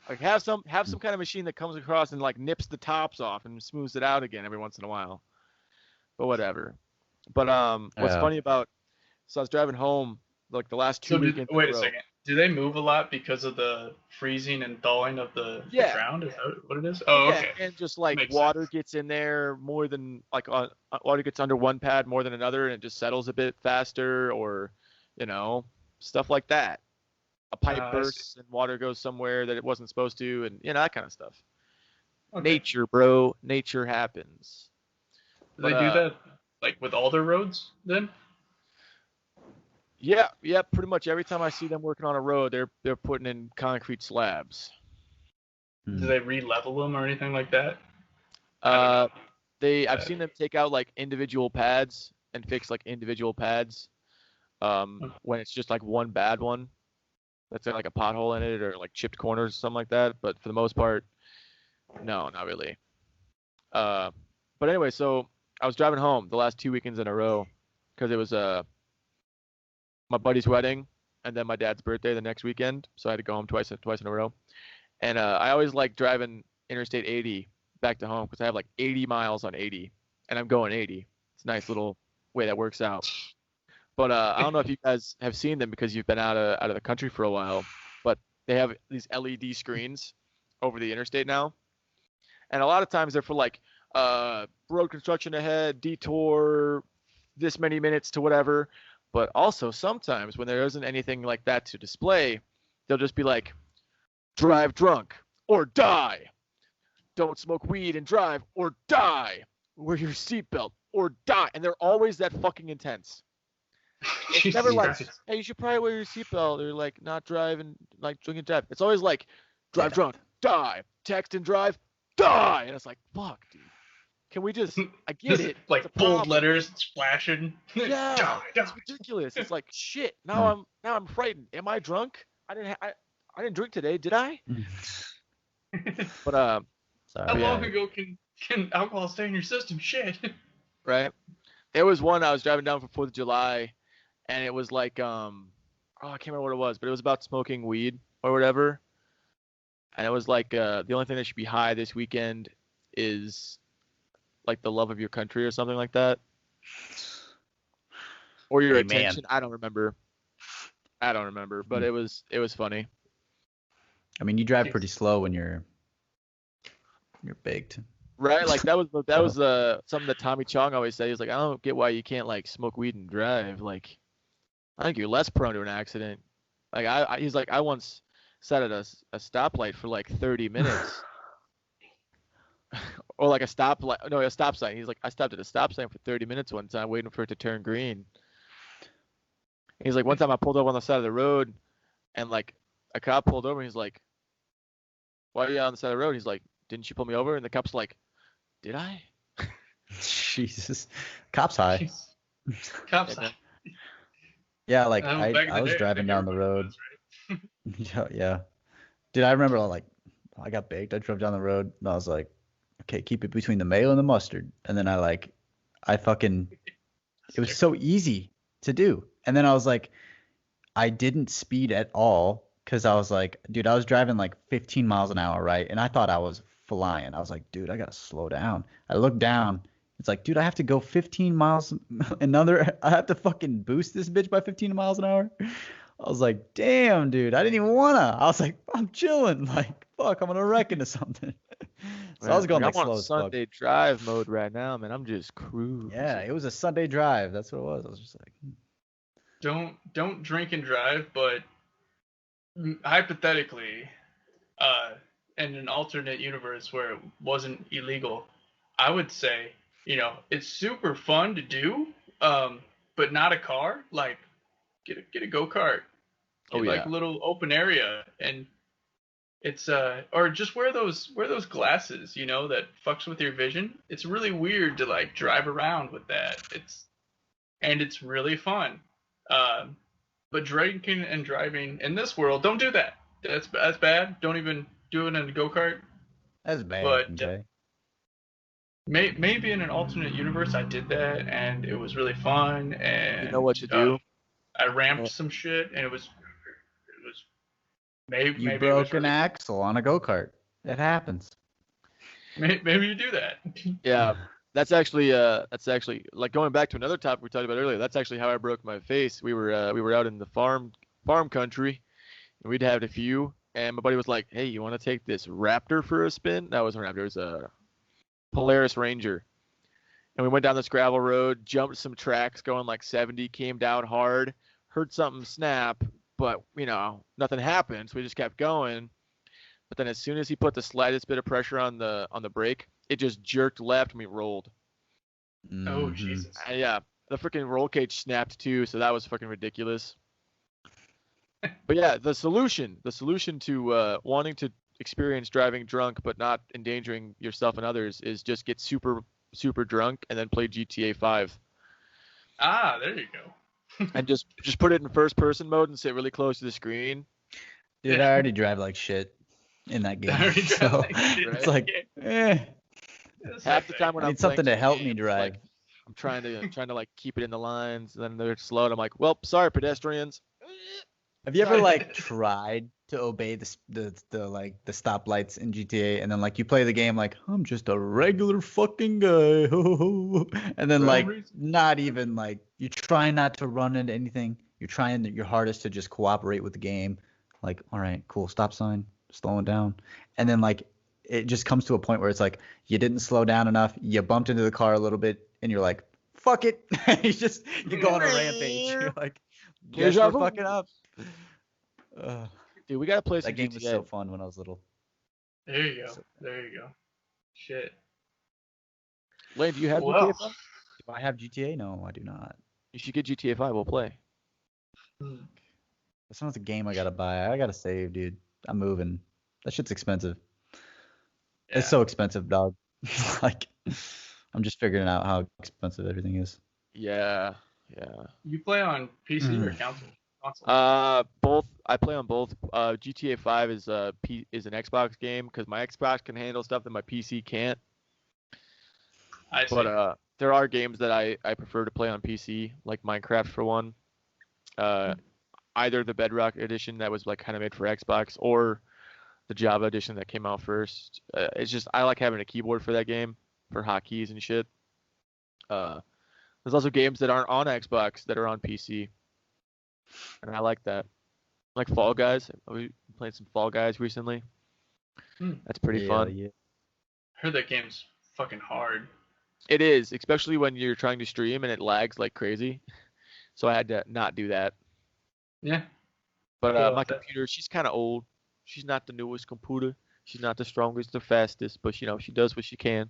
Like have some kind of machine that comes across and like nips the tops off and smooths it out again every once in a while. But whatever. But what's funny about, so I was driving home like the last 2 weekends. Wait a second. Do they move a lot because of the freezing and thawing of the ground? Is that what it is? Oh, yeah, okay. And just like Makes water sense. gets in there more than like water gets under one pad more than another, and it just settles a bit faster, or stuff like that. A pipe bursts and water goes somewhere that it wasn't supposed to, and that kind of stuff. Okay. Nature, bro. Nature happens. Do they do that like with all their roads then? Yeah, pretty much every time I see them working on a road, they're putting in concrete slabs. Do they re-level them or anything like that? I've seen them take out like individual pads and fix like individual pads. When it's just like one bad one that's got like a pothole in it or like chipped corners or something like that. But for the most part, no, not really. But anyway, so I was driving home the last 2 weekends in a row because it was my buddy's wedding and then my dad's birthday the next weekend, so I had to go home twice in a row. And I always like driving Interstate 80 back to home because I have like 80 miles on 80, and I'm going 80. It's a nice little way that works out. But I don't know if you guys have seen them because you've been out of the country for a while, but they have these LED screens over the interstate now, and a lot of times they're for like road construction ahead, detour, this many minutes to whatever. But also sometimes when there isn't anything like that to display, they'll just be like, drive drunk or die. Don't smoke weed and drive or die. Wear your seatbelt or die. And they're always that fucking intense. It's never like, hey, you should probably wear your seatbelt, or like not drive and like drink and drive. It's always like, drive drunk, die. Text and drive, die. And it's like, fuck, dude. Can we just? I get it. Like bold letters splashing. Yeah, Die. it's ridiculous. It's like shit. Now I'm frightened. Am I drunk? I didn't drink today, did I? But sorry. How long ago can alcohol stay in your system? Shit. Right. There was one I was driving down for 4th of July, and it was like I can't remember what it was, but it was about smoking weed or whatever. And it was like the only thing that should be high this weekend is like the love of your country or something like that, or your attention. I don't remember, but it was funny. I mean, you drive pretty slow when you're baked, right? Like that was something that Tommy Chong always said. He was like, I don't get why you can't like smoke weed and drive. Like, I think you're less prone to an accident. Like he's like, I once sat at a stoplight for like 30 minutes. Or like a stop sign. He's like, I stopped at a stop sign for 30 minutes one time waiting for it to turn green. He's like, one time I pulled up on the side of the road and like a cop pulled over and he's like, why are you on the side of the road? He's like, didn't you pull me over? And the cop's like, did I? Jesus. Cop's high. Cops high. Yeah, like I was driving down the road. Yeah. Dude, I remember like I got baked. I drove down the road and I was like, okay, keep it between the mayo and the mustard. And then it was so easy to do. And then I was like, I didn't speed at all because I was like, dude, I was driving like 15 miles an hour, right? And I thought I was flying. I was like, dude, I got to slow down. I looked down. It's like, dude, I have to go 15 miles I have to fucking boost this bitch by 15 miles an hour. I was like, damn, dude, I didn't even wanna. I was like, I'm chilling. Like, fuck, I'm gonna wreck into something. So I was going I'm like on slow as fuck. Sunday drive mode right now, man. I'm just cruising. Yeah, it was a Sunday drive. That's what it was. I was just like, Don't drink and drive, but hypothetically, uh, in an alternate universe where it wasn't illegal, I would say, it's super fun to do, but not a car. Like, get a go kart, Oh get like yeah. a little open area, and it's or just wear those glasses, that fucks with your vision. It's really weird to like drive around with that. It's really fun. Um, but drinking and driving in this world, don't do that. That's bad. Don't even do it in a go kart. that's bad, But okay. maybe in an alternate universe, I did that, and it was really fun. You know And what to do? I ramped some shit, and it was You maybe it was broke an really axle on a go kart. It happens. maybe you do that. Yeah. That's actually like going back to another topic we talked about earlier. That's actually how I broke my face. We were out in the farm country, and we'd had a few. And my buddy was like, "Hey, you want to take this Raptor for a spin?" That wasn't a Raptor. It was a Polaris Ranger. And we went down this gravel road, jumped some tracks going like 70, came down hard, heard something snap, but nothing happened. So we just kept going. But then as soon as he put the slightest bit of pressure on the brake, it just jerked left and we rolled. Oh Mhm. Jesus! Yeah, the freaking roll cage snapped too, so that was fucking ridiculous. But yeah, the solution to wanting to experience driving drunk but not endangering yourself and others is just get super super drunk and then play GTA 5 Ah, there you go. and just put it in first person mode and sit really close to the screen. Dude, I already drive like shit in that game. I already drive So like shit in it's that like, game. Half the time when I I'm need playing something to help GTA, me I'm just drive. like I'm trying to like keep it in the lines, and then they're slow, and I'm like, well, sorry, pedestrians. Have you ever like tried to obey the like the stoplights in GTA and then like you play the game like I'm just a regular fucking guy, and then For no like reason. not even like you try not to run into anything. You're trying your hardest to just cooperate with the game. Like, all right, cool, stop sign, slowing down, and then like it just comes to a point where it's like you didn't slow down enough. You bumped into the car a little bit, and you're like, fuck it. You go on a rampage. You're like, guess Deja we're vu. fucking up. Ugh. Dude, we gotta play some That game GTA. was so fun when I was little. There you go. So- There you go. Shit. Lane, do you have Well. GTA 5? Do I have GTA? No, I do not. You should get GTA 5. We'll play. Hmm. That's not a game I gotta buy. I gotta save, dude. I'm moving. That shit's expensive. Yeah. It's so expensive, dog. Like, I'm just figuring out how expensive everything is. Yeah. You play on PC or console? Both. I play on both. GTA 5 is an Xbox game because my Xbox can handle stuff that my PC can't. I see. But there are games that I prefer to play on PC, like Minecraft for one. Either the Bedrock edition that was like kind of made for Xbox or the Java edition that came out first. It's just I like having a keyboard for that game for hotkeys and shit. There's also games that aren't on Xbox that are on PC, and I like that. Like Fall Guys. We played some Fall Guys recently. That's pretty fun. Yeah. Heard that game's fucking hard. It is, especially when you're trying to stream and it lags like crazy. So I had to not do that. Yeah. But Cool my with that. computer, she's kind of old. She's not the newest computer. She's not the strongest, the fastest, but she does what she can.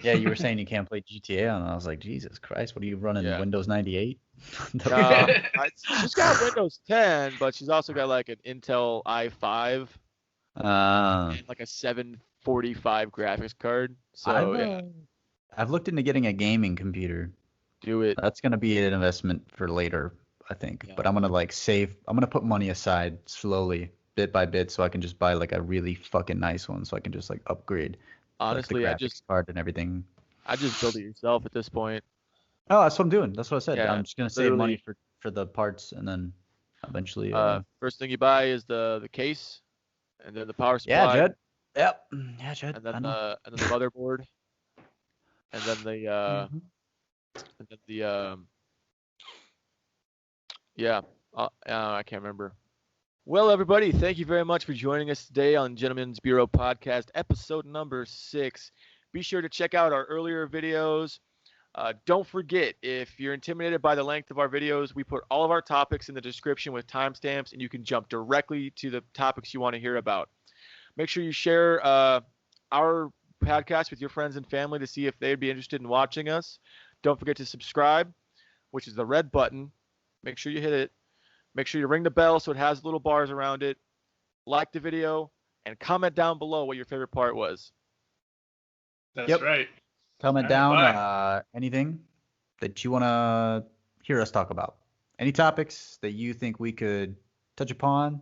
Yeah, you were saying you can't play GTA on it. I was like, Jesus Christ, what are you running? Yeah. Windows 98? She's got Windows 10, but she's also got like an Intel i5 and like a 745 graphics card. So yeah, I've looked into getting a gaming computer. do it. That's gonna be an investment for later, I think. Yeah. But I'm gonna like save. I'm gonna put money aside slowly, bit by bit, so I can just buy like a really fucking nice one, so I can just like upgrade. Honestly, like, the graphics card and everything. I just build it yourself at this point. Oh, that's what I'm doing. That's what I said. Yeah, I'm just gonna save money literally. for the parts and then eventually. First thing you buy is the case, and then the power supply. Yeah, Judd. Yep. Yeah, Judd. And then I know. the motherboard, and then Mhm. yeah. I can't remember. Well, everybody, thank you very much for joining us today on Gentlemen's Bureau Podcast, episode number 6. Be sure to check out our earlier videos. Don't forget, if you're intimidated by the length of our videos, we put all of our topics in the description with timestamps, and you can jump directly to the topics you want to hear about. Make sure you share our podcast with your friends and family to see if they'd be interested in watching us. Don't forget to subscribe, which is the red button. Make sure you hit it. Make sure you ring the bell so it has little bars around it. Like the video and comment down below what your favorite part was. That's right. Comment All down right, anything that you want to hear us talk about. Any topics that you think we could touch upon,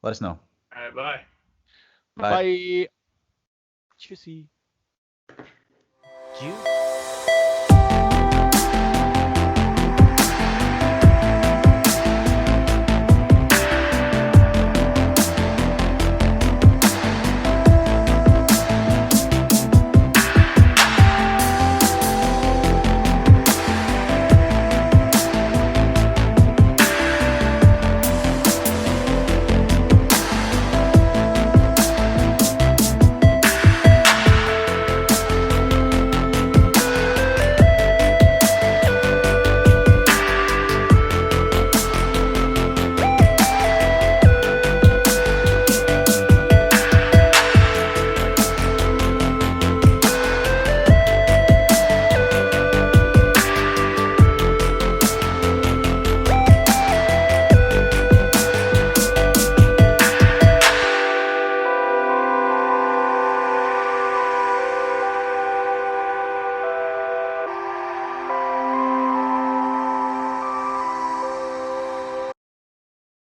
let us know. All right, bye. Bye. Tschüssi. Juice.